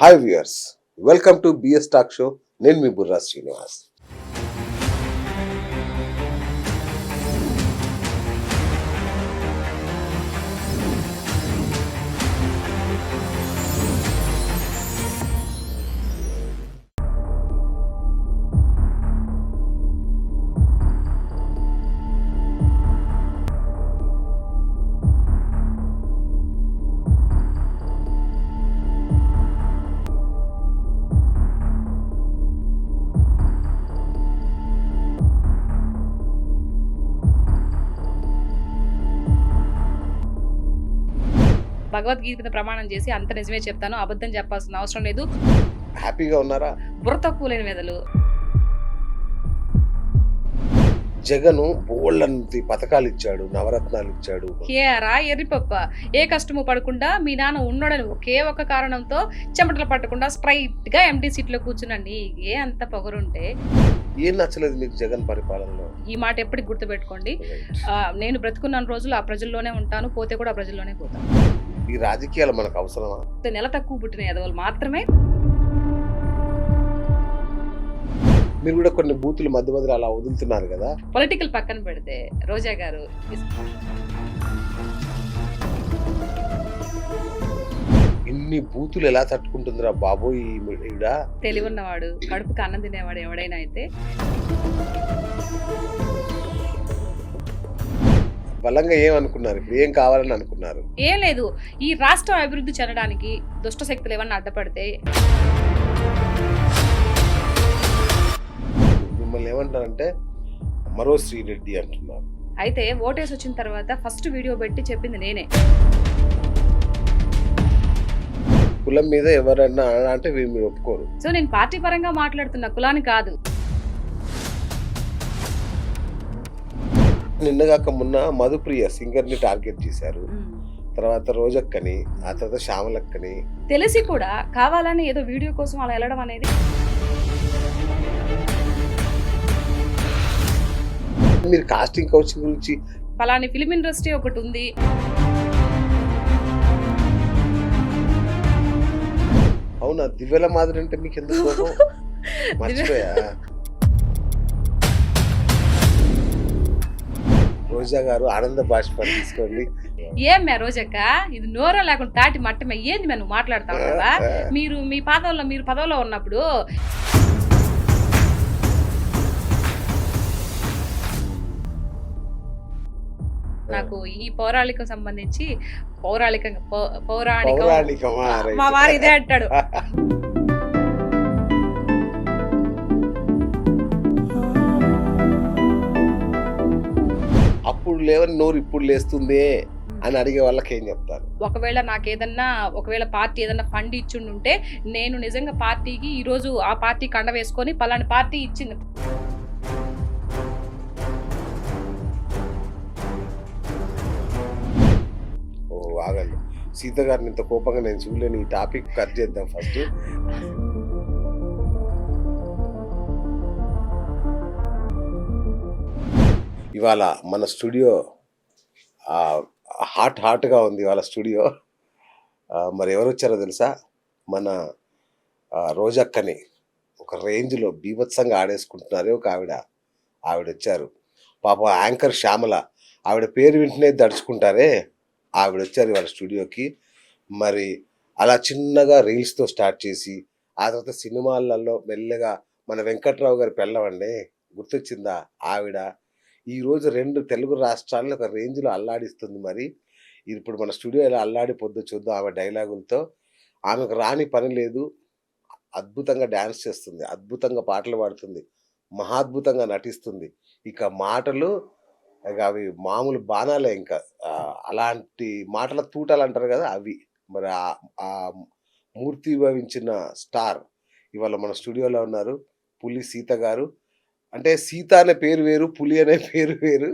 Hi viewers, welcome to BS talk show. నేను మీ బుర్రా శ్రీనివాస్. భగవద్గీత మీద ప్రమాణం చేసి అంత నిజమే చెప్తాను, అబద్ధం చెప్పాల్సిన అవసరం లేదు. హ్యాపీగా ఉన్నారా? బుర్ర తక్కువ లేని వెదలు. జగను బోళ్ళంటి పథకాలు ఇచ్చాడు, నవరత్నాలు ఇచ్చాడు. కేరా ఎర్రిపప్ప, ఏ కష్టము పడకుండా మీ నాన్న ఉన్నాడని ఒకే ఒక కారణంతో చెమటలు పట్టకుండా స్ట్రైట్ గా ఎంటీ సీట్ లో కూర్చునండి. ఏ అంత పొగరుంటే ఏం నచ్చలేదు మీకు జగన్ పరిపాలనలో? ఈ మాట ఎప్పటికి గుర్తుపెట్టుకోండి. నేను బ్రతుకున్న రోజులు ఆ ప్రజల్లోనే ఉంటాను, పోతే కూడా ఆ ప్రజల్లోనే పోతాను. ఈ రాజకీయాలు మనకు అవసరమా? నెల తక్కువ పుట్టిన ఎదవలు మాత్రమే. మీరు కూడా కొన్ని బూతులు మధ్య మధ్యలో అలా వదులుతున్నారు కదా. పొలిటికల్ పక్కన పెడితే రోజా గారు ఇన్ని బూతులు ఎలా తట్టుకుంటుందిరా బాబోయ్ ఈవిడ. తెలివున్నవాడు, కడుపుకి అన్నం తినేవాడు ఎవడైనా అయితే బలంగా ఏమనుకున్నారు? ఇప్పుడు ఏం కావాలని అనుకున్నారు? ఏం లేదు, ఈ రాష్ట్రం అభివృద్ధి చెందడానికి దుష్ట శక్తులు ఏమన్నా అడ్డపడితే మిమ్మల్ని ఏమంటారంటే మరో శ్రీరెడ్డి అంటున్నారు. అయితే ఓటేసి వచ్చిన తర్వాత ఫస్ట్ వీడియో పెట్టి చెప్పింది నేనే. కులం మీద ఎవరైనా అంటే మీరు ఒప్పుకోరు. సో నేను పార్టీ పరంగా మాట్లాడుతున్నా, కులాన్ని కాదు. నిన్నగాక మొన్న మధుప్రియ సింగర్ ని టార్గెట్ చేశారు, తర్వాత రోజక్కని, ఆ తర్వాత శ్యామలక్కని. తెలిసి కూడా కావాలని ఏదో వీడియో కోసం అలా వెళ్ళడం అనేది మీరు కాస్టింగ్ కౌచ్ గురించి పలాని ఫిలిం ఇండస్ట్రీ ఒకటి ఉంది, అవునా? దివ్యల మాదిరి అంటే మీకు ఎందుకు కోపం? మర్చిపోయా. రోజా గారు ఆనంద బాష్పాన్ని తీసుకోండి. ఏం మే రోజక్క, ఇది నోరా లేకుండా తాటి మట్టమే. ఏంది మేము మాట్లాడతాం కదా, మీరు మీ పాదంలో మీరు పదవిలో ఉన్నప్పుడు నాకు ఈ పౌరాణికం సంబంధించి పౌరాణికం మా వారు ఇదే అంటాడు. అప్పుడు లేవని నోరు ఇప్పుడు లేస్తుందే అని అడిగే వాళ్ళకి ఏం చెప్తారు? ఒకవేళ పార్టీ ఏదన్నా ఫండ్ ఇచ్చిండుంటే నేను నిజంగా పార్టీకి ఈరోజు ఆ పార్టీ కండ వేసుకొని పలాని పార్టీ ఇచ్చింది. ఓ ఆగండి, సీత గారిని ఇంత కోపంగా నేను చూడలేని. ఈ టాపిక్ కట్ చేద్దాం ఫస్ట్. ఇవాళ మన స్టూడియో హాట్గా ఉంది. ఇవాళ స్టూడియో మరి ఎవరు వచ్చారో తెలుసా? మన రోజక్కని ఒక రేంజ్లో బీభత్సంగా ఆడేసుకుంటున్నారు. ఒక ఆవిడ వచ్చారు. పాప యాంకర్ శ్యామల, ఆవిడ పేరు వింటనే దడుచుకుంటారే, ఆవిడ వచ్చారు ఇవాళ స్టూడియోకి. మరి అలా చిన్నగా రీల్స్తో స్టార్ట్ చేసి ఆ తర్వాత సినిమాలలో మెల్లగా మన వెంకట్రావు గారి పెళ్ళవండి గుర్తొచ్చిందా? ఆవిడ ఈరోజు 2 తెలుగు రాష్ట్రాలను ఒక రేంజ్లో అల్లాడిస్తుంది. మరి ఇప్పుడు మన స్టూడియో ఎలా అల్లాడిపోద్దో చూద్దాం ఆమె డైలాగులతో. ఆమెకు రాని పని లేదు, అద్భుతంగా డ్యాన్స్ చేస్తుంది, అద్భుతంగా పాటలు పాడుతుంది, మహాద్భుతంగా నటిస్తుంది. ఇక మాటలు అవి మామూలు బాణాలే. ఇంకా అలాంటి మాటల తూటాలు అంటారు కదా, అవి. మరి ఆ మూర్తి భవించిన స్టార్ ఇవాళ మన స్టూడియోలో ఉన్నారు. పులి సీత గారు. అంటే సీత అనే పేరు వేరు, పులి అనే పేరు వేరు.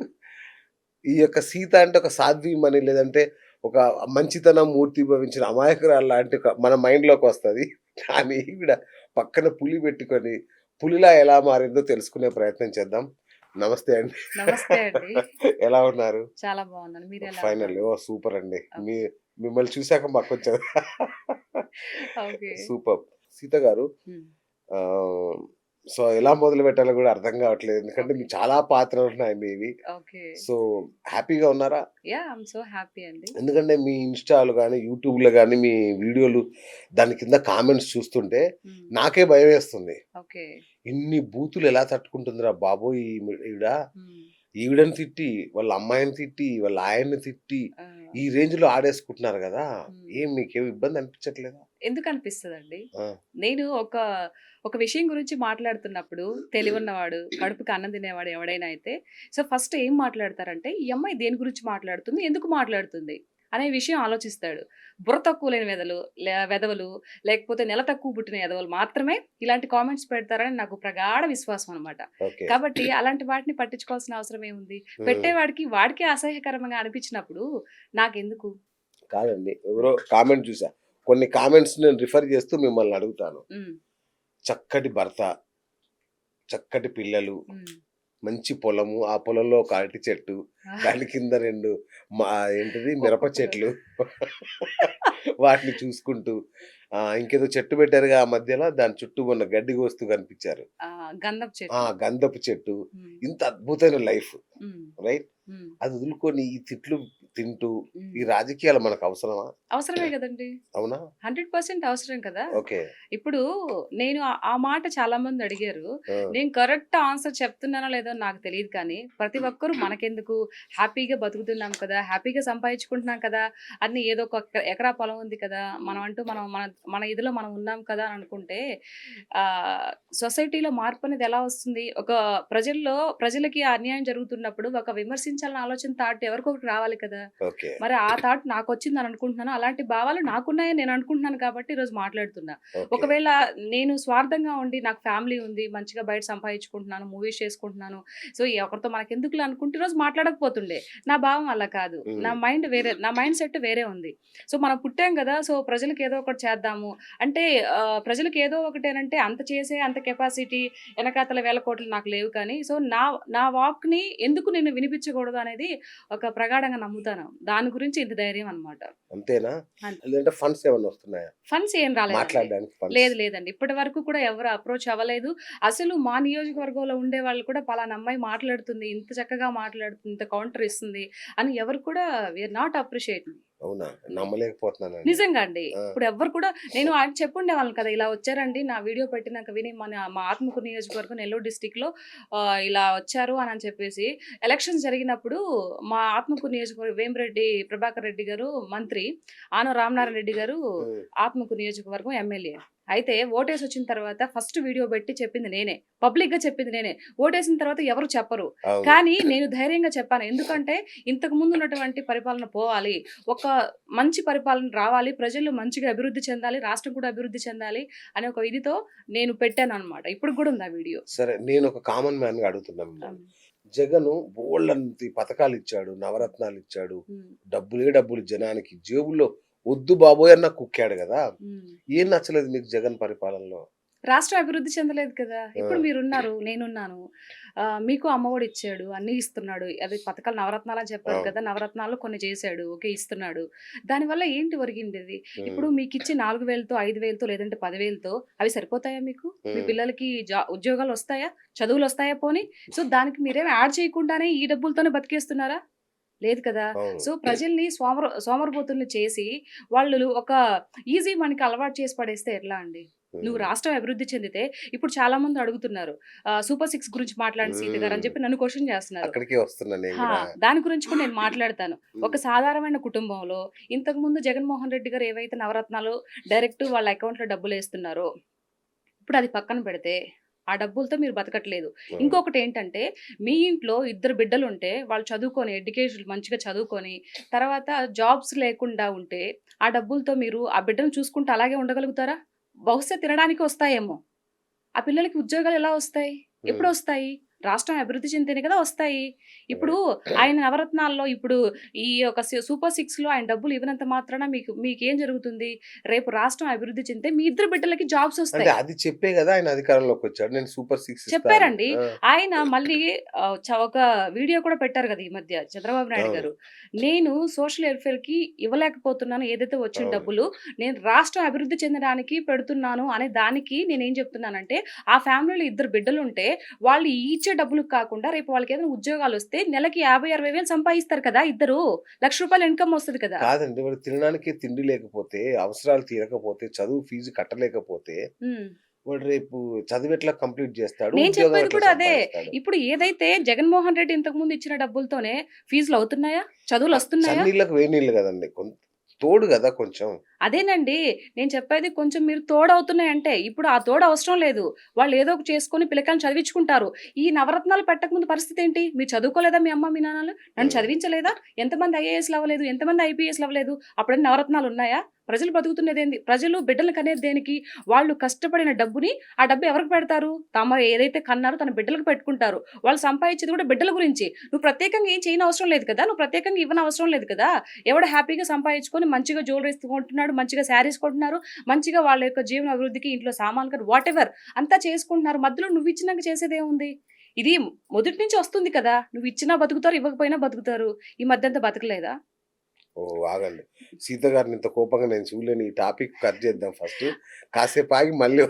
ఈ యొక్క సీత అంటే ఒక సాధ్వీమని, లేదంటే ఒక మంచితనం మూర్తి భవించిన అమాయకురాలు లాంటి మన మైండ్లోకి వస్తుంది. కానీ ఈవిడ పక్కన పులి పెట్టుకొని పులిలా ఎలా మారిందో తెలుసుకునే ప్రయత్నం చేద్దాం. నమస్తే అండి. నమస్తే అండి. ఎలా ఉన్నారు? చాలా బాగున్నాను. మీరు ఎలా ఫైనల్ సూపర్ అండి. మిమ్మల్ని చూసాక మాకు కొంచెం ఓకే. సూపర్. సీత గారు హ్మ్. ఆహ్, సో, ఎలా మొదలుపెట్టాలో గూడా అర్థం గావట్లేదు. ఎందుకంటే ఓకే. మీకు చాలా పాత్రలున్నాయి మీవి. ఓకే. సో, హ్యాపీగా ఉన్నారా? యాహ్! ఐయామ్ సో హ్యాపీ అండి. ఎందుకంటే మీ ఇన్‌స్టాలో గాని, యూట్యూబ్‌లో గాని మీ వీడియోలు దాని కింద కామెంట్స్ చూస్తుంటే హ్మ్. నాకే భయమేస్తుంది. ఓకే. ఇన్ని బూతులు ఎలా తట్టుకుంటుందిరా బాబోయ్! ఈవిడ. హ్మ్. ఈవిడని తిట్టి, వాళ్ళ అమ్మాయిని తిట్టి, వాళ్ళ ఆయన్ని తిట్టి, ఆ! ఈ రేంజ్‌లో ఆడేసుకుంటున్నారు గదా! హ్మ్. ఏం మీకేం ఇబ్బంది అనిపించట్లేదా? ఎందుకనిపిస్తదండి? ఆ! నేను ఒక విషయం గురించి మాట్లాడుతున్నప్పుడు తెలివున్నవాడు, కడుపుకి అన్నం తినేవాడు ఎవడైనా అయితే, సో, ఫస్ట్ ఏం మాట్లాడతారంటే, ఈ అమ్మాయి దేని గురించి మాట్లాడుతుంది? ఎందుకు మాట్లాడుతుంది? అనే విషయం ఆలోచిస్తాడు. బుర్ర తక్కువ లేని వెధవలు, లేకపోతే నెల తక్కువ పుట్టిన ఎదవలు మాత్రమే ఇలాంటి కామెంట్స్ పెడతారని నాకు ప్రగాఢ విశ్వాసం అనమాట. ఓకే. కాబట్టి అలాంటి వాటిని పట్టించుకోవాల్సిన అవసరం ఏముంది? హ్మ్. పెట్టేవాడికి వాడికే అసహ్యకరంగా అనిపించినప్పుడు నాకెందుకు? కాదండి. హ్మ్. ఎవరో కామెంట్ చూసా. కొన్ని కామెంట్స్ నేను రిఫర్ చేస్తూ మిమ్మల్ని అడుగుతాను. హ్మ్. చక్కటి భర్త, చక్కటి పిల్లలు, హ్మ్. మంచి పొలము, ఆ పొలంలో ఒక అరటి చెట్టు, దాని కింద 2 మా ఏంటిది మిరప ఒక్కొక్కరు చెట్లు వాటిని చూసుకుంటూ ఇంకేదో చెట్టు పెట్టారుగా ఆ మధ్యలో దాని చుట్టూ ఉన్న గడ్డి కోస్తూ కనిపించారు. గంధపు చెట్టు. గంధపు చెట్టు. హ్మ్. ఇంత అద్భుతమైన లైఫ్. హ్మ్. రైట్? హ్మ్. అది వదులుకొని ఈ తిట్లు తింటూ ఈ హ్మ్. రాజకీయాలు మనకు అవసరమా? అవసరమే గదండీ! అవునా? 100% అవసరం కదా! ఓకే. ఇప్పుడు నేను ఆ మాట చాలామంది అడిగారు. ఆ! నేను కరెక్ట్ ఆన్సర్ చెప్తున్నానో లేదో నాకు తెలీదు కానీ, ప్రతి ఒక్కరు మనకెందుకు హ్యాపీగా బతుకుతున్నాం కదా! హ్యాపీగా సంపాదించుకుంటున్నాం కదా! అని ఏదో ఒక ఎకరా పొలం ఉంది కదా! మనం అంటూ మనం మన మన ఇదిలో మనం ఉన్నాం కదా! అని అనుకుంటే సొసైటీలో మార్పు అనేది ఎలా వస్తుంది? ప్రజలకి అన్యాయం జరుగుతున్నప్పుడు ఒక విమర్శించాలన్న ఆలోచన థాట్ ఎవరికొకరికి రావాలి కదా! ఓకే. మరి ఆ థాట్ నాకొచ్చిందని అనుకుంటున్నాను. అలాంటి భావాలు నాకున్నాయని నేను అనుకుంటున్నాను కాబట్టి ఈరోజు మాట్లాడుతున్నా. ఓకే. ఒకవేళ నేను స్వార్థంగా ఉండి నాకు ఫ్యామిలీ ఉంది. మంచిగా బయట సంపాదించుకుంటున్నాను. మూవీస్ చేసుకుంటున్నాను. సో, ఒకరితో మనకెందుకులే అనుకుంటే ఈరోజు మాట్లాడకపోతుండే. నా భావం అలా కాదు. హ్మ్. నా మైండ్ సెట్ వేరే ఉంది. సో, మనం పుట్టాం గదా! సో, ప్రజలకి ఏదో ఒకటి చేద్దాము. అంటే ప్రజలకి ఏదో ఒకటేనంటే అంత చేసే అంత కెపాసిటీ ఎనకాతల వేల కోట్లు నాకు లేవు కానీ, సో, నా వాక్‌ని ఎందుకు నేను వినిపించకూడదు అనేది ఒక ప్రగాఢంగా నమ్ముతాను. దాని గురించి ఇంత ధైర్యం అన్నమాట. అంతేనా? అంతే. లేదంటే ఫండ్స్ ఏమన్నా వస్తున్నాయా? ఫండ్స్ ఏం రాలేదండి. మాట్లాడడానికి ఫండ్స్. లేదండి. ఇప్పటి వరకు కూడా ఎవరు అప్రోచ్ అవ్వలేదు. అసలు మా నియోజకవర్గంలో ఉండేవాళ్ళు కూడా పలానా అమ్మాయి మాట్లాడుతుంది. ఇంత చక్కగా మాట్లాడుతుంది. ఇంత కౌంటర్ ఇస్తుంది అని ఎవరు కూడా వి ఆర్ నాట్ అప్రిషియేటింగ్. అవునా? హ్మ్. నమ్మలేకపోతున్నానండి. నిజంగా అండి. ఆ! ఇప్పుడు ఎవ్వరు కూడా నేను ఆయనకి చెప్పుండేవాళ్ళని కదా! ఇలా వచ్చారండి నా వీడియో పెట్టినాక విని మా ఆత్మకూరు నియోజకవర్గం నెల్లూరు డిస్ట్రిక్ట్‌లో ఇలా వచ్చారు అని చెప్పేసి ఎలక్షన్స్ జరిగినప్పుడు మా ఆత్మకూరు నియోజకవర్గం వేమిరెడ్డి ప్రభాకర్ రెడ్డి గారు మంత్రి, ఆనం రామనారాయణ రెడ్డి గారు హ్మ్. ఆత్మకూరు నియోజకవర్గం ఎమ్మెల్యే. అయితే ఓటేసొచ్చిన తర్వాత ఫస్ట్ వీడియో పెట్టి చెప్పింది నేనే. పబ్లిక్‌గా చెప్పింది నేనే. ఓటేసిన తర్వాత ఎవరు చెప్పరు. అవును. కానీ నేను ధైర్యంగా చెప్పాను. ఎందుకంటే ఇంతకు ముందు ఉన్నటువంటి పరిపాలన పోవాలి. ఒక మంచి పరిపాలన రావాలి. ప్రజలు మంచిగా అభివృద్ధి చెందాలి. రాష్ట్రం కూడా అభివృద్ధి చెందాలి అనే ఒక ఇదితో నేను పెట్టాననమాట. ఇప్పటికి గూడా ఉంది ఆ వీడియో. సరే నేనొక కామన్ మ్యాన్‌గా అడుగుతున్నా మిమ్మల్ని. హ్మ్. జగను బోలెడంత పథకాలిచ్చాడు, నవరత్నాలిచ్చాడు, హ్మ్. డబ్బులే డబ్బులు జనానికి జేబుల్లో ఒద్దు బాబోయ్ అన్న కుక్కాడు గదా! హ్మ్. ఏం నచ్చలేదు మీకు జగన్ పరిపాలనలో? రాష్ట్రం అభివృద్ధి చెందలేదు కదా! ఆ! ఇప్పుడు మీరున్నారు, నేనున్నాను. మీకు అమ్మఒడి ఇచ్చాడు, అన్నీ ఇస్తున్నాడు. అది పథకాలు నవరత్నాలని చెప్పారు అవును. కదా! నవరత్నాల్లో కొన్ని చేశాడు. ఓకే. ఇస్తున్నాడు. దానివల్ల ఏంటి ఒరిగిండేది? హ్మ్. ఇప్పుడు మీకిచ్చే 4,000తో, 5,000తో లేదంటే 10,000తో అవి సరిపోతాయా మీకు? మీ హ్మ్. పిల్లలకి ఉద్యోగాలొస్తాయా? చదువులొస్తాయా పోనీ? సో, దానికి మీరేమి యాడ్ చేయకుండానే ఈ డబ్బులతోనే బతికేస్తున్నారా? లేదు కదా! అవును. సో, ప్రజల్ని సోమరిపోతుల్ని చేసి, వాళ్ళు ఒక ఈజీ మనీకి అలవాటు చేసి పడేస్తే ఎట్లా అండి? నువ్వు హ్మ్. రాష్ట్రం అభివృద్ధి చెందితే ఇప్పుడు చాలామంది అడుగుతున్నారు. సూపర్ సిక్స్ గురించి మాట్లాడండి సీత గారు అని హ్మ్. చెప్పి నన్ను క్వెషన్ చేస్తున్నారు. అక్కడికే వస్తున్నా నేను ఆ! గూడా. దాని గురించి కూడా నేను మాట్లాడతాను. హ్మ్. ఒక సాధారణమైన కుటుంబంలో ఇంతకుముందు జగన్మోహన్ రెడ్డి గారు ఏవైతే నవరత్నాలు డైరెక్ట్ వాళ్ళ అకౌంట్‌లో డబ్బులేస్తున్నారో ఇప్పుడు అది పక్కన పెడితే, ఆ డబ్బులతో మీరు బతకట్లేదు. హ్మ్. ఇంకొకటేంటంటే, మీ ఇంట్లో ఇద్దరు బిడ్డలుంటే, వాళ్ళు చదువుకొని ఎడ్యుకేషన్ మంచిగా చదువుకొని, తర్వాత జాబ్స్ లేకుండా ఉంటే, ఆ డబ్బులతో మీరు ఆ బిడ్డను చూసుకుంటూ అలాగే ఉండగలుగుతారా? బహుశా తినడానికి వస్తాయేమో! ఆ పిల్లలకి ఉద్యోగాలు ఎలా వస్తాయి? హ్మ్. ఎప్పుడొస్తాయి? రాష్ట్రం అభివృద్ధి చెందితేనే కదా వస్తాయి. ఇప్పుడు ఆయన నవరత్నాల్లో ఇప్పుడు ఈ యొక్క సూపర్ 6లో ఆయన డబ్బులు ఇవ్వనంత మాత్రాన మీకేం జరుగుతుంది? రేపు రాష్ట్రం అభివృద్ధి చెందితే మీ ఇద్దరు బిడ్డలకి జాబ్స్ అంటే వస్తాయి. అది చెప్పే గదా ఆయన అధికారంలోకొచ్చాడు. నేను సూపర్ 6 ఇస్తా అని. చెప్పారండి. ఆ! ఆయన మళ్ళీ ఒక వీడియో కూడా పెట్టారు కదా! ఈ మధ్య చంద్రబాబు నాయుడు అవును. గారు. నేను సోషల్ వెల్‌ఫేర్‌కి ఇవ్వలేకపోతున్నాను. ఏదైతే వచ్చిన అవును. డబ్బులు నేను రాష్ట్రం అభివృద్ధి చెందడానికి పెడుతున్నాను అనే దానికి నేనేం చెప్తున్నానంటే, ఆ ఫ్యామిలీలో ఇద్దరు బిడ్డలుంటే వాళ్ళు ఇచ్చే డబ్బులకు కాకుండా రేపు వాళ్ళకేదైనా ఉద్యోగాలొస్తే నెలకి 50, 60 వేలు సంపాదిస్తారు కదా! ఇద్దరు. రూ. 1,00,000 ఇన్‌కమ్ వస్తది కదా! కాదండి. మరి తినడానికి తిండి లేకపోతే, అవసరాలు తీరకపోతే, చదువు ఫీజు కట్టలేకపోతే, హ్మ్. వాడు రేపు చదువెట్లా కంప్లీట్ జేస్తాడు? నేను ఉద్యోగం చెప్పేది ఎట్లా కూడా అదే. సంపాదిస్తాడు? ఇప్పుడు ఏదైతే జగన్మోహన్ రెడ్డి ఇంతకుముందు ఇచ్చిన డబ్బులతోనే ఫీజులవుతున్నాయా? చదువులొస్తున్నాయా? చన్నీళ్ళకి వేడి నీళ్ళు గదండీ. తోడు గదా కొంచెం. అదేనండి. నేను చెప్పేది కొంచెం మీరు తోడవుతున్నాయంటే, ఇప్పుడు ఆ తోడు అవసరం లేదు. వాళ్ళు ఏదో ఒకటి చేసుకొని పిల్లకాయలని చదివించుకుంటారు. ఈ నవరత్నాలు పెట్టకముందు పరిస్థితేంటి? మీరు చదువుకోలేదా మీ అమ్మ, మీ నాన్నలు? నన్ను హ్మ్. చదివించలేదా? ఎంతమంది ఐఏఎస్‌లు అవ్వలేదు? ఎంతమంది ఐపీఎస్‌లు అవ్వలేదు? అప్పుడేం నవరత్నాలున్నాయా? ప్రజలు బతుకుతున్నదేంది? ప్రజలు బిడ్డలను కనేది దేనికి? వాళ్ళు కష్టపడిన డబ్బుని, ఆ డబ్బు ఎవరికి పెడతారు? తమ ఏదైతే కన్నారో తన బిడ్డలకు పెట్టుకుంటారు. వాళ్ళు సంపాదించేది కూడా బిడ్డల గురించి. నువ్వు ప్రత్యేకంగా ఏం చేయనవసరం లేదు కదా! నువ్వు ప్రత్యేకంగా ఇవ్వనవసరం లేదు కదా! ఎవడు హ్యాపీగా సంపాదించుకొని మంచిగా జ్యువెలరీస్ కొంటున్నాడు, మంచిగా శారీస్ కొంటున్నారు, మంచిగా వాళ్ళ యొక్క జీవన అభివృద్ధికి ఇంట్లో సామాన్లు వాటెవర్ అంతా చేసుకుంటున్నారు. మధ్యలో నువ్విచ్చినాక చేసేదేముంది? ఇది మొదటి నుంచి వస్తుంది కదా! నువ్విచ్చినా బతుకుతారు, ఇవ్వకపోయినా బతుకుతారు. ఈ మధ్యంతా బతకలేదా? ఓహ్! ఆగండి. సీత గారిని ఇంత కోపంగా నేను చూడలేను. ఈ టాపిక్ కట్ చేద్దాం ఫస్ట్. కాసేపు ఆగి మళ్ళీ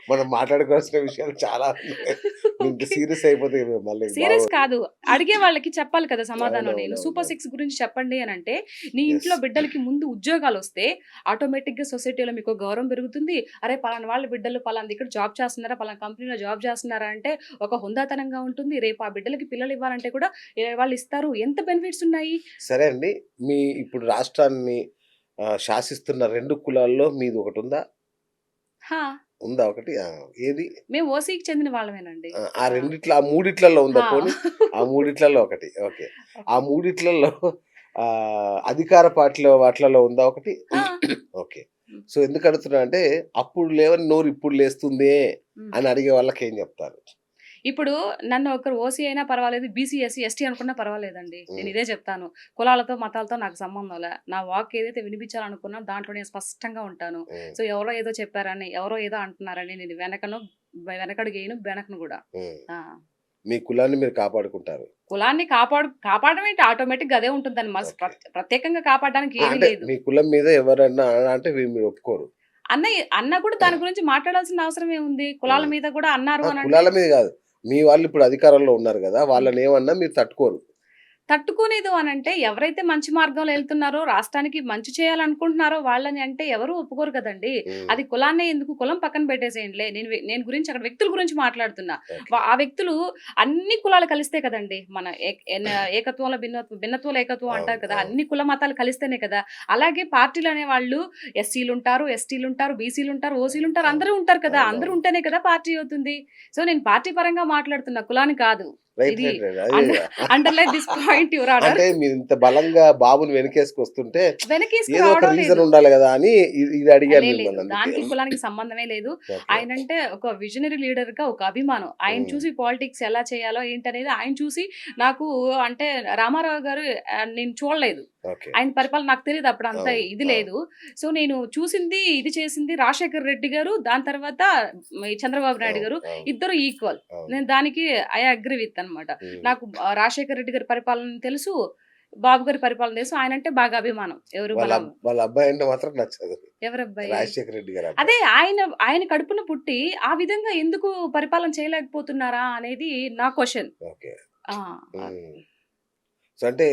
మనం మాట్లాడుకోవాల్సిన విషయాలు చాలా ఉన్నాయి. ఇంత ఓకే. సీరియస్ అయిపోతే మళ్ళీ సీరియస్ బాగోదు. కాదు. అడిగే వాళ్ళకి చెప్పాలి కదా! సమాధానం నేను. సూపర్ అవునవునవునవును. 6 గురించి చెప్పండి అనంటే, నీ యెస్. ఇంట్లో బిడ్డలకి ముందు ఉద్యోగాలొస్తే ఆటోమేటిక్‌గా సొసైటీలో మీకో గౌరవం పెరుగుతుంది. అరే! పలానా వాళ్ళ బిడ్డలు పలానా దగ్గర జాబ్ చేస్తున్నారా? పలానా కంపెనీలో జాబ్ చేస్తున్నారా? అంటే ఒక హుందాతనంగా ఉంటుంది. రేపు ఆ బిడ్డలకి పిల్లలివ్వాలంటే కూడా వాళ్ళిస్తారు. ఎంత బెనిఫిట్స్ ఉన్నాయి. సరే అండి. మీ ఇప్పుడు రాష్ట్రాన్ని శాసిస్తున్న 2 కులాల్లో మీది ఒకటుందా? హా! ఉందా ఒకటి? ఆ! ఏది? మేము ఓసీకి చెందిన వాళ్ళమేనండి. ఆ ఆ! రెండిట్లో ఆ మూడిట్లలో ఉందా హా! పోనీ? ఆ మూడిట్లలో ఒకటి. ఓకే. ఆ ఓకే. మూడిట్లలో అధికార పార్టీలో వాటిలలో ఉందా ఒకటి? ఆ! ఓకే. హ్మ్. సో, ఎందుకు అడుగుతున్నా అంటే, అప్పుడు లేవని నోరు ఇప్పుడు లేస్తుందే హ్మ్. అని అడిగే వాళ్ళకేం జెప్తారు? ఇప్పుడు నన్ను ఒకరు ఓసీ అయినా పర్వాలేదు, బీసీ, ఎస్సీ, ఎస్టీ అనుకున్నా పర్వాలేదండి. హ్మ్. నేనిదే చెప్తాను. కులాలతో, మతాలతో నాకు సంబంధంలే. నా వాక్ ఏదైతే వినిపించాలనుకున్నా దాంట్లో నేను స్పష్టంగా ఉంటాను. హ్మ్. సో, ఎవరో ఏదో చెప్పారని, ఎవరో ఏదో అంటున్నారని నేను వెనకడుగేయను, బెనకను గూడా. హ్మ్. ఆ! మీ కులాన్ని మీరు కాపాడుకుంటారు. కులాన్ని కాపాడడం ఏంటి ఆటోమేటిక్‌గా అదే ఉంటుందని ఓకే. ప్రత్యేకంగా కాపాడడానికి ఏమీ అంటే లేదు. మీ కులం మీద ఎవరన్నా అంటే మీరు ఒప్పుకోరు. అన్న కూడా దాని గురించి మాట్లాడాల్సిన అవసరం ఏముంది? కులాల హ్మ్. మీద కూడా అన్నారు ఆ! అనంటే కులాల మీద గాదు. మీ వాళ్ళు ఇప్పుడు అధికారంలో ఉన్నారు గదా! హ్మ్. వాళ్ళనేమన్నా మీరు తట్టుకోరు. తట్టుకోలేదు అనంటే ఎవరైతే మంచి మార్గంలో ఎళ్తున్నారో, రాష్ట్రానికి మంచి చేయాలనుకుంటున్నారో వాళ్ళని అంటే ఎవరు ఒప్పుకోరు కదండీ! హ్మ్. అది కులాన్నే ఎందుకు కులం పక్కన పెట్టేసేయండిలే. నేను గురించి అక్కడ వ్యక్తుల గురించి మాట్లాడుతున్నా. ఓకే. ఆ వ్యక్తులు అన్ని కులాలు కలిస్తే కదండీ! మన ఏకత్వంలో భిన్నత్వంలో ఏకత్వం అవును. అంటారు కదా! అవును. అన్ని కుల మతాలు కలిస్తేనే కదా! అలాగే పార్టీలనే వాళ్ళు ఎస్సీలుంటారు, ఎస్టీలుంటారు, బీసీలుంటారు, ఓసీలుంటారు అందరూ ఉంటారు కదా! అందరూ అవునవును. ఉంటేనే కదా పార్టీ అవుతుంది. సో, నేను పార్టీ పరంగా మాట్లాడుతున్నా కులాన్ని కాదు. రైట్. ఇది రైట్. రైట్. అదే under underline this point your honour. అంటే మీరింత బలంగా బాబుని వెనకేసుకొస్తుంటే, వెనకేసుకు ఏదో ఒక రావడం రీజన్ లేదు. ఉండాలి గదా! అని ఇది అడిగాను లేదు. మిమ్మల్ని అందుకే. దానికి కులానికి సంబంధమే లేదు. ఓకే. ఆయనంటే ఒక విజనరీ లీడర్‌గా ఒక అభిమానం. ఆయన హ్మ్. చూసి పాలిటిక్స్ ఎలా చేయాలో ఏంటనేది ఆయన చూసి నాకు అంటే రామారావు గారు నేను చూడలేదు. ఓకే. ఆయన పరిపాలన నాకు తెలీదు అప్పుడంత అవును. ఇది అవును. లేదు. సో, నేను చూసింది, ఇది చేసింది రాజశేఖర్ రెడ్డి గారు, దాని తర్వాత ఈ చంద్రబాబు నాయుడు అవును. గారు అవును. ఇద్దరు ఈక్వల్. అవును. నేను దానికి ఐ అగ్రీ విత్ అనమాట. హ్మ్. నాకు రాజశేఖర్ రెడ్డి గారి పరిపాలన తెలుసు. బాబు గారి పరిపాలన తెలుసు. ఆయనంటే బాగా అభిమానం. ఎవరు వాళ్ళ మన వాళ్ళ అబ్బాయంటే మాత్రం నచ్చదు. ఎవరబ్బాయి? రాజశేఖర రెడ్డి గారి అదే అబ్బాయి. ఆయన కడుపున పుట్టి, ఆ విధంగా ఎందుకు పరిపాలన చేయలేకపోతున్నారా అనేది నా క్వెషన్. ఓకే. ఆ! అది. హ్మ్. సో, అంటే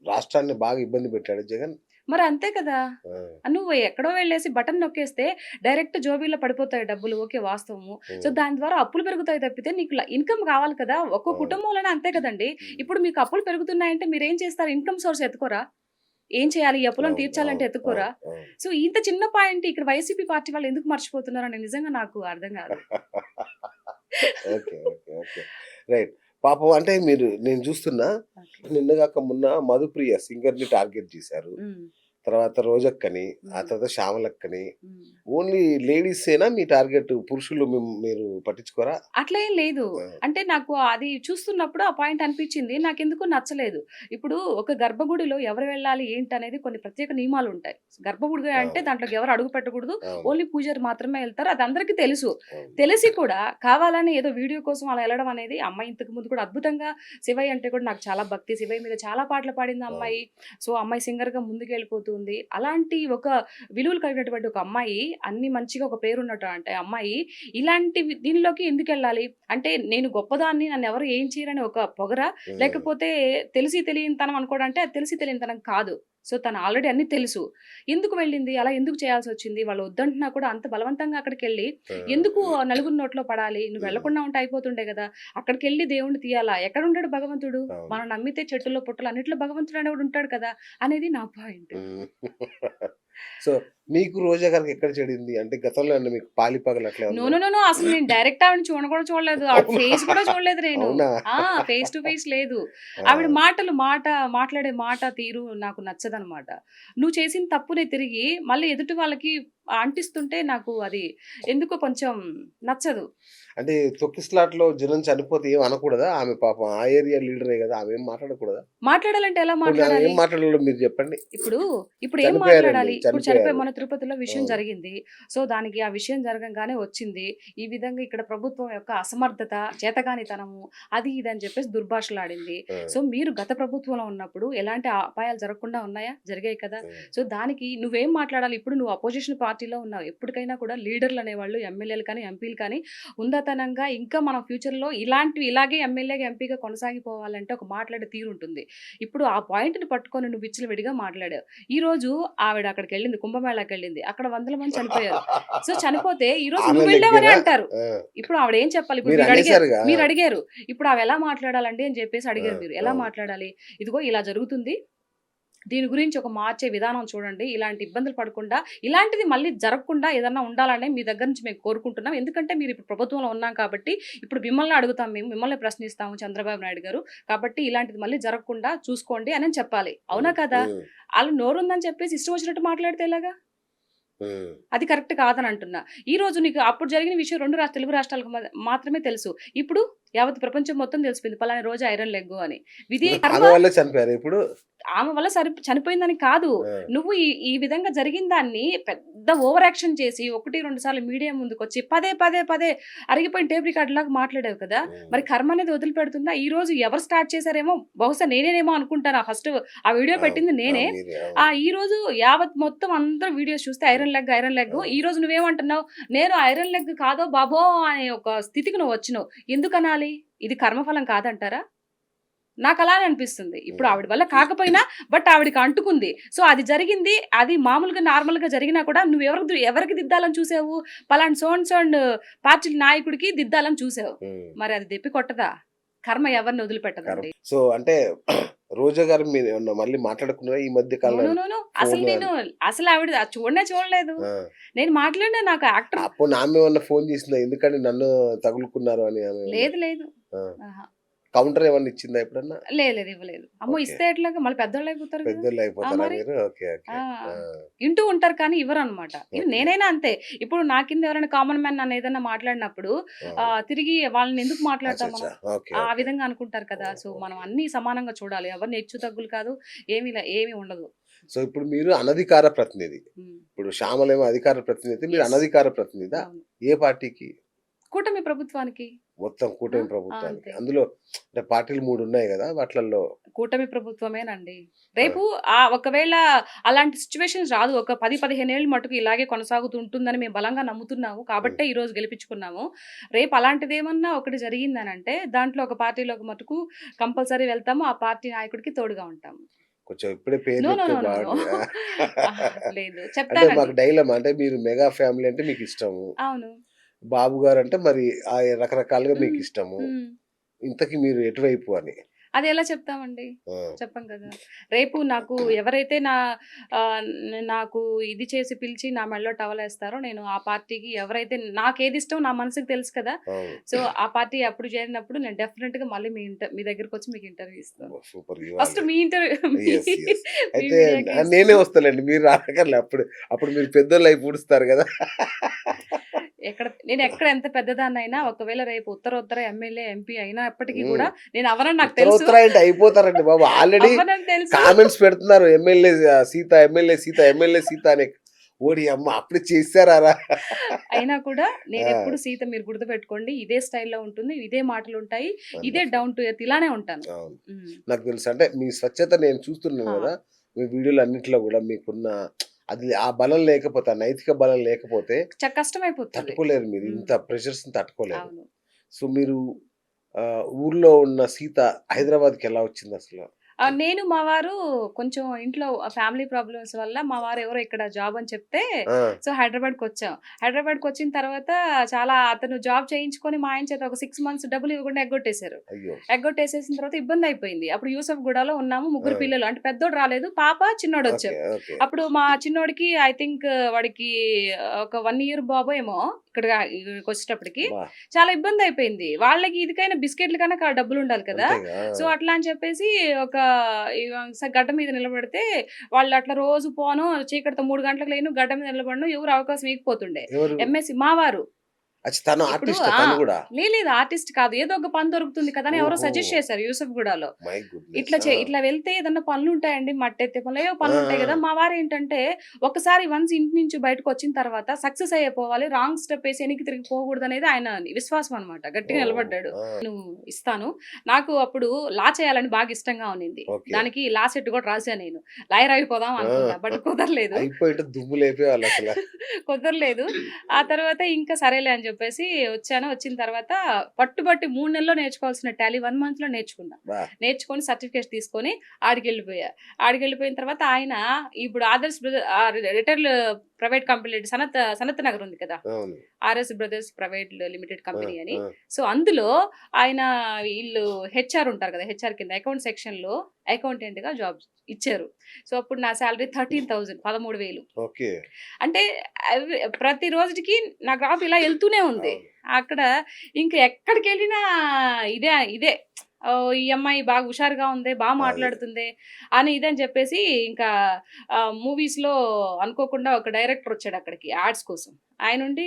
రాష్ట్రాన్ని బాగా ఇబ్బంది పెట్టాడు జగన్. మరి అంతే కదా! ఆ! నువ్వు ఎక్కడో వెళ్ళేసి బటన్ నొక్కేస్తే డైరెక్ట్ జోబీలో పడిపోతాయి డబ్బులు. ఓకే. వాస్తవము. సో, హ్మ్. దాని ద్వారా అప్పులు పెరుగుతాయి తప్పితే నీకు ఇన్‌కమ్ కావాలి కదా! ఒక్కో అవును. కుటుంబంలోనే అంతే కదండీ! హ్మ్. ఇప్పుడు మీకు అప్పులు పెరుగుతున్నాయంటే మీరేం చేస్తారు? ఇన్‌కమ్ సోర్స్ ఎతుక్కోరా? ఏం చేయాలి? ఈ అప్పులను అవును. తీర్చాలంటే అవును. ఎతుక్కోరా? అవును. అవును. సో, ఇంత చిన్న పాయింట్ ఇక్కడ వైసీపీ పార్టీ వాళ్ళు ఎందుకు మర్చిపోతున్నారని నిజంగా నాకు అర్థం కాదు. ఓకే. ఓకే. ఓకే. రైట్. పాపం అంటే నేను చూస్తున్నా ఓకే. నిన్న గాక మొన్న మధుప్రియ సింగర్‌ని టార్గెట్ చేశారు. హ్మ్. తర్వాత రోజక్కని, ఆ హ్మ్. తర్వాత శ్యామలక్కని. హ్మ్. ఓన్లీ లేడీసేనా మీ టార్గెట్? పురుషులు మీరు పట్టించుకోరా? అట్లా ఏం లేదు. ఆ! అంటే నాకు అది చూస్తున్నప్పుడు ఆ పాయింట్ అనిపిచ్చింది. నాకెందుకో నచ్చలేదు. ఇప్పుడు ఒక గర్భగుడిలో ఎవరు వెళ్ళాలి ఏంటనేది కొన్ని ప్రత్యేక నియమాలుంటాయి. గర్భగుడి అంటే అవును. దాంట్లోకి ఎవరు అడుగు పెట్టకూడదు. అవును. ఓన్లీ పూజారి మాత్రమే ఎళ్తారు. అది అందరికీ తెలుసు. అవును. తెలిసి కూడా కావాలని ఏదో వీడియో కోసం అలా ఎళ్ళడం అనేది అమ్మాయి ఇంతకు ముందు కూడా అద్భుతంగా శివయ్య అంటే కూడా నాకు చాలా భక్తి. శివయ్య మీద చాలా పాటలు పాడింది ఆ అవును. అమ్మాయి. సో, అమ్మాయి సింగర్‌గా ముందుకెళ్ళిపోతుంది. అలాంటి ఒక విలువలు కలిగినటువంటి ఒక అమ్మాయి, అన్ని మంచిగా ఒక పేరున్నటువంటి అమ్మాయి ఇలాంటివి దీనిలోకి ఎందుకెళ్ళాలి? అంటే నేను గొప్పదాన్ని నన్నెవరు ఏం చేయరని ఒక పొగరా? హ్మ్. లేకపోతే తెలిసి తెలియనితనం అనుకోవడం అంటే అది తెలిసి తెలియనితనం కాదు. సో, తను ఆల్రెడీ అన్నీ తెలుసు. ఎందుకు వెళ్ళింది? అలా ఎందుకు చేయాల్సొచ్చింది? వాళ్ళు వద్దంటున్నా కూడా అంత బలవంతంగా అక్కడికెళ్ళి ఎందుకు ఆ! ఆ నలుగురి నోట్లో పడాలి? నువ్వు హ్మ్. వెళ్ళకుండా ఉంటే అయిపోతుండే గదా! అక్కడికెళ్ళి దేవుడిని తీయాలా? ఎక్కడుంటాడు భగవంతుడు? అవును. మనం నమ్మితే చెట్టుల్లో, పుట్టలో అన్నిట్లో భగవంతుడు అనేవాడు ఉంటాడు కదా! అనేది నా పాయింట్. హ్మ్. సో, మీకు రోజా గారికి ఎక్కడ చెడింది? అంటే గతంలో ఏమన్నా మీకు పాలిపగలు అట్లా నో. ఏమన్నా? నో. నో. నో. అసలు నేను డైరెక్ట్ ఆవిడని చూడను కూడా చూడలేదు. ఆవిడ అవునా? ఫేస్ కూడా చూడలేదు నేను. అవునా? ఆ! ఫేస్ టు ఫేస్ లేదు. ఆ! ఆవిడ మాట్లాడే మాట తీరు నాకు నచ్చదనమాట. నువ్వు చేసిన తప్పునే తిరిగి మళ్ళీ ఎదుటి వాళ్ళకి అంటిస్తుంటే నాకు అది ఎందుకో కొంచెం నచ్చదు. అంటే తొక్కిసలాటలో జనం చనిపోతే ఏమి అనకూడదా? ఆమె పాపం ఆ ఏరియా లీడరే గదా! ఆమె ఏం మాట్లాడకూడదా? మాట్లాడాలంటే ఎలా పోనీ ఆమె ఏం మాట్లాడాలి? మాట్లాడాలో మీరు జెప్పండి. ఇప్పుడు, ఇప్పుడేం చనిపోయారండి. మాట్లాడాలి? ఇప్పుడు చనిపోయి చనిపోయారు. మొన్న తిరుపతిలో విషయం అవును. జరిగింది. సో, దానికి ఆ విషయం జరగంగానే వచ్చింది. ఈ విధంగా ఇక్కడ ప్రభుత్వం యొక్క అసమర్థత, చేతగానితనము అది ఇది అని చెప్పేసి దుర్భాషలాడింది. ఆ! సో, మీరు గత ప్రభుత్వంలో ఉన్నప్పుడు ఎలాంటి అపాయాలు జరగకుండా ఉన్నాయా? జరిగాయి కదా! హ్మ్. సో, దానికి నువ్వేం మాట్లాడాలి? ఇప్పుడు నువ్వు అపోజిషన్ పార్టీలో ఉన్నావు. ఎప్పటికైనా కూడా లీడర్‌లనేవాళ్ళు ఎమ్మెల్యేలు కానీ, ఎంపీలు కానీ హుందాతనంగా ఇంకా మనం ఫ్యూచర్‌లో ఇలాగే ఎమ్మెల్యేగా, ఎంపీగా కొనసాగిపోవాలంటే ఒక మాట్లాడే తీరుంటుంది. ఇప్పుడు ఆ పాయింట్‌ని పట్టుకొని నువ్వు విచ్చలవిడిగా మాట్లాడావు. ఈరోజు ఆవిడ అక్కడికెళ్ళింది. కుంభమేళాకెళ్ళింది. అక్కడ వందల మంది చనిపోయారు. సో, చనిపోతే ఈరోజు ఆమె నువ్వు వెళ్ళావనే లెగ్గానా? అంటారు. ఆ! ఇప్పుడు ఆవిడేం చెప్పాలి? ఇప్పుడు మీరనేసారుగా. మీరడిగారు. ఇప్పుడు ఆమె ఎలా మాట్లాడాలండి అని చెప్పేసి ఆ! అడిగారు మీరు. ఎలా అవును. మాట్లాడాలి? ఇదిగో ఇలా జరుగుతుంది. దీని గురించి ఒక మార్చే విధానం చూడండి. ఇలాంటి ఇబ్బందులు పడకుండా, ఇలాంటిది మళ్ళీ జరగకుండా ఏదన్నా ఉండాలని మీ దగ్గర నుంచి మేము కోరుకుంటున్నాం. ఎందుకంటే మీరిప్పుడు ప్రభుత్వంలో ఉన్నాం కాబట్టి, ఇప్పుడు మిమ్మల్ని అడుగుతాం మేము. మిమ్మల్నే ప్రశ్నిస్తాము చంద్రబాబు నాయుడు గారు. కాబట్టి ఇలాంటిది మళ్ళీ జరగకుండా చూసుకోండి అనని చెప్పాలి. అవునా హ్మ్. కదా! హ్మ్. ఆళ్ళు నోరుందని చెప్పేసి ఇష్టం వచ్చినట్టు మాట్లాడితే ఎలాగా? హ్మ్. అది కరెక్ట్ కాదని అంటున్నా. ఈరోజు నీకు అప్పుడు జరిగిన విషయం 2 తెలుగు రాష్ట్రాలకు మాత్రమే తెలుసు. ఇప్పుడు యావత్ ప్రపంచం మొత్తం తెలిసిపోయింది. పలానా రోజు ఐరన్ లెగ్గు అని. విధి కర్మ ఆమె వల్లే చనిపోయారా ఇప్పుడు? ఆమె వల్ల చనిపోయిందని కాదు. ఆ! నువ్వు ఈ ఈ విధంగా జరిగిన దాన్ని పెద్ద ఓవర్ యాక్షన్ చేసి 1, 2 సార్లు మీడియా ముందుకొచ్చి పదే అరిగిపోయిన టేప్ రికార్డర్‌లాగా మాట్లాడావు కదా! హ్మ్. మరి కర్మ అనేది వదిలిపెడుతుందా? ఈరోజు ఎవరు స్టార్ట్ చేసారేమో బహుశా నేనేనేమో అనుకుంటాను. ఫస్ట్ ఆ వీడియో అవును. పెట్టింది ఆ! నేనే. మీరే. అవును. ఈరోజు యావత్ మొత్తం అందరూ వీడియోస్ చూస్తే హ్మ్. Iron leg. అవును. ఈరోజు నువ్వేమంటున్నావు? నేను ఐరన్ లెగ్ కాదో బాబో అనే ఒక స్థితికి నువ్వొచ్చినావు. ఎందుకనాలి? ఇది కర్మఫలం కాదంటారా? నాకలానే అనిపిస్తుంది. ఇప్పుడు హ్మ్. ఆవిడ వల్ల కాకపోయినా ఆవిడకి అంటుకుంది. సో, అది జరిగింది. అది మామూలుగా నార్మల్‌గా జరిగినా కూడా ఎవరికి దిద్దాలని చూసావు? పలానా so and so and party నాయకుడికి దిద్దాలని చూసావు. హ్మ్. మరి అది దెప్పి కొట్టదా? కర్మ ఎవరిని కరెక్ట్. వదిలిపెట్టదండి. సో, అంటే రోజా గారు మీరేమన్నా మళ్ళీ మాట్లాడుకున్నారా ఈ మధ్య నో. నో. కాలంలో? నో. నో. అసలు ఫోను నేను గాని అసలావిడ చూడనే చూడలేదు. ఆ! నేను మాట్లాడినా నాకు యాక్టర్ పోనీ ఆమె ఏమన్నా ఫోను చేసిందా? ఎందుకండి నన్ను తగులుకున్నారు అని ఆమె ఏమన్నా? లేదు. లేదు. ఆ! ఆహా! కౌంటర్ ఏమన్నా ఇచ్చిందా ఎప్పుడన్నా? లేదు. ఇవ్వలేదు. అమ్మో! ఓకే. ఇస్తే ఎట్లాగా? మళ్ళీ పెద్దోళ్ళయిపోతారు గదా! పెద్దోళ్ళయిపోతారా మరి. మీరు? ఓకే. ఆ! ఓకే. ఆ! ఇంటూ ఉంటారు కానీ ఇవ్వరనమాట. ఇది ఓకే. నేనైనా అంతే. ఇప్పుడు నా కింద ఎవరైనా కామన్ మ్యాన్ నన్నేదన్నా మాట్లాడినప్పుడు అవును. తిరిగి వాళ్ళని ఎందుకు మాట్లాడతాం అచ్చచ్చా! మనం? ఓకే. ఆ ఓకే. విధంగా అనుకుంటారు కదా! సో, ఓహో! మనం అన్నీ సమానంగా చూడాలి. ఎవరిని హెచ్చు తగ్గులు కాదు. ఏమి ఉండదు. సో, ఇప్పుడు మీరు అనధికార ప్రతినిధి. హ్మ్. ఇప్పుడు శ్యామలేమో అధికార ప్రతినిధి. మీరు యెస్. అనధికార ప్రతినిధా? అవును. ఏ పార్టీకి? కూటమి ప్రభుత్వానికి. మొత్తం ఆ! కూటమి ఆ! ప్రభుత్వానికి. అంతే. అందులో అంటే పార్టీలు 3 ఉన్నాయి గదా! వాట్లల్లో కూటమి ప్రభుత్వమేనండి. ఆ! రేపు ఒకవేళ అలాంటి సిట్యుయేషన్స్ రాదు. ఒక 10, 15 ఏళ్ళు మటుకు ఇలాగే కొనసాగుతూ ఉంటుందని మేము బలంగా నమ్ముతున్నాము. హ్మ్. కాబట్టే ఈరోజు గెలిపించుకున్నాము. రేపు అలాంటిదేమన్నా ఒకటి జరిగిందనంటే దాంట్లో ఒక పార్టీలోకి మటుకు కంపల్సరీ వెళ్తాము. ఆ పార్టీ నాయకుడికి తోడుగా ఉంటాము. కొంచెం ఇప్పుడే పేరు నో. నో. చెప్తే నో. నో. నో. బాగుండు. లేదు. అంటే చెప్తానండి. మాకు డైలమా. అంటే మీరు మెగా ఫ్యామిలీ అంటే మీకిష్టము. అవును. బాబు గారంటే మరి రకరకాలుగా హ్మ్. మీకిష్టము. హ్మ్. ఇంతకి మీరు ఎటువైపు అని? అది ఎలా చెప్తామండి? ఆ! చెప్పం కదా! రేపు నాకు ఎవరైతే నాకు ఇది చేసి పిలిచి నా మెడలో టవలేస్తారో నేను ఆ పార్టీకి ఎవరైతే నాకేదిష్టమో నా మనసుకి తెలుసు కదా! అవును. సో, ఆ పార్టీ అప్పుడు చేరినప్పుడు నేను డెఫినిట్‌గా మళ్ళీ మీ దగ్గరకొచ్చి మీకు ఇంటర్వ్యూ ఇస్తాను. అబ్బో! సూపర్ ఫస్ట్ ఇవ్వాలి. మీ ఇంటర్వ్యూ మీ యెస్. యెస్. మీ అయితే మీడియాకే నేనే ఇస్తాను. వస్తాలేండి. మీరు రానక్కర్లే అప్పుడు. అప్పుడు మీరు పెద్దోళ్ళయి పూడుస్తారు గదా! నేనెక్కడ ఎంత పెద్దదాన్నైనా ఒకవేళ రేపు ఉత్తరోత్తర ఎమ్మెల్యే, ఎంపీ అయినప్పటికి హ్మ్. కూడా నేను అవ్వనని నాకు తెలుసు. ఉత్తరోత్తర అంటే అయిపోతారండి బాబు. ఆల్రెడీ అవ్వనని తెలుసు. కామెంట్స్ పెడుతున్నారు. సీత, ఎమ్మెల్యే సీత అని. ఓడియమ్మ! అప్పుడు చేసారారా? అయినా కూడా నేనెప్పుడు ఆ! సీత మీరు గుర్తుపెట్టుకోండి. ఇదే స్టైల్‌లో ఉంటుంది. ఇదే మాటలుంటాయి. ఇదే వండర్‌ఫుల్. డౌన్ టు ఎర్త్ ఇలానే ఉంటాను. అవును. హ్మ్. నాకు తెలుసు. అంటే మీ స్వచ్ఛత నేను చూస్తున్నాను ఆ! గదా! మీ వీడియోలన్నిట్లో గూడా మీకున్న అది ఆ బలం లేకపోతే, ఆ నైతిక బలం లేకపోతే కష్టమైపోతుంది. తట్టుకోలేరు మీరు. ఇంత హ్మ్. ప్రెషర్స్‌ని తట్టుకోలేరు. అవును. సో, మీరు ఊర్లో ఉన్న సీత హ్మ్. హైదరాబాద్‌కెలా వచ్చిందసల? నేను మా వారు కొంచెం ఇంట్లో ఫ్యామిలీ ప్రాబ్లమ్స్ వల్ల మా వారు ఎవరో ఇక్కడ జాబ్ అని చెప్తే ఆ! సో హైదరాబాద్‌కొచ్చాం. హైదరాబాద్‌కొచ్చిన తర్వాత చాలా అతను జాబ్ చేయించుకొని మా ఆయన చేత ఒక 6 మంత్స్ డబ్బులు ఇవ్వకుండా ఎగ్గొట్టేశారు. అయ్యో! ఎగ్గొట్టేసేసిన తర్వాత ఇబ్బందయిపోయింది. అప్పుడు యూసఫ్‌గూడలో ఉన్నాము. ఆ! ముగ్గురు పిల్లలు. అంటే పెద్దోడు రాలేదు. పాప, ఓకే. చిన్నోడొచ్చాం. ఓకే. అప్పుడు మా చిన్నోడికి ఐ థింక్ వాడికి ఒక 1 ఇయర్ బాబో ఏమో ఇక్కడికొచ్చేటప్పటికి. అబ్బా! చాలా ఇబ్బందయిపోయింది. వాళ్ళకి ఇదికైనా బిస్కెట్‌లకన్నా డబ్బులుండాలి కదా! అంతేగా. సో, అట్లా అని చెప్పేసి ఒక గడ్డ మీద నిలబడితే వాళ్ళు అట్లా రోజు పోను చీకటితో 3 గంటలకు లేను గడ్డ మీద నిలబడను ఎవరు అవకాశం ఇయకపోతుండే. ఎవరు? ఎంఎస్‌సి మా వారు. తను ఇప్పుడు ఆర్టిస్టా తను గూడా? లేదు ఆర్టిస్ట్ కాదు. ఏదో ఒక పని దొరుకుతుంది కదా! అని ఎవరో ఓహో! సజెస్ట్ చేశారు యూసఫ్‌గూడలో. My goodness. ఆ! ఇట్లా వెళ్తే ఏదన్నా పనులుంటాయండి. మట్టెత్తే పనులు ఏవో ఆ! పనులుంటాయి గదా! ఆ! మా వారేంటంటే ఒకసారి వన్స్ ఇంటి నుంచి బయటకొచ్చిన తర్వాత సక్సెస్ అయ్యే పోవాలి. రాంగ్ స్టెప్ ఏసి ఎనక్కి తిరిగి పోకూడదనేది ఆయన విశ్వాసం అనమాట. గట్టిగా ఓహ్! నిలబడ్డాడు. ఆ! నేను ఇస్తాను. నాకు అప్పుడు లా చేయాలని బాగా ఇష్టంగా ఉన్నింది. ఓకే. దానికి లా సెట్ గూడా రాసా నేను. లాయర్ అయిపోదాం ఆ! అనుకున్నా. బట్ కుదరలేదు. అయిపోయుంటే దుమ్ము లేపేవాళ్ళసల. కుదరలేదు. ఆ తర్వాత ఇంకా సరేలే అని జెప్పేసి వచ్చాను. వచ్చిన తర్వాత పట్టుబట్టి 3 నెలల్లో నేర్చుకోవాల్సిన టాలీ 1 మంత్‌లో నేర్చుకున్నా. అబ్బా! నేర్చుకొని సర్టిఫికేట్స్ తీసుకొని ఆడికెళ్ళిపోయా. ఆడికెళ్ళిపోయిన తర్వాత ఆయన ఇప్పుడు Adarsh retired private company Sanath Nagar ఉంది కదా! అవును. ఆర్ఎస్ బ్రదర్స్ ప్రైవేట్ లిమిటెడ్ ఆ! కంపెనీ అని. ఆ! సో, అందులో ఆయన ఈళ్ళు హెచ్ఆర్ ఉంటారు కదా! హెచ్ఆర్ కింద అకౌంట్ సెక్షన్‌లో అకౌంటెంట్‌గా జాబ్ ఇచ్చారు. సో, అప్పుడు నా సాలరీ 13,000 13,000. ఓకే. అంటే ప్రతి రోజుటికి నా గ్రాఫ్ ఇలా ఎళ్తూనే ఉంది. అవును. అక్కడ ఇంక ఎక్కడికెళ్ళినా ఇదే. ఓహ్! ఈ అమ్మాయి బాగా హుషారుగా ఉంది, అదే. మాట్లాడుతుంది అని ఇదని చెప్పేసి ఇంకా మూవీస్‌లో అనుకోకుండా ఒక డైరెక్టర్ వచ్చాడక్కడికి యాడ్స్ కోసం. ఆయనుండి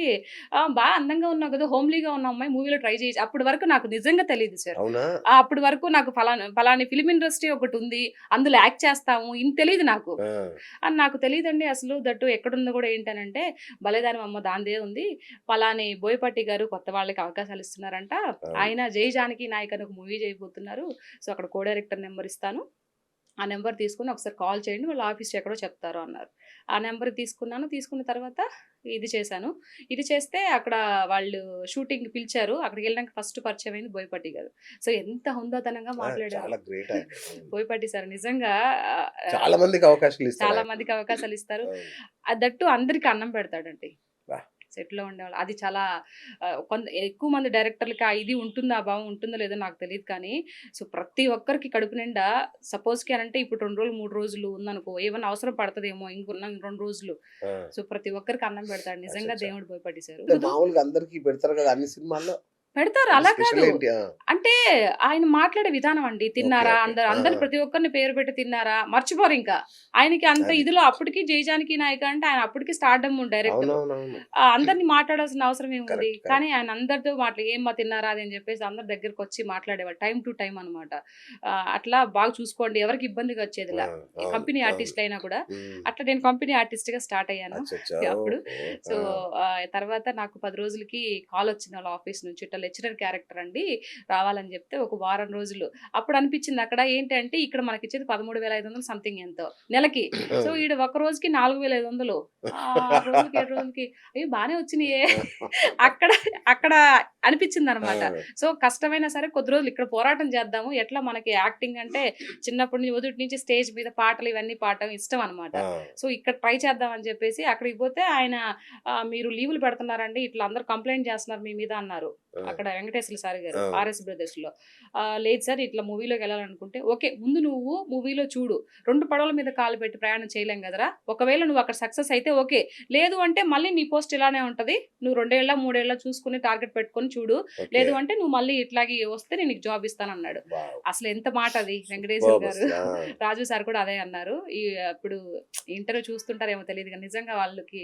బా అందంగా ఉన్నావు కదా! హోమ్లీగా ఉన్న అమ్మాయి మూవీలో ట్రై చేయొచ్చు. అప్పటి వరకు నాకు నిజంగా తెలీదు సార్. అవునా? అప్పటి వరకు నాకు పలాని ఫిల్మ్ ఇండస్ట్రీ ఒకటుంది. అందులో యాక్ట్ చేస్తాము. ఇన్ని తెలీదు నాకు. ఆ! నాకు తెలీదండి అసలు. దట్టు ఎక్కడుందో గూడా ఏంటనంటే, భలేదానివమ్మ దానిదే ఉంది. పలాని బోయపాటి గారు కొత్త వాళ్ళకి అవకాశాలిస్తున్నారంట. అవును. ఆయన 'జై జానకి నాయక్' అని ఒక మూవీ చేయబోతున్నారు. సో, అక్కడ కో డైరెక్టర్ నంబర్ ఇస్తాను. ఆ నంబర్ తీసుకొని ఒకసారి కాల్ చేయండి. వాళ్ళ ఆఫీస్ ఎక్కడో చెప్తారు అన్నారు. ఆ నంబర్ తీసుకున్నాను. తీసుకున్న తర్వాత ఇది చేశాను. ఇది చేస్తే అక్కడ వాళ్ళు షూటింగ్‌కి పిలిచారు. అక్కడికెళ్ళినంక ఫస్ట్ పరిచయమైంది బోయపాటి గారు. సో, ఎంత హుందాతనంగా ఆ! మాట్లాడారో. చాలా గ్రేట్ ఆయన. హ్మ్. బోయపాటి సార్ నిజంగా ఆహ్, చాలా ఆహ్, మందికి చాలా అవకాశాలిస్తాడాయన. మందికి అవకాశాలిస్తారు. అవును. దట్టు అందరికి అన్నం పెడతాడండి. అబ్బా! సెట్‌లో ఉండేవాళ్ళు. అది చాలా ఎక్కువ మంది డైరెక్టర్‌లకి ఆ ఇది ఉంటుందా? ఆ భావం ఉంటుందో లేదో నాకు తెలీదు కానీ, సో, ప్రతి ఒక్కరికి కడుపు నిండా సపోజ్‌కి అనంటే ఇప్పుడు 2 రోజులు, 3 రోజులు ఉందనుకో, ఏమన్నా అవసరం పడతదేమో ఇంకున్న 2 రోజులు. ఆ! సో, ప్రతి ఒక్కరికి అన్నం పెడతాడు. నిజంగా అచ్చచ్చా! దేవుడు భయపడేశారు. అంటే మామూలుగా అందరికి పెడతారు కదా! అన్ని సినిమాల్లో. పెడతారు. అంటే అలా స్పెషల్ కాదు. ఏంటి? ఆ! అంటే ఆయన మాట్లాడే విధానం అండి. ఓకే. తిన్నారా? ఓకే. ఆ! అందరు ఆ! ప్రతి ఒక్కరిని పేరు పెట్టి తిన్నారా? మర్చిపోరింకా. ఆయనకి అంత అది. ఇదిలో అప్పటికి 'జై జానకి నాయక' అంటే ఆయన అప్పటికి స్టార్డమ్ డైరెక్టరు. అవునవునవును. అందరిని మాట్లాడాల్సిన అవసరం ఏముంది? కరెక్ట్. కానీ కరెక్ట్. ఆయన అందరితో "ఏమ్మా తిన్నారా?" అది అని చెప్పేసి అందరి దగ్గరకొచ్చి మాట్లాడేవాళ్ళు. టైమ్ టు టైమ్ అనమాట. అట్లా బాగా చూసుకోండి. ఎవరికీ ఇబ్బందిగా ఆ! వచ్చేదిలా. అవును. కంపెనీ అవును. ఆర్టిస్ట్‌లయినా కూడా. హ్మ్. అట్లా నేను కంపెనీ ఆర్టిస్ట్‌గా స్టార్ట్ అయ్యాను. అచ్చచ్చా! అప్పుడు. ఓహో! సో, ఆ! తర్వాత నాకు 10 రోజులకి కాలొచ్చింది వాళ్ళ ఆఫీస్ నుంచి. ఇట్లా లెక్చరర్ క్యారెక్టర్ అండి రావాలని జెప్తే ఒక వారం రోజులు. అప్పుడు అనిపించింది అక్కడ ఏంటంటే ఇక్కడ మనకిచ్చేది 13,500 సంథింగ్ ఎంతో నెలకి. సో, అవును. ఈడ ఒక రోజుకి 4,500 6 రోజులకి, 7 రోజులకి అయ్యో! బానే వచ్చినియే. అక్కడ అక్కడ ఆ! అనిపించిందనమాట. సో, కష్టమైనా సరే కొద్ది రోజులు ఇక్కడ పోరాటం చేద్దాము. ఎట్లా మనకి యాక్టింగ్ అంటే చిన్నప్పటి నుంచి మొదటి నుంచి స్టేజ్ మీద పాటలు ఇవన్నీ పాడటం ఇష్టం అనమాట. ఆ! సో, ఇక్కడ ట్రై చేద్దాం అని చెప్పేసి అక్కడికి పోతే ఆయన మీరు లీవులు పెడుతున్నారండి. ఇట్లా అందరూ కంప్లెయింట్ చేస్తున్నారు మీ మీద అన్నారు. ఆ! అక్కడ వెంకటేశ్వర సార్ గారు ఆ. ఆర్ఎస్ బ్రదర్స్ లో. లేదు సార్ ఇట్లా మూవీలోకి వెళ్ళాలనుకుంటే ఓకే ముందు నువ్వు మూవీలో చూడు, 2 పడవల మీద కాలు పెట్టి ప్రయాణం చేయలేం కదరా, ఒకవేళ నువ్వు అక్కడ సక్సెస్ అయితే ఓకే, లేదు అంటే మళ్ళీ నీ పోస్ట్ ఇలానే ఉంటది, నువ్వు 2 ఏళ్ళ 3 ఏళ్ళ చూసుకుని టార్గెట్ పెట్టుకొని చూడు, ఓకే. లేదు అంటే నువ్వు మళ్ళీ ఇట్లాగే వస్తే నేను నీకు జాబ్ ఇస్తాను అన్నాడు. వావ్. అసలు ఎంత మాట అది వెంకటేశ్వర సూపర్ గారు. అసలు. ఆ. రాజు సార్ కూడా అదే అన్నారు. ఇప్పుడు ఇంటర్వ్యూ చూస్తుంటారేమో తెలియదు కానీ నిజంగా వాళ్ళకి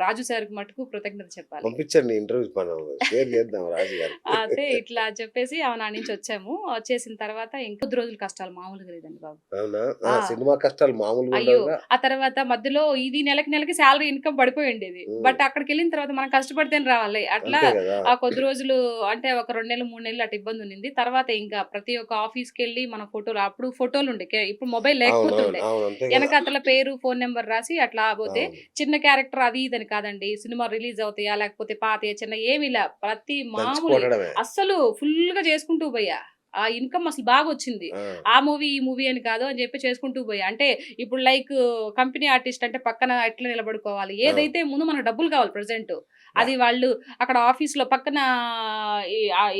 రాజు సార్కి మటుకు కృతజ్ఞత చెప్పాలి. పంపించండి ఇంటర్వ్యూ మనం షేర్ చేద్దాం రాజు గారు. అయితే ఇట్లా చెప్పేసి నా నుంచి వచ్చాము. వచ్చేసిన తర్వాత ఇంకొద్ది రోజులు కష్టాలు మామూలుగా లేదండి బాబు. అవునా? ఆ. సినిమా కష్టాలు మామూలుగా అయ్యో ఉండవుగా. ఆ తర్వాత మధ్యలో ఇది నెలకి శాలరీ ఇన్కమ్ పడిపోయి ఉండేది. బట్ అక్కడికి వెళ్ళిన తర్వాత మనం కష్టపడితేనే రావాలి. అట్లా అంతే కదా. ఆ కొద్ది రోజులు అంటే ఒక 2 నెలలు 3 నెలలు అటు ఇబ్బంది ఉన్నింది. తర్వాత ఇంకా ప్రతి ఒక్క ఆఫీస్కి వెళ్ళి మన ఫోటోలు, అప్పుడు ఫోటోలు ఉండే, ఇప్పుడు మొబైల్ అవును లేకపోతుండే, అవును అంతే కదా. వెనకతల పేరు ఫోన్ నెంబర్ రాసి అట్లా పోతే అవును. చిన్న క్యారెక్టర్ అది ఇదని కాదండి, సినిమా రిలీజ్ అవుతాయా లేకపోతే పాతయా చిన్న ఏమిలా ప్రతి మామూలు దంచుకోవడమే. అస్సలు ఫుల్ గా చేసుకుంటూ పోయా. ఆ ఇన్కమ్ అసలు బాగా వచ్చింది. ఆ. ఆ మూవీ ఈ మూవీ అని కాదు అని చెప్పి చేసుకుంటూ పోయా. అంటే ఇప్పుడు లైక్ కంపెనీ ఆర్టిస్ట్ అంటే పక్కన ఎట్లా నిలబడుకోవాలి, ఏదైతే ముందు మనకు డబ్బులు కావాలి ప్రెసెంట్, అది వాళ్ళు అక్కడ ఆఫీస్ లో పక్కన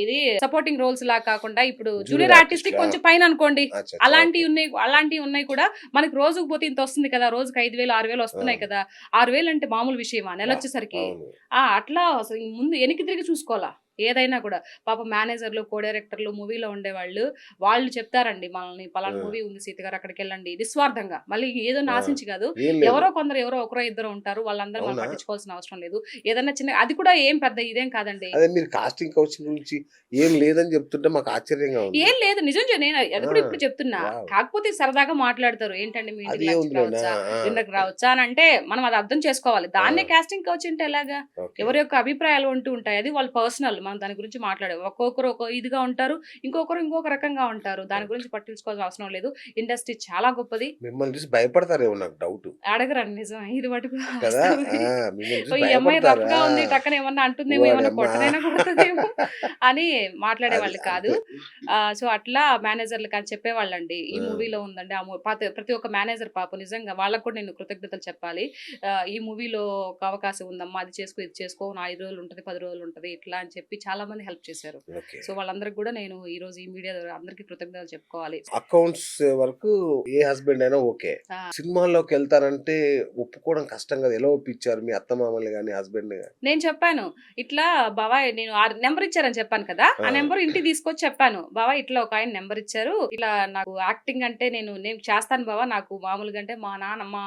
ఇది సపోర్టింగ్ రోల్స్ లా కాకుండా ఇప్పుడు జూనియర్ ఆర్టిస్ట్ కొంచెం పైన అనుకోండి, అచ్చా, అలాంటివి ఉన్నాయి కూడా మనకి రోజుకు పోతే ఇంత వస్తుంది కదా, రోజుకి 5,000 6,000 వస్తున్నాయి కదా. 6,000 అంటే మామూలు విషయమా నెల వచ్చేసరికి? అవును. అట్లా అసలు ముందు వెనక్కి తిరిగి చూసుకోవాలా ఏదైనా కూడా. పాప మేనేజర్లు కో డైరెక్టర్లు మూవీలో ఉండేవాళ్ళు, వాళ్ళు చెప్తారండి మనల్ని, పలానా ఆ. మూవీ ఉంది సీత గారు అక్కడికి వెళ్ళండి, నిస్వార్థంగా, మళ్ళీ ఏదో ఆ. నాశించి కాదు. ఏం లేదు. ఎవరో ఒకరో ఇద్దరు ఉంటారు, వాళ్ళందరూ మనం అవునా? పట్టించుకోవాల్సిన అవసరం లేదు. ఏదన్నా చిన్న అది కూడా ఏం పెద్ద ఇదేం కాదండి. అదే మీరు కాస్టింగ్ కౌచ్ గురించి ఏం లేదని చెప్తుంటే మాకు ఆశ్చర్యంగా ఉంది. ఏం లేదు నిజం నేను అది కూడా ఇప్పుడు చెప్తున్నా. వావ్. కాకపోతే సరదాగా మాట్లాడతారు, ఏంటండి మీ ఇంటికి అదే లంచ్ ఉందిలేండి. రావచ్చా, ఆ. డిన్నర్కి రావచ్చా అని అంటే మనం అది అర్థం చేసుకోవాలి. దాన్నే కాస్టింగ్ కౌచ్ అంటే ఎలాగా? ఓకే. ఎవరి యొక్క అభిప్రాయాలు ఉంటూ ఉంటాయి, అది వాళ్ళ పర్సనల్, మనం దాని గురించి మాట్లాడే ఒక్కొక్కరు ఒక ఇదిగా ఉంటారు, ఇంకొకరు ఇంకొక రకంగా ఉంటారు, దాని గురించి పట్టించుకోవాల్సిన అవసరం లేదు. ఇండస్ట్రీ చాలా గొప్పది. మిమ్మల్ని చూసి భయపడతారేమో నాకు డౌట్ అడగరండి నిజం ఇది మటుకు కదా. వాస్తవమే. మిమ్మల్ని ఓ చూసి ఈ అమ్మాయి రఫ్ భయపడతారా? గా ఉంది, టక్కన ఏమన్నా అంటుందేమో, వాడి ఏమన్నా అమ్మ. కొట్టనైనా కొడుతుందేమో అని మాట్లాడే అది వాళ్ళు కాదు. అంతే. సో అట్లా మేనేజర్లు కానీ చెప్పేవాళ్ళండి, ఈ ఆ. మూవీలో ఉందండి ప్రతి ఒక్క మేనేజర్ పాప నిజంగా వాళ్ళకు కూడా నేను కృతజ్ఞతలు చెప్పాలి. ఈ మూవీలో ఒక అవకాశం ఉందమ్మా, అది చేసుకో ఇది చేసుకో, 5 రోజులు ఉంటుంది 10 రోజులు ఉంటుంది ఇట్లా అని చెప్పి చాలా మంది హెల్ప్ చేశారు. ఓకే. సో వాళ్ళందరికి కూడా నేను ఈ రోజు ఈ మీడియా ద్వారా అందరికీ కృతజ్ఞతలు చెప్పుకోవాలి. అకౌంట్స్ వరకు ఏ హస్బెండ్ అయినా ఓకే. ఆ, సినిమాల్లోకి వెళ్తారంటే ఒప్పుకోవడం కష్టం కదా. ఎలా ఒప్పించారు మీ అత్తమామల్ని కానీ హస్బెండ్ ని? నేను చెప్పాను ఇట్లా బాబాయ్, నేను ఆ నెంబర్ ఇచ్చారని చెప్పాను కదా, ఆ ఆ. నెంబర్ ఇంటికి తీసుకొచ్చి చెప్పాను, బాబాయ్ ఇట్లా ఒక ఆయన నెంబర్ ఇచ్చారు, ఇలా నాకు యాక్టింగ్ అంటే నేను చేస్తాను బావా, నాకు మామూలుగా అంటే మా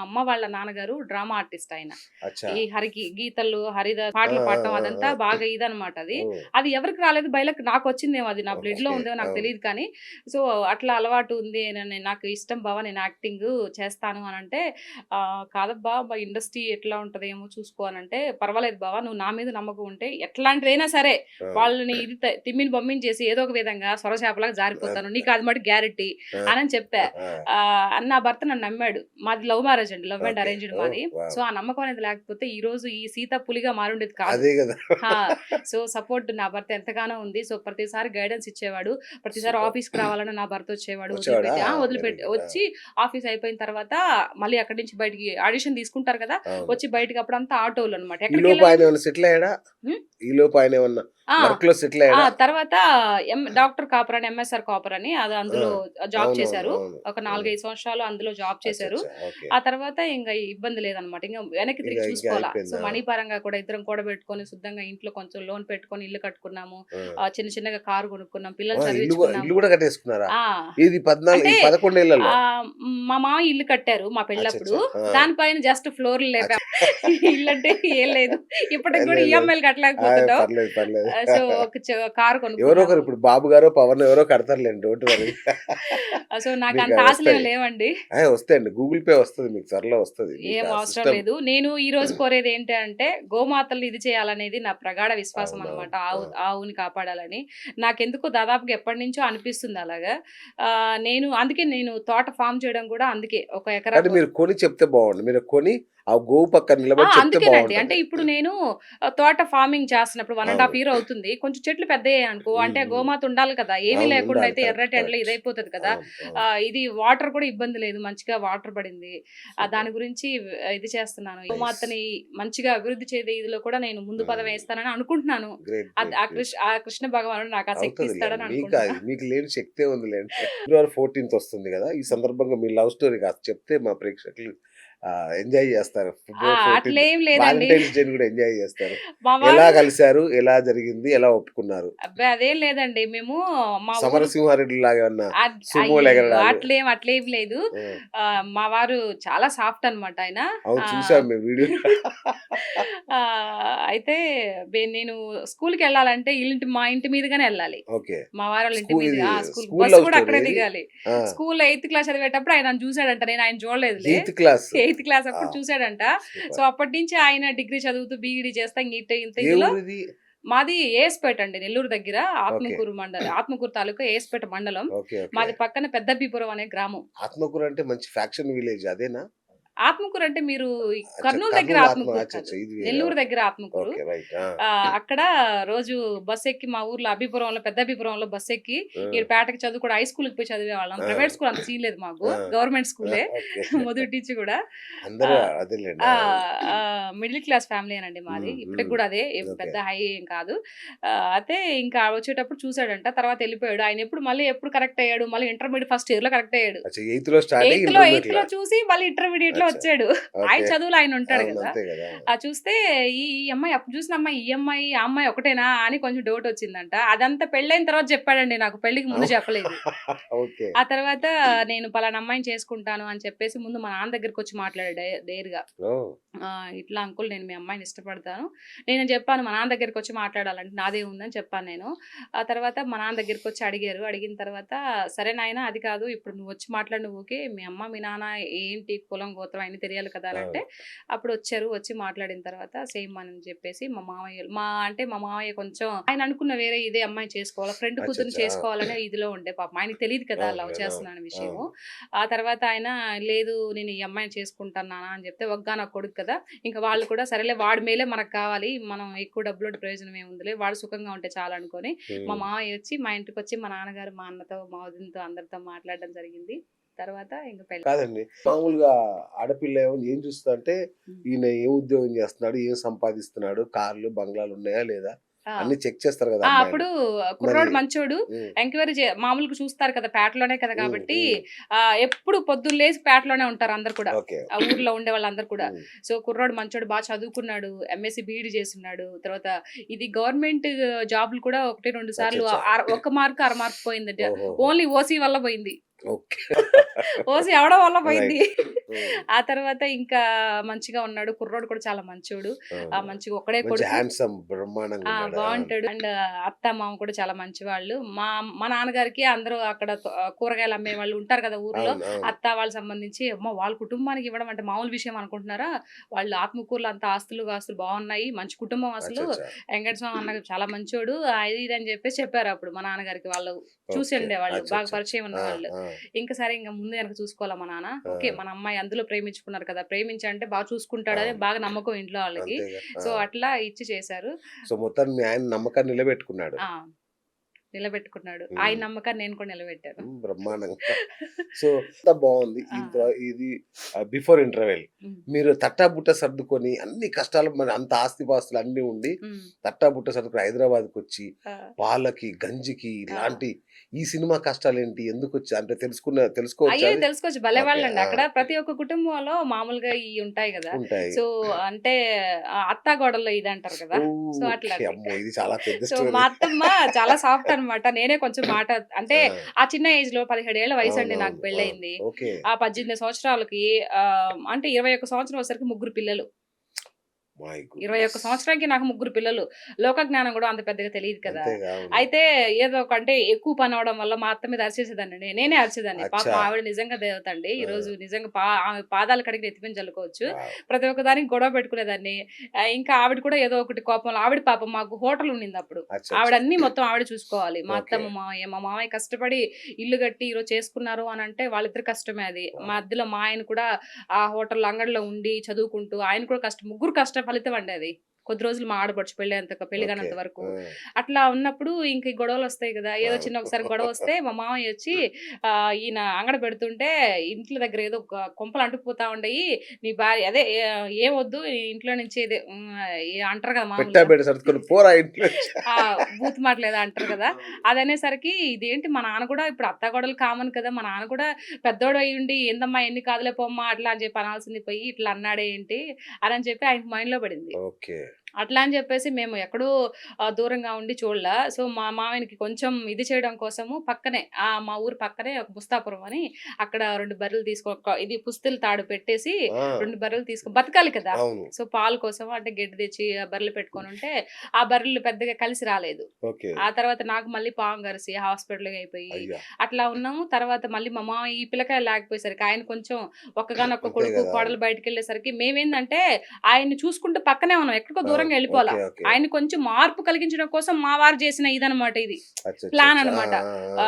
అమ్మ వాళ్ళ నాన్నగారు డ్రామా ఆర్టిస్ట్ ఆయన, అచ్చా. ఈ గీతలు హరిదాస్ పాటలు పాడటం అదంతా బాగా ఇదనమాట. అది ఎవరికి రాలేదు, బయలకు నాకు వచ్చిందేమో, అది నా బ్లడ్ లో ఓకే. ఉందేమో నాకు తెలియదు కానీ, సో అట్లా అలవాటు ఉంది, నాకు ఇష్టం బావా, నేను యాక్టింగ్ చేస్తాను అని అంటే, కాదబ్బా మా ఇండస్ట్రీ ఎట్లా ఉంటదేమో చూసుకో అని అంటే, పర్వాలేదు బావా నువ్వు నా మీద నమ్మకం ఉంటే ఎట్లాంటిదైనా సరే వాళ్ళని ఇది తిమ్మిని బొమ్మిని చేసి ఏదో ఒక విధంగా సొరచేపలాగా జారిపోతాను, నీకు అది మాట గ్యారెంటీ అని చెప్పా. నా భర్త నన్ను నమ్మాడు. మాది లవ్ మ్యారేజ్ అండి, లవ్ అండ్ అరేంజ్డ్ మాది. సో ఆ నమ్మకం అనేది లేకపోతే ఈ రోజు ఈ సీత పులిగా మారుండేది కాదు. అదే కదా. సో సపోర్ట్ నా భర్త ఎంతగానో ఉంది. సో ప్రతిసారి గైడెన్స్ ఇచ్చేవాడు, ప్రతిసారి ఆఫీస్కి రావాలని నా భర్త వచ్చేవాడు, వదిలిపెట్టి వచ్చి ఆఫీస్ అయిపోయిన తర్వాత మళ్ళీ అక్కడి నుంచి బయటికి ఆడిషన్ తీసుకుంటారు కదా, వచ్చి బయటికి అప్పుడంతా ఆటోలు అనమాట. సెటిల్ అయ్యాడా? ఈ లోపు ఆయన ఏమన్నా వర్క్ లో సెటిల్ అయ్యాడా? తర్వాత డాక్టర్ కాపర్ అని ఎంఎస్ఆర్ కాపర్ అని అది అందులో జాబ్ చేశారు. ఒక 4-5 సంవత్సరాలు అందులో జాబ్ చేశారు. ఆ తర్వాత ఇంకా ఇబ్బంది లేదనమాట, ఇంకా వెనక్కి తిరిగి చూసుకోవాలా. సో మనీ పరంగా కూడా ఇద్దరం కూడా పెట్టుకొని శుద్ధంగా ఇంట్లో కొంచెం లోన్ పెట్టుకొని ఇల్లు కట్టుకున్నాము, చిన్న చిన్నగా కారు కొనుక్కున్నాం, పిల్లలు చదివించుకున్నాము. ఇల్లు కూడా కట్టేసుకున్నారా? ఇది అంటే 11 ఏళ్లలో మా మామ ఇల్లు కట్టారు మా పెళ్ళప్పుడు, దానిపైన జస్ట్ ఫ్లోర్ లేపా. ఇల్లు అంటే ఏం లేదు, ఇప్పటికి కూడా ఈఎంఐలు కట్టలేకపోతున్నాం. సో ఒక కారు ఎవరో కొనుక్కున్నాము. ఒకరు ఇప్పుడు బాబు గారో పవన్ ఎవరో కడతారులేండి, డోంట్ వరీ. సో నాకు మీకు అంత ఆశలు వస్తాయి. లేవండి, వస్తాయండి, గూగుల్ పే వస్తుంది మీకు, త్వరలో వస్తుంది. ఏం అవసరం లేదు. నేను ఈ రోజు కోరేది ఏంటి అంటే గోమాతలు ఇది చేయాలనేది నా ప్రగాఢ విశ్వాసం అనమాట. ఆవుని కాపాడాలని నాకెందుకు దాదాపుగా ఎప్పటి నుంచో అనిపిస్తుంది అలాగా. అందుకే నేను తోట ఫామ్ చేయడం కూడా అందుకే ఒక ఎకరా మీరు కొని చెప్తే బాగుండు. మీరు కొని ఆ గోవు పక్కన నిలబడి చెప్తే అందుకేనండి. అంటే బాగుంటది. ఇప్పుడు నేను తోట ఫార్మింగ్ చేస్తున్నప్పుడు 1 ½ అవును. ఇయర్ అవుతుంది. కొంచెం చెట్లు పెద్దయ్యాయనుకో ఉమ్, అంటే ఉమ్. గోమాత ఉండాలి కదా! ఏమీ అవును, లేకుండా ఉండాలి. అయితే కరెక్ట్, ఎర్రటి ఎండలో కరెక్ట్. ఇదైపోతది కదా! అవును, అవును. ఇది వాటర్ కూడా ఇబ్బంది లేదు. మంచిగా వాటర్ పడింది. సూపర్. దాని గురించి ఇది చేస్తున్నాను. నైస్. గోమాతని మంచిగా అభివృద్ధి చేసే ఇదిలో కూడా నేను ముందు పదం వేస్తానని అనుకుంటున్నాను. గ్రేట్, అది గ్రేట్, గ్రేట్. ఆ కృష్ణ భగవానుడు నాకు ఆ శక్తి అవుతదిలేండి. ఇస్తాడని అనుకుంటున్నా. మీకు లేని శక్తే ఉందిలేండి. ఫిబ్రవరి 14థ్ వస్తుంది గదా! ఈ సందర్భంగా మీ లవ్ స్టోరీ కాస్త చెప్తే మా ప్రేక్షకులు ఎంజాయ్ జేస్తారు. ఫిబ్రవరి 14థ్ అట్లేం లేదండి. వాలంటైన్స్ డేని గూడా ఎంజాయ్ జేస్తారు. మా ఎలా వారు కలిసారు? ఎలా జరిగింది? ఎలా ఒప్పుకున్నారు? అబ్బే! అదేం లేదండి. మేము మా ఊరు సమరసింహారెడ్డిలాగా ఏమన్నా సుమోలు అయ్యయ్యో! ఎగరడాలు? అట్లేం లేదు. ఆ! మా వారు చాలా సాఫ్ట్ అనమాట ఆయన. అవును, చూసాం ఆహ్, మేము వీడియోలో. అయితే నేను స్కూలుకెళ్ళాలంటే మా ఇంటి మీదుగానే ఎళ్ళాలి. ఓకే. మా వారోళ్ళ ఇంటి మీద ఇది స్కూల్ స్కూల్ బస్సు లవ్ కూడా స్టోరీ అక్కడే ఇది? దిగాలి. ఆ! స్కూల్‌లో 8థ్ క్లాస్ చదివేటప్పుడు ఆయన నన్ను చూసాడంట. నేను ఆయన చూడలేదులే. 8థ్ క్లాస్. 8థ్ క్లాస్ ఆ! అప్పుడు చూసాడంట. So, super. అప్పటినుంచి ఆయన డిగ్రీ చదువుతూ బీఈడీ చేస్తా ఇంత ఏ ఇదిలో ఊరిది? మాది ఏఎస్‌పేట అండి. నెల్లూరు దగ్గర ఓకే. ఆత్మకూరు తాలూకా ఏఎస్‌పేట మండలం. ఓకే. ఓకే. మాది పక్కన పెద్దబ్బిపురం అనే గ్రామం. ఆత్మకూరు అంటే మంచి ఫ్యాక్షన్ విలేజ్ అదేనా? ఆత్మకూరు అంటే మీరు అచ్చా! కర్నూలు దగ్గర కర్నూలు ఆత్మకూరు కాదు. అచ్చచ్చా! ఇది వేరే. నెల్లూరు ఓకే. దగ్గర ఆత్మకూరు. ఓకే. రైట్. ఆ! అక్కడ రోజు బస్సెక్కి మా ఊర్లో పెద్దబ్బిపురంలో బస్సెక్కి ఆ! ఈడ పేటకి చదువుకోవడం హై స్కూల్‌కి పోయి చదివేవాళ్ళం. ఆ! ప్రైవేట్ స్కూల్ అంత సీన్ లేదు మాకు. ఆ! గవర్నమెంట్ స్కూలే ఓకే. మొదటి నుంచి కూడా. అందరూ ఆహ్, అదేలెండి. ఆ! ఆ! మిడిల్ క్లాస్ ఫ్యామిలీయేనండి మాది. హ్మ్. ఇప్పటికి హ్మ్. కూడా అదే. ఏం ఓకే. పెద్ద హై ఏం కాదు. అయితే ఇంకా వచ్చేటప్పుడు చూసాడంట. తర్వాత ఎళ్ళిపోయాడు. ఆయన ఎప్పుడు కరెక్ట్ అయ్యాడు. మళ్ళీ ఇంటర్మీడియేట్ ఫస్ట్ ఇయర్‌లో కరెక్ట్ అయ్యాడు. అచ్చా! 8థ్‌లో స్టార్ట్ అయ్యి 8థ్‌లో ఇంటర్మీడియేట్‌లో. చూసి మళ్ళీ ఇంటర్మీడియేట్‌లో అచ్చా! వచ్చాడు. ఆయన ఓకే. చదువులో ఆయన ఉంటాడు అవును, గదా! అంతే గదా! చూస్తే ఈ అమ్మాయి అప్పుడు చూసిన అమ్మాయి, ఈ అమ్మాయి, ఆ అమ్మాయి ఒకటేనా అని కొంచెం డౌట్ వచ్చిందంట. అదంతా పెళ్ళైన తర్వాత చెప్పాడండి నాకు. పెళ్ళికి ముందు అవు చెప్పలేదు. ఓకే. ఆ తర్వాత నేను పలానా అమ్మాయిని చేసుకుంటాను అని చెప్పేసి ముందు మా నాన్న దగ్గరకొచ్చి మాట్లాడాడు డేర్‌గా. ఓహ్! ఇట్లా అంకుల్ నేను మీ అమ్మాయిని ఇష్టపడతాను. నేను చెప్పాను మా నాన్న దగ్గరికొచ్చి మాట్లాడాలంటే నాదేముందని చెప్పాను నేను. ఆ తర్వాత మా నాన్న దగ్గరికొచ్చి అడిగారు. అడిగిన తర్వాత సరే నాయనా అది కాదు ఇప్పుడు నువ్వొచ్చి మాట్లాడు నువ్వు ఓకే. మీ అమ్మ, మీ నాన్న ఏంటి కులం, గోత్రం అయన్నీ తెలియాలి కదా! అనంటే అవును. అప్పుడొచ్చారు. వచ్చి మాట్లాడిన తర్వాత సేమ్ అని చెప్పేసి మా మామయ్య కొంచెం ఆయన అనుకున్న వేరే ఇదే అమ్మాయిని చేసుకోవాలి. ఫ్రెండ్ కూతురిని అచ్చచ్చా! ఆ! చేసుకోవాలనే ఇదిలో ఉండే పాపం. ఆయనకి తెలీదు కదా! అవును లవ్ గదా! చేస్తున్నాను విషయము. అవును. ఆ తర్వాత ఆయన లేదు నేను ఈ అమ్మాయిని చేసుకుంటాను నాన్న అని చెప్తే ఒక్కగానొక్క కొడుకు కదా! ఇంక వాళ్ళు కూడా సరేలే వాడి మేలే మనకు కావాలి. మనం ఎక్కువ డబ్బులోటి ప్రయోజనం ఏముందిలే. వాడు సుఖంగా ఉంటే చాలనుకోని మా హ్మ్. మామయ్య వచ్చి మా ఇంటికొచ్చి మా నాన్నగారు, మా అన్నతో, మా వదినతో అందరితో మాట్లాడడం జరిగింది. తర్వాత ఇంక పెళ్లి. కాదండి. మామూలుగా ఆడపిల్ల ఏం చూస్తదంటే, హ్మ్. ఈయన ఏం ఉద్యోగం చేస్తున్నాడు? ఏం సంపాదిస్తున్నాడు? కార్లు, బంగ్లాలు ఉన్నాయా లేదా? ఆ! అన్నీ చెక్ చేస్తారు గదా అమ్మాయిలు. అప్పుడు మరి కుర్రోడు మంచోడు. హ్మ్. ఎంక్వైరీ మామూలుగా చూస్తారు కదా! పేటలోనే కదా హ్మ్. కాబట్టి హ్మ్. ఎప్పుడు పొద్దున్న లేసి పేటలోనే ఉంటారు అందరూ కూడా. ఓకే. ఆ ఊర్లో ఉండే వాళ్ళందరూ కూడా. హ్మ్. సో, కుర్రోడు మంచోడు చదువుకున్నాడు. ఎంఎస్సీ బీఈడీ చేసున్నాడు. తర్వాత ఇది గవర్నమెంట్ జాబ్‌లు కూడా 1, 2 సార్లు అచ్చచ్చా! ఒక్క మార్క్, అర మార్క్ పోయిందట. ఓహోహో! ఓన్లీ ఓసీ వల్ల పోయింది. ఓకే. ఓసీ అవ్వడం వల్ల పోయింది. రైట్. హ్మ్. ఆ తర్వాత ఇంకా మంచిగా ఉన్నాడు. కుర్రోడు కూడా చాలా మంచోడు. ఆ! మంచిగా ఒక్కడే మంచి కొడుకు. హ్యాండ్సమ్ బ్రహ్మాండంగా ఉన్నాడు. ఆ! బావుంటాడు. అత్త, మామ కూడా చాలా మంచివాళ్ళు. మా నాన్నగారికి అందరూ అక్కడ కూరగాయలు అమ్మేవాళ్ళు ఉంటారు కదా ఊర్లో. అవును, అవును. అత్త వాళ్ళ సంబంధించి అమ్మో! వాళ్ళ కుటుంబానికి ఇవ్వడం అంటే మామూలు విషయం అనుకుంటున్నారా? వాళ్ళు ఆత్మకూరులో అంత ఆస్తులు బావున్నాయి. మంచి కుటుంబం అసలు. అచ్చచ్చా! వెంకట స్వామి అన్న చాలా మంచోడు. అది ఇది అని చెప్పేసి చెప్పారు అప్పుడు మా నాన్నగారికి. వాళ్ళు ఓకే. చూసుండేవాళ్ళు. బాగా అచ్చచ్చా! పరిచయం ఆ! ఉన్నవాళ్ళు. ఆ! ఇంక సరే ఇంక ముందు వెనక చూసుకోవాలా మా నాన్న. ఆ! ఓకే. మన అమ్మాయి అందులో ప్రేమించుకున్నారు కదా! ప్రేమించంటే బాగా చూసుకుంటాడని అవును. బాగా నమ్మకం ఇంట్లో వాళ్ళకి. అంతేగా. ఆ! సో, అట్లా ఇచ్చి చేశారు. సో, మొత్తానికి మీ ఆయన నమ్మకాన్ని నిలబెట్టుకున్నాడు. ఆ! నిలబెట్టుకున్నాడు. ఆయన హ్మ్. నమ్మకాన్ని నేను కూడా నిలబెట్టాను. హ్మ్. బ్రహ్మాండంగా. సో, అంతా బావుంది. ఆ! ఇది బిఫోర్ ఇంటర్వెల్. హ్మ్. మీరు తట్టాబుట్ట సర్దుకొని అన్ని కష్టాలు మరి అంత ఆస్తిపాస్తులు అన్నీ ఉండి, హ్మ్. తట్టాబుట్ట సర్దుకొని హైదరాబాద్‌కొచ్చి ఆ! పాలకి, గంజికి ఆ! ఇలాంటి ఈ సినిమా కష్టాలేంటి? ఎందుకొచ్చి అంటే తెలుసుకోవచ్చా అయ్యో! అది? తెలుసుకోవచ్చు. ఓకే. భలేవాళ్ళండి. ఆ! అక్కడ ప్రతి ఒక్క కుటుంబంలో మామూలుగా ఉంటాయి గదా! ఉంటాయి. సో, అంటే అత్తాకోడళ్ళు ఇదంటారు కదా! So, okay. అట్లాంటి. అమ్మో! ఇది చాలా పెద్ద సో, మా స్టోరీ. అత్తమ్మ చాలా సాఫ్ట్ అనమాట. నేనే కొంచెం అంటే ఆ! ఆ చిన్న ఏజ్‌లో 17 ఏళ్ల వయసండి నాకు అవునవును. అవును. పెళ్లయింది. ఓకే. ఆ 18 సంవత్సరాలకి అంటే 21 సంవత్సరం వచ్చేసరికి ముగ్గురు పిల్లలు. My 21 goodness. సంవత్సరానికి నాకు ముగ్గురు పిల్లలు. లోక జ్ఞానం గూడా అంత పెద్దగా తెలీదు కదా! అంతేగా అవును. అయితే ఏదో ఒక అంటే ఎక్కువ పని అవ్వడం వల్ల మా అత్త మీద అరిచేసేదాన్నండి. నేనే అరిచేదాన్ని. పాపం అచ్చా! ఆవిడ నిజంగా దేవత అండి. ఆ! ఈరోజు నిజంగా ఆమె పాదాలు కడిగి నెత్తి మీద జల్లుకోవచ్చు. వావ్! ప్రతి ఒక్క దానికి గొడవ పెట్టుకునేదాన్ని. ఇంకా ఆవిడ కూడా ఏదో ఒకటి కోపంలో ఆవిడ పాపం మాకు హోటల్ ఉండిందప్పుడు. అచ్చచ్చ! ఆవిడ అన్నీ మొత్తం ఆవిడే చూసుకోవాలి. మా ఓకే. అత్త, మా మామయ్య. మా మామయ్య కష్టపడి ఇల్లు కట్టి ఈరోజు చేసుకున్నారు అనంటే వాళ్ళిద్దరి కష్టమే అది. వావ్! మధ్యలో మా ఆయన కూడా ఆ హోటల్ అంగడిలో ఉండి చదువుకుంటూ ఆయన కూడా ముగ్గురు కష్ట ఫలితం అండి అది. కొద్ది రోజులు మా ఆడపడుచు పెళ్లి ఓకే. కానంత వరకు. ఆ! అట్లా ఉన్నప్పుడు ఇంక ఈ గొడవలొస్తాయి గదా! ఏదో చిన్న అవును. ఒకసారి గొడవొస్తే మా మామయ్య ఒచ్చి ఈయన అంగడి పెడుతుంటే ఇంట్ల దగ్గర ఏదో కొంపలు అంటుకుపోతా ఉండయి. నీ భార్య అదే ఏమొద్దు ఇంట్లో నుంచి ఇదే అంటారు కదా పెట్టా మామూలుగా. బెడ సర్దుకొని పోరా ఇంట్లో నుంచి. ఆ! బూతు మాటలేదో అంటారు గదా! అదనేసరికి ఇదేంటి మా నాన్న గూడా ఇప్పుడు అత్తాకోడలు కామన్ కదా! మా నాన్న కూడా పెద్దోడయ్యుండి ఏందమ్మా ఎన్ని కాదులే పోమ్మా అట్లా అని చెప్పి అనాల్సింది పోయి ఇట్లా అన్నాడే ఏంటి అని చెప్పి ఆయనకి మైండ్‌లో పడింది. ఓకే. అట్లా అని చెప్పేసి మేము ఎక్కడో దూరంగా ఉండి చూడలా. సో, మా మామయ్యకి కొంచెం ఇది చేయడం కోసము పక్కనే మా ఊరు పక్కనే ఒక ముస్తాపురం అని అక్కడ 2 బర్రెలు ఇది పుస్తెల తాడు పెట్టేసి ఆ! 2 బర్రెలు బతకాలి కదా! అవును. సో, పాలు కోసం అంటే గడ్డి తెచ్చి ఆ బర్రెలు పెట్టుకొనుంటే, ఆ బర్రెలు పెద్దగా కలిసి రాలేదు. ఓకే. ఆ తర్వాత నాకు మళ్ళీ పాము కరిసి హాస్పిటల్‌కి అయిపోయి, అయ్యా! అట్లా ఉన్నాము. తర్వాత మళ్ళీ మా మామయ్య ఈ పిల్లకాయలు లేకపోయేసరికి ఆయన కొంచెం ఒక్కగానొక్క అంతే కొడుకు, గదా! అవును. కోడలు బయటికెళ్ళేసరికి మేమేందంటే ఆయన్ని చూసుకుంటూ పక్కనే ఉన్నాం. ఎక్కడికో దూరంగా ఎళ్ళిపోలా. ఓకే. ఓకే. ఆయన్ని కొంచెం మార్పు కలిగించడం కోసం మా వారు చేసిన ఇదనమాట ఇది. ప్లాన్ అచ్చచ్చచ్చ! ఆ! అనమాట. ఆ! ఆ!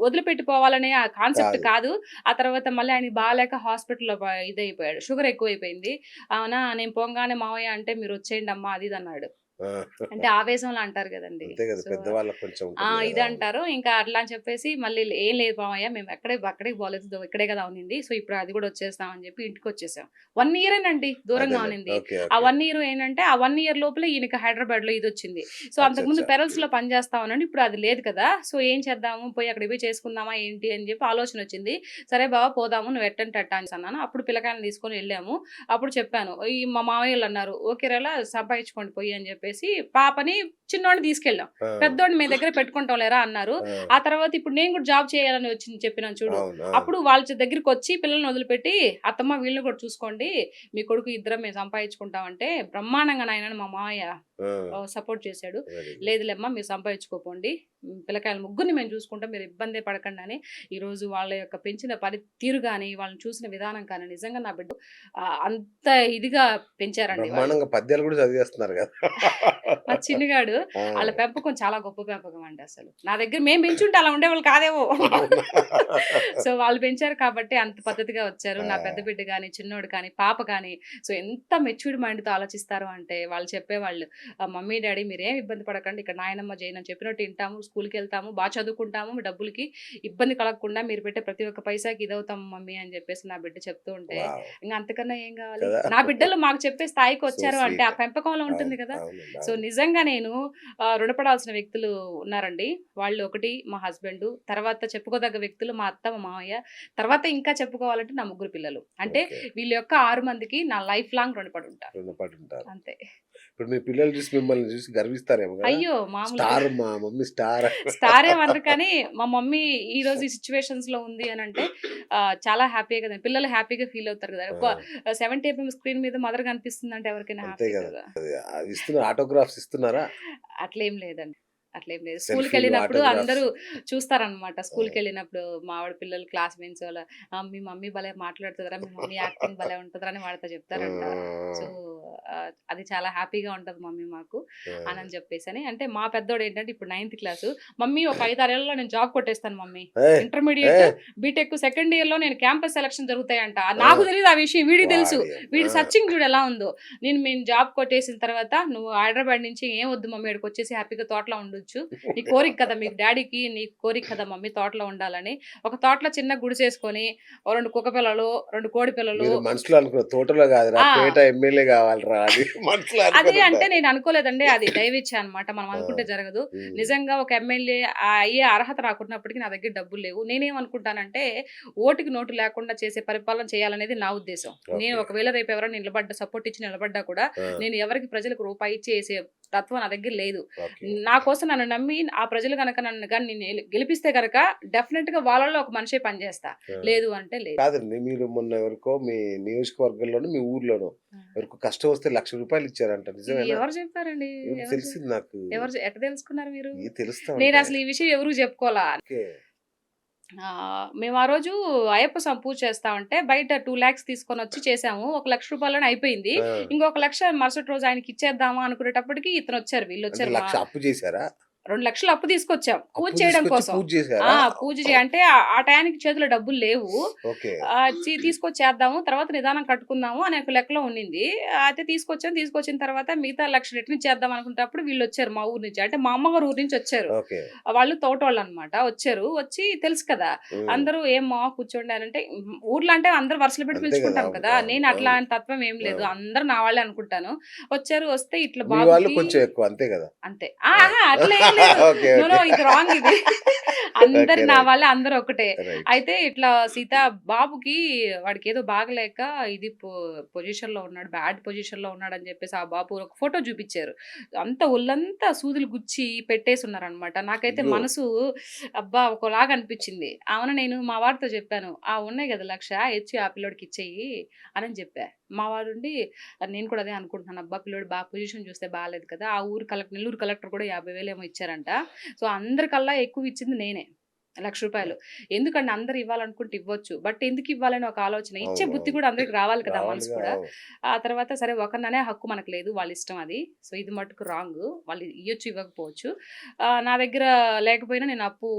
వదిలిపెట్టి పోవాలనే ఆ కాన్సెప్ట్ కాదు. కాదు. ఆ తర్వాత మళ్ళీ ఆయనకి బాలేక హాస్పిటల్‌లో ఇదయిపోయాడు. షుగర్ ఎక్కువైపోయింది. అవునా! నేను పోంగానే మావయ్య అంటే మీరొచ్చేయండమ్మా అది ఇది అన్నాడు. ఆ! అంటే ఆవేశంలో అంటారు గదండీ! అంతే గదా! సో పెద్దవాళ్ళకి కొంచెం ఉంటుంది గదా! అవును. ఇదంటారు. ఇంకా అట్లా అని చెప్పేసి మళ్ళీ ఏం లేదు మామయ్య మేము అక్కడికి పోలేదు. ఇక్కడే గదా ఉన్నింది. సో, ఇప్పుడు అది గూడా వచ్చేస్తాం అని జెప్పి ఇంటికొచ్చేసాం. 1 ఇయరేనండి దూరంగా అదేలే. ఉన్నింది. ఓకే. ఆ ఓకే. 1 ఇయర్ ఏంటంటే, ఆ 1 ఇయర్ లోపలే ఈయనకి హైదరాబాద్‌లో ఇదొచ్చింది. సో, అచ్చచ్చ! అంతకుముందు పెరల్స్‌లో పని చేస్తా ఉన్నాడు. ఇప్పుడు అది లేదు కదా! సో, ఏం చేద్దాము? పోయి అక్కడికి పోయి చేసుకుందామా ఏంటి అని జెప్పి ఆలోచనొచ్చింది. సరే బావ పోదాము నువ్వు ఎట్టంటే అట్టా అనేసన్నాను. అప్పుడు పిల్లకాయలని తీసుకొని ఎళ్ళాము. అప్పుడు చెప్పాను. మా మామయ్యోళ్ళన్నారు, "ఓకేరేలా సంపాదించుకోండి పొయ్యి" అని జెప్పేసి పాపని చిన్నోడిని తీసుకెళ్ళాం. ఆ! పెద్దోడిని మీ దగ్గర పెట్టుకుంటాం లేరా అన్నారు. ఆ! ఆ తర్వాత ఇప్పుడు నేను కూడా జాబ్ చేయాలని వచ్చింది చెప్పినాను చూడు. అవును. ఆ! అప్పుడు వాళ్ళ దగ్గరికొచ్చి పిల్లల్ని వదిలిపెట్టి, "అత్తమ్మ వీళ్ళని కూడా చూసుకోండి. మీ కొడుకు ఇద్దరం మేము సంపాదించుకుంటాం" అంటే, "బ్రహ్మాండంగా నాయనా" అని మా మామయ్య ఆ! సపోర్ట్ చేశాడు. Very good. "లేదులేమ్మా మీరు సంపాదించుకోపోండి. పిల్లకాయలు ముగ్గురిని మేము చూసుకుంటాం. మీరు ఇబ్బందే పడకండి" అని ఈరోజు వాళ్ళ యొక్క పెంచిన తీరు గాని, వాళ్ళని చూసిన విధానం కానీ నిజంగా నా బిడ్డ అంత ఇదిగా పెంచారండి వాళ్ళు. బ్రహ్మాండంగా పద్యాలు గూడా చదివేస్తున్నారు గదా! మా చిన్నిగాడు ఆ! ఆళ్ళ పెంపకం చాలా గొప్ప పెంపకం అండి అసలు. నా దగ్గర మేము పెంచుంటే అలా ఉండేవాళ్ళు కాదేమో. అవునా? సో, వాళ్ళు పెంచారు కాబట్టి అంత పద్ధతిగా వచ్చారు. ఆ! నా పెద్ద బిడ్డ గాని, చిన్నోడు కానీ, పాప కానీ సో, ఎంత మెచ్యూర్డ్ మైండ్‌తో ఆలోచిస్తారు అంటే వాళ్ళు చెప్పేవాళ్ళు. "మమ్మీ, డ్యాడీ మీరేం ఇబ్బంది పడకండి. ఇక్కడ నాయనమ్మ, జయనని చెప్పినట్టు ఇంటాము, స్కూలుకెళ్తాము, చదువుకుంటాము, మీ డబ్బులకి ఇబ్బంది కలగకుండా మీరు పెట్టే ప్రతి ఒక్క పైసాకి ఇదవుతాం మమ్మీ" అని చెప్పేసి నా బిడ్డ చెప్తూ ఉంటే, వావ్! ఇంక అంతకన్నా ఏం గావాలి? కదా! నా బిడ్డలు మాకు చెప్పే సో స్థాయికొచ్చారు అంటే ఆ స్వీట్. పెంపకంలో ఉంటుంది అవును. కదా! అవునండి. సో, అవును. నిజంగా నేను రుణపడాల్సిన వ్యక్తులు ఉన్నారండి. వాళ్ళు ఒకటి మా హస్బెండు, తర్వాత చెప్పుకోదగ్గ వ్యక్తులు మా అత్త, మా మామయ్య, తర్వాత ఇంకా చెప్పుకోవాలంటే నా ముగ్గురు పిల్లలు. అంటే ఓకే. వీళ్ళ యొక్క 6 మందికి నా లైఫ్ లాంగ్ రుణపడి ఉంటా. రుణపడుంటారు. అంతే. ఇప్పుడు మీ పిల్లలు చూసి మిమ్మల్ని చూసి గర్విస్తారేమో గదా! అయ్యో! మామూలుగా స్టార్ మా మమ్మీ స్టార్. స్టార్ ఏమనరు కానీ, మా మమ్మీ ఈరోజు ఈ సిట్యుయేషన్స్‌లో ఉంది అనంటే చాలా హ్యాపీయే కదండీ. పిల్లలు హ్యాపీగా ఫీల్ అవుతారు కదా! ఆ! ఒక 70 ఎంఎం స్క్రీన్ మీద మదర్ కనిపిస్తుందంటే ఎవరికైనా అంతే హ్యాపీ గదా! కదా! ఆటోగ్రాఫ్స్ ఇస్తున్నారా? అట్లేం లేదండి. అట్లేం లేదు. సెల్ఫీలు, స్కూలుకెళ్ళినప్పుడు ఆటోగ్రాఫ్స్. అందరూ చూస్తారనమాట. ఆ! స్కూలుకెళ్ళినప్పుడు మా ఆవిడ పిల్లలు క్లాస్‌మేట్స్ వాళ్ళ "మీ మమ్మీ భలే మాట్లాడుతదిరా, మీ మమ్మీ యాక్టింగ్ భలే ఉంటదిరా" అని వాళ్ళతో చెప్తారంట. సో, ఆ! అది చాలా హ్యాపీగా ఉంటది మమ్మీ మాకు అనని ఆ! చెప్పేసని. అంటే మా పెద్దోడేంటంటే ఇప్పుడు 9థ్ క్లాసు. "మమ్మీ ఒక 5, 6 ఏళ్లలో నేను జాబ్ కొట్టేస్తాను మమ్మీ. ఏయ్! ఇంటర్మీడియేట్, ఏయ్! బీటెక్ సెకండ్ ఇయర్‌లో నేను క్యాంపస్ సెలక్షన్ జరుగుతాయంట." ఆ! నాకు తెలీదు ఆ విషయం. వీడికి తెలుసు. వాడియమ్మ! వీడి సెర్చింగ్ చూడు ఎలా ఉందో. మేము జాబ్ కొట్టేసిన తర్వాత "నువ్వు హైదరాబాద్ నుంచి ఏం వద్దు మమ్మీ ఇక్కడికొచ్చేసి హ్యాపీగా తోటలో ఉండొచ్చు. నీ కోరిక కదా! మీకు డ్యాడీకి నీ కోరిక కదా మమ్మీ తోటలో ఉండాలని." ఒక తోటలో చిన్న గుడిసేసుకొని, ఓ 2 కుక్క పిల్లలు, 2 కోడి పిల్లలు మీరు మనసులో అనుకున్న తోటలో గాదురా ఆ! పేట ఎమ్మెల్యే గావాలిరా అది మనసులో అది అంటే అనుకోనుంటారు. నేను అనుకోలేదండి. అది దైవేచ్ఛ అనమాట. మనం ఆ! అనుకుంటే జరగదు. హ్మ్. నిజంగా ఒక ఎమ్మెల్యే అయ్యే అర్హత నాకున్నప్పటికి నా దగ్గర డబ్బులు లేవు. నేనేమనుకుంటానంటే ఓటుకి నోటు లేకుండా చేసే పరిపాలన చేయాలనేది నా ఉద్దేశం. నేను ఓకే. ఒకవేళ రేపు ఎవరైనా సపోర్ట్ ఇచ్చి నిలబడ్డా కూడా ఆ! నేను ఎవరికి ప్రజలకు రూపాయి ఇచ్చి ఏసే తత్వం నా దగ్గర లేదు. ఓకే. నా కోసం నన్ను నమ్మి ఆ ప్రజలు గనక నన్ను గాని గెలిపిస్తే గనక డెఫినిట్‌గా వాళ్ళలో ఒక మనిషే పనిచేస్తా. ఆ! లేదు అంటే లేదు. కాదండి. మీరు మొన్న ఎవరికో మీ నియోజకవర్గంలోనో, మీ ఊర్లోనో ఆ! ఎవరికో కష్టం వస్తే రూ. 1,00,000 ఇచ్చారంట. నిజమేనా? ఎవరు చెప్పారండి? ఏమో ఎవరు చె తెలిసింది నాకు. ఎట్ట తెలుసుకున్నారు మీరు? తెలుస్తా ఉంటాయి. నేనసలు ఈ విషయం ఎవరికీ చెప్పుకోలా. ఓకే. మేము ఆ రోజు అయ్యప్ప స్వామి పూజ చేస్తా ఉంటే బయట 2,00,000 తీసుకొనొచ్చి చేసాము. ఒక రూ. 1,00,000 అయిపోయింది. ఆ! ఇంకొక 1,00,000 మరుసటి రోజు ఆయనకిచ్చేద్దామా అనుకునేటప్పటికి ఇతనొచ్చారు. అంటే వీళ్ళొచ్చారు. 1,00,000 అప్పు చేసారా? 2,00,000 అప్పు తీసుకొచ్చాం. పూజ అప్పు చేయడం తీసుకొచ్చి కోసం. పూజ ఆ! చేసారా? పూజ అంటే ఆ టయానికి చేతిలో డబ్బులు లేవు. ఓకే. తీసుకొచ్చి చేద్దాము. తర్వాత నిదానం కట్టుకుందాము అనే ఒక లెక్కలో ఉండింది. అయితే తీసుకొచ్చాం. తీసుకొచ్చిన తర్వాత మిగతా 1,00,000 రిటర్న్ ఇచ్చేద్దాం అనుకునేటప్పుడు వీళ్ళొచ్చారు మా ఊరు నుంచి. అంటే మా అమ్మగారు ఊరు నుంచి వచ్చారు. ఓకే. వాళ్ళు తోటోళ్ళనమాట. వచ్చారు. వచ్చి తెలుసు కదా! హ్మ్. అందరూ "ఏం మావ కూర్చోండి" అనంటే ఊర్లో అంటే అందరూ వరుసలు పెట్టి అంతే గదా! పిలుచుకుంటాం అవును. కదా! అవును. నేను అవును. అట్లాంటి తత్వం ఏం లేదు. అవును. అందరూ నా వాళ్ళే అనుకుంటాను. వచ్చారు. వస్తే ఇట్లా మీ వాళ్ళు బాబుకి కొంచెం ఎక్కువ అంతే గదా! అంతే. ఆ! అహా! అట్లా ఏం లేదు. ఓకే. నో. ఓకే. ఇది రాంగ్ ఇది. అందరు ఓకే. నా రైట్. వాళ్ళే. అందరూ ఒకటే. రైట్. అయితే ఇట్లా బాబుకి వాడికేదో బాగలేక ఇది పొజిషన్‌లో ఉన్నాడు. బ్యాడ్ పొజిషన్‌లో ఉన్నాడని జెప్పేసి ఆ బాబు ఒక ఫోటో జూపిచ్చారు. ఒళ్ళంతా సూదులు గుచ్చి పెట్టేసున్నారనమాట. నాకైతే అయ్యో! మనసు అబ్బా! ఒకలాగా అనిపిచ్చింది. అవును నేను మా వాడితో జెప్పాను. ఉన్నాయి గదా! 1,00,000 ఇచ్చి ఆ పిల్లోడికి ఇచ్చేయి అనని జెప్పా. మా వాడుండి నేను కూడా అదే అనుకుంటున్నాను. అబ్బా! పిల్లోడు పొజిషన్ చూస్తే బాలేదు కదా! ఆ ఊరు నెల్లూరు కలెక్టర్ కూడా 50,000 ఏమో ఇచ్చారంట. సో, అందరికల్లా ఎక్కువ ఇచ్చింది నేనే. రూ. 1,00,000 ఎందుకండి అందరూ ఇవ్వాలనుకుంటే ఇవ్వచ్చు. బట్ ఎందుకు ఇవ్వాలని ఒక ఆలోచన. ఇచ్చే అవును. బుద్ధి అవును. కూడా అందరికి రావాలి కదా! మనసు రావాలిగా. కూడా. అవును. ఆ తర్వాత సరే ఒకరిననే హక్కు మనకు లేదు. వాళ్ళ ఇష్టం అది. సో, ఇది మట్టుకు రాంగు. వాళ్ళు ఇయ్యొచ్చు, ఇవ్వకపోవచ్చు. నా దగ్గర లేకపోయినా నేను ఆ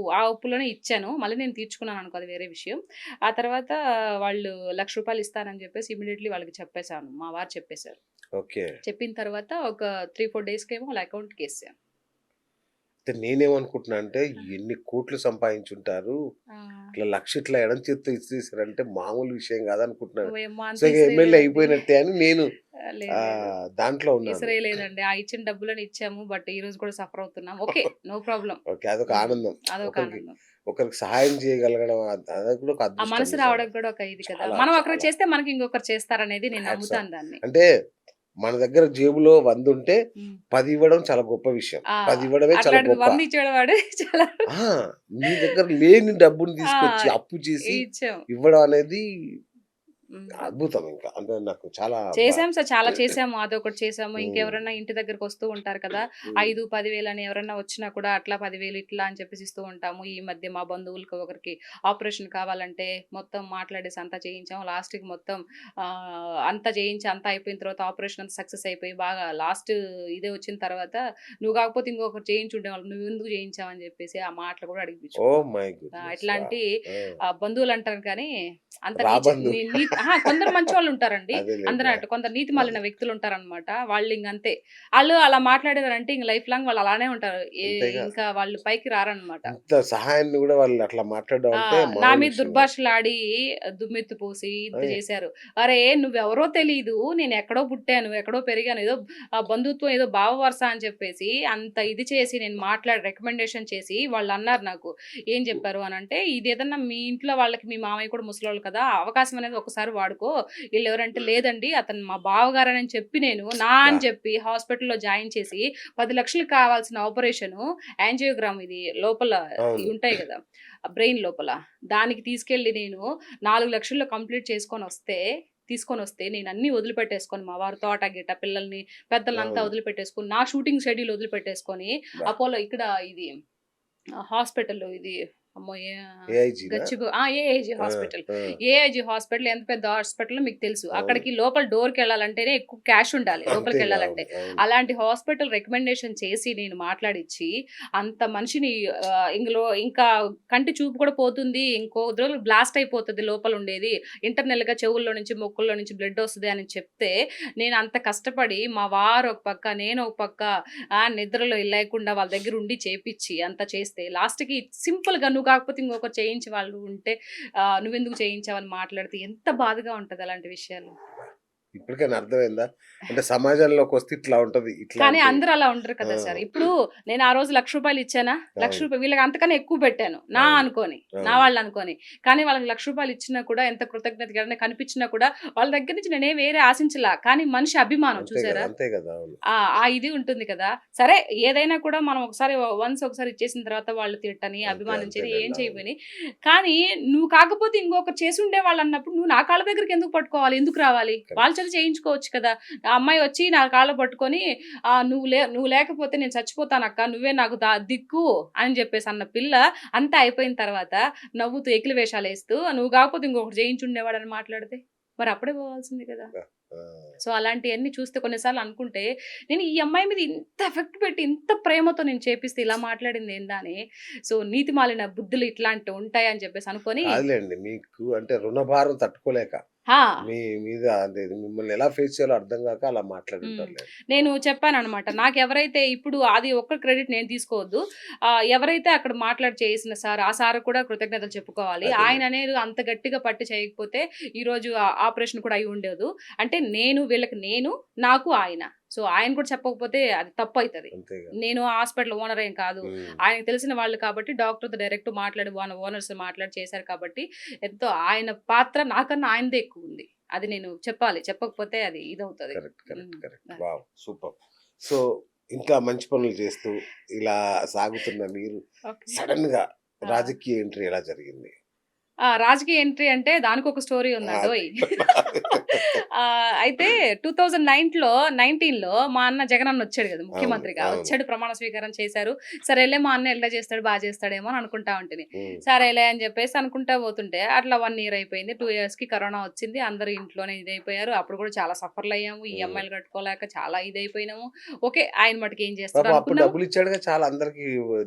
అప్పులోనే ఇచ్చాను. మళ్ళీ నేను తీర్చుకున్నాననుకో అది వేరే విషయం. ఆ తర్వాత వాళ్ళు రూ. 1,00,000 ఇస్తానని చెప్పేసి ఇమ్మీడియేట్‌లీ వాళ్ళకి చెప్పేసాను. మా వారు చెప్పేసారు. ఓకే. చెప్పిన తర్వాత ఒక 3, 4 డేస్‌కేమో వాళ్ళ అకౌంట్‌కేసాను. అయితే నేనేమనుకుంటున్నా అంటే ఆ! ఎన్ని కోట్లు సంపాదించుంటారు. ఆ! ఇట్లా 1,00,000 ఇట్లా ఎడం చేత్తో ఇసిరేసారంటే మామూలు విషయం కాదనుకుంటున్నాను. ఓయమ్మో! సో, అంత ఇక ఎమ్మెల్యే ఇసిరేయలేదండి. అయిపోయినట్టే అని నేను లేదు లేదు. దాంట్లో ఉన్నాను. ఇసిరేయలేదండి. ఆ ఇచ్చిన డబ్బులను ఇచ్చాము. బట్ ఈ రోజు కూడా సఫర్ అవుతున్నాం. ఓకే. No problem. ఓకే. అదొక హ్మ్. ఆనందం. అదొక ఒకరికి ఆనందం. ఒకరికి సహాయం చేయగలగడం అది కూడా ఒక ఆ అదృష్టం మనసు నిజంగా. రావడం కూడా ఒక ఇది కదా! చాలా మనం ఒకరికి చాలా చేస్తే మనకి ఇంకొకరు చేస్తారనేది నేను హ్యాట్స్ ఆఫ్. నమ్ముతాను దాన్ని. అంటే మన దగ్గర జేబులో 100 ఉంటే హ్మ్. 10 ఇవ్వడం చాలా గొప్ప విషయం. ఆ! 10 ఇవ్వడమే చాలా అట్లాంటిది గొప్ప. 100 ఇచ్చేవాడు చాలా ఆ! మీ దగ్గర లేని డబ్బుని ఆ! తీసుకొచ్చి అప్పు చేసి ఇచ్చాం. ఇవ్వడం అనేది హ్మ్. అద్భుతం ఇంకా. అంటే నాకు చాలా చేసాం సార్. చాలా చేసాము. అదొకటి చేసాము. హ్మ్. ఇంకెవరన్నా ఇంటి దగ్గరకొస్తూ ఉంటారు కదా! హ్మ్. 5, 10,000 అని ఎవరన్నా వచ్చినా కూడా అట్లా 10,000 ఇట్లా అని చెప్పేసి ఇస్తూ ఉంటాము. ఈ మధ్య మా బంధువులకి ఒకరికి ఆపరేషన్ కావాలంటే మొత్తం మాట్లాడేసి అంతా చేయించాం. లాస్ట్‌కి మొత్తం అంతా చేయించి అంతా అయిపోయిన తర్వాత ఆపరేషన్ అంతా సక్సెస్ అయిపోయి బాగా లాస్ట్ ఇదే వచ్చిన తర్వాత "నువ్వు కాకపోతే ఇంకొకరు చేయించుండేవాళ్ళు. నువ్వెందుకు చేయించావు?" అని చెప్పేసి ఆ మాటలు కూడా ఓహ్ అడిగిపించుకున్నాం. My goodness! వావ్! ఇట్లాంటి ఆ! బంధువులంటారు కానీ అంత నీచ రాబందు. నీ నీ అహా! కొందరు మంచోళ్ళుంటారండి. అదేలెండి. అందరన్నట్టు కొందరు నీతి ఆ! మాలిన వ్యక్తులుంటారనమాట. వాళ్ళింకంతే. ఆళ్ళు అలా మాట్లాడారంటే ఇంక లైఫ్ లాంగ్ వాళ్ళు అలానే ఉంటారు. అంతేగా. ఇంకా వాళ్ళు పైకి రారనమాట. ఇంత సహాయాన్ని గూడా వాళ్ళు అట్లా మాట్లాడడం ఆ! అంటే నా మామూలు మీద విషయం గాదు. దుర్భాషలాడి దుమ్మెత్తి పోసి ఇంత అయ్ చేశారు. "అరే! నువ్వెవరో తెలీదు. నేనెక్కడో పుట్టాను, ఎక్కడో పెరిగాను. ఏదో బంధుత్వం ఏదో బావ వరస అని చెప్పేసి అంత ఇది చేసి నేను రికమెండేషన్ చేసి వాళ్ళన్నారు నాకు. ఏం చెప్పారు అనంటే, "ఇదేదన్నా మీ ఇంట్లో వాళ్ళకి మీ మామయ్య కూడా ముసలోళ్ళు కదా! అవకాశం అనేది ఒకసారి వాడుకో. ఈళ్ళెవరంటే లేదండి అతను మా బావగారని చెప్పి నేను అబ్బా! అని చెప్పి హాస్పిటల్‌లో జాయిన్ చేసి 10,00,000 కావాల్సిన ఆపరేషను యాంజియోగ్రామ్ ఇది లోపల అవును. ఇవుంటాయి గదా! బ్రెయిన్ లోపల. దానికి తీసుకెళ్ళి నేను 4,00,000లో కంప్లీట్ తీసుకొనొస్తే నేనన్నీ వదిలిపెట్టేసుకొని మా వారు తోట, గిట పిల్లల్ని, పెద్దలనంతా అవును. వదిలిపెట్టేసుకొని, నా షూటింగ్ షెడ్యూల్ వదిలిపెట్టేసుకొని, అబ్బా! అపోలో ఇక్కడ ఇది హాస్పిటల్‌లో ఇది అమ్మో! ఏఐజీనా? ఏఐజీ ఆ! హాస్పిటల్. ఆ! ఏఐజీ హాస్పిటల్ ఎంత పెద్ద హాస్పిటలో మీకు తెలుసు. అవును. అక్కడికి లోపల డోర్‌కెళ్ళాలంటేనే ఎక్కువ క్యాష్ ఉండాలి అంతేగా. లోపలికెళ్ళాలంటే. అవును. అవును. అలాంటి హాస్పిటల్ రికమెండేషన్ చేసి నేను మాట్లాడిచ్చి, అంత మనిషిని ఇంకా కంటి చూపు కూడా పోతుంది. ఇంకో రోజులు బ్లాస్ట్ అయిపోతది లోపలుండేది. ఇంటర్నల్‌గా చెవుల్లో నుంచి, ముక్కుల్లో నుంచి బ్లడ్ ఒస్తది అని చెప్తే, నేను అంత కష్టపడి మా వారు ఒక పక్క, నేను ఒక పక్క నిద్రలో లేకుండా వాళ్ళ దగ్గరుండి చేపిచ్చి అంతా చేస్తే లాస్ట్‌కి సింపుల్‌గా నువ్వు కాకపోతే ఇంకొకరు చేయించే వాళ్ళు ఉంటే నువ్వెందుకు చేయించావని మాట్లాడితే ఎంత బాధగా ఉంటది అలాంటి విషయాలు. ఇప్పటికైనా అర్థమైందా? అంటే సమాజంలోకి వస్తే ఇట్లా ఉంటది. కానీ ఇట్లాంటి అందరూ అలా ఉండరు కదా ఆ! సార్. ఇప్పుడు నేను ఆ రోజు రూ. 1,00,000 ఇచ్చానా? అవును. రూ. 1,00,000 వీళ్ళకి అంతకన్నా ఎక్కువ పెట్టాను. నా అవును. అనుకోని. నా అవును. వాళ్ళనుకోని. కానీ వాళ్ళకి రూ. 1,00,000 ఇచ్చినా కూడా ఎంత కృతజ్ఞతగా కనిపించినా కూడా వాళ్ళ దగ్గర నుంచి నేనేం వేరే ఆశించలా. కానీ మనిషి అభిమానం అంతే గదా! చూసారా? అంతే గదా! అవును. ఆ ఇది ఉంటుంది కదా! సరే ఏదైనా కూడా మనం ఒకసారి ఇచ్చేసిన తర్వాత వాళ్ళు తిట్టని, అంతే అభిమానించని, ఏం అంతేలెండి. అవును. చేయమని. కానీ నువ్వు కాకపోతే ఇంకొకరు చేసుండేవాళ్ళన్నప్పుడు నువ్వు నా కాళ్ళ దగ్గరికి ఎందుకు పట్టుకోవాలి? ఎందుకు రావాలి? వాళ్ళ కరెక్ట్. చేత చేయించుకోవచ్చు కదా! ఆ అమ్మాయి వచ్చి నా కాళ్ళు పట్టుకొని నువ్వు లేకపోతే నేను చచ్చిపోతానక్క. నువ్వే నాకు దిక్కు అని చెప్పేసి అన్న పిల్ల అంతా అయిపోయిన తర్వాత నవ్వుతూ ఎకిలి వేషాలేస్తూ నువ్వు కాకపోతే ఇంకొకటి చేయించుండేవాడని మాట్లాడితే మరి అప్పుడే పోవాల్సింది కదా! ఆ! సో, అలాంటియన్నీ చూస్తే కొన్నిసార్లు అనుకుంటే, నేను ఈ అమ్మాయి మీద ఇంత ఎఫెక్ట్ పెట్టి, ఇంత ప్రేమతో నేను చేపిస్తే ఇలా మాట్లాడిందేందా అని, సో, నీతిమాలిన బుద్ధులు ఇట్లాంటివుంటాయని చెప్పేసి అనుకోని కాదులెండి. మీకు అంటే రుణభారం తట్టుకోలేక ఆ! మీ మీద అంటే మిమ్మల్ని ఎలా ఫేస్ చేయాలో అర్థం గాక అలా హ్మ్. మాట్లాడుంటారులెండి. నేను చెప్పాననమాట. నాకెవరైతే ఇప్పుడు అది ఒక్క క్రెడిట్ నేను తీసుకోవద్దు. ఎవరైతే అక్కడ మాట్లాడి చేసిన సార్, ఆ సార్‌కి కూడా కృతజ్ఞతలు చెప్పుకోవాలి. అదేలెండి. ఆయననేది అంత గట్టిగా పట్టి చేయకపోతే ఈరోజు ఆపరేషన్ కూడా అయ్యి ఉండేదు. అంటే నేను, నాకు ఆయన. సో, ఆయన కూడా చెప్పకపోతే అది తప్పయితది. అంతేగా. నేను హాస్పిటల్ ఓనర్ ఏం కాదు. హ్మ్. ఆయనకు తెలిసిన వాళ్ళు కాబట్టి డాక్టర్‌తో డైరెక్ట్ మాట్లాడి ఓనర్స్ మాట్లాడి చేశారు కాబట్టి ఎంతో ఆయన పాత్ర నాకన్నా ఆయనదే ఎక్కువుంది. అది నేను చెప్పాలి. చెప్పకపోతే అది ఇదవుతది. కరెక్ట్. కరెక్ట్. హ్మ్. కరెక్ట్. అది. వావ్! సూపర్. సో, ఇంకా మంచి పనులు చేస్తూ ఇలా సాగుతున్న మీరు ఓకే. సడెన్‌గా ఆ! రాజకీయ ఎంట్రీ ఎలా జరిగింది? రాజకీయ ఎంట్రీ అంటే దానికొక స్టోరీ అది. ఉందండోయ్! అయితే 1919లో మా అన్న జగనన్న వచ్చాడు గదా! అవును. ముఖ్యమంత్రిగా. అవును. వచ్చాడు ప్రమాణ స్వీకారం చేశారు. సరేలే మా అన్న ఎట్లా చేస్తాడు, చేస్తాడేమో అని అనుకుంటా ఉంటిని. హ్మ్. సరేలే అని జెప్పేసి అనుకుంటా పోతుంటే అట్లా 1 ఇయర్ అయిపోయింది. 2 ఇయర్స్‌కి కరోనా వచ్చింది. అందరూ ఇంట్లోనే ఇదైపోయారు. అప్పుడు కూడా చాలా సఫర్‌లయ్యాము. హ్మ్. ఈఎంఐలు కట్టుకోలేక చాలా ఇదైపోయినాము. ఓకే. ఆయన మటుకు ఏం చేస్తాడో పాపం అప్పుడు అనుకున్నాము. డబ్బులిచ్చాడుగా చాలా అందరికి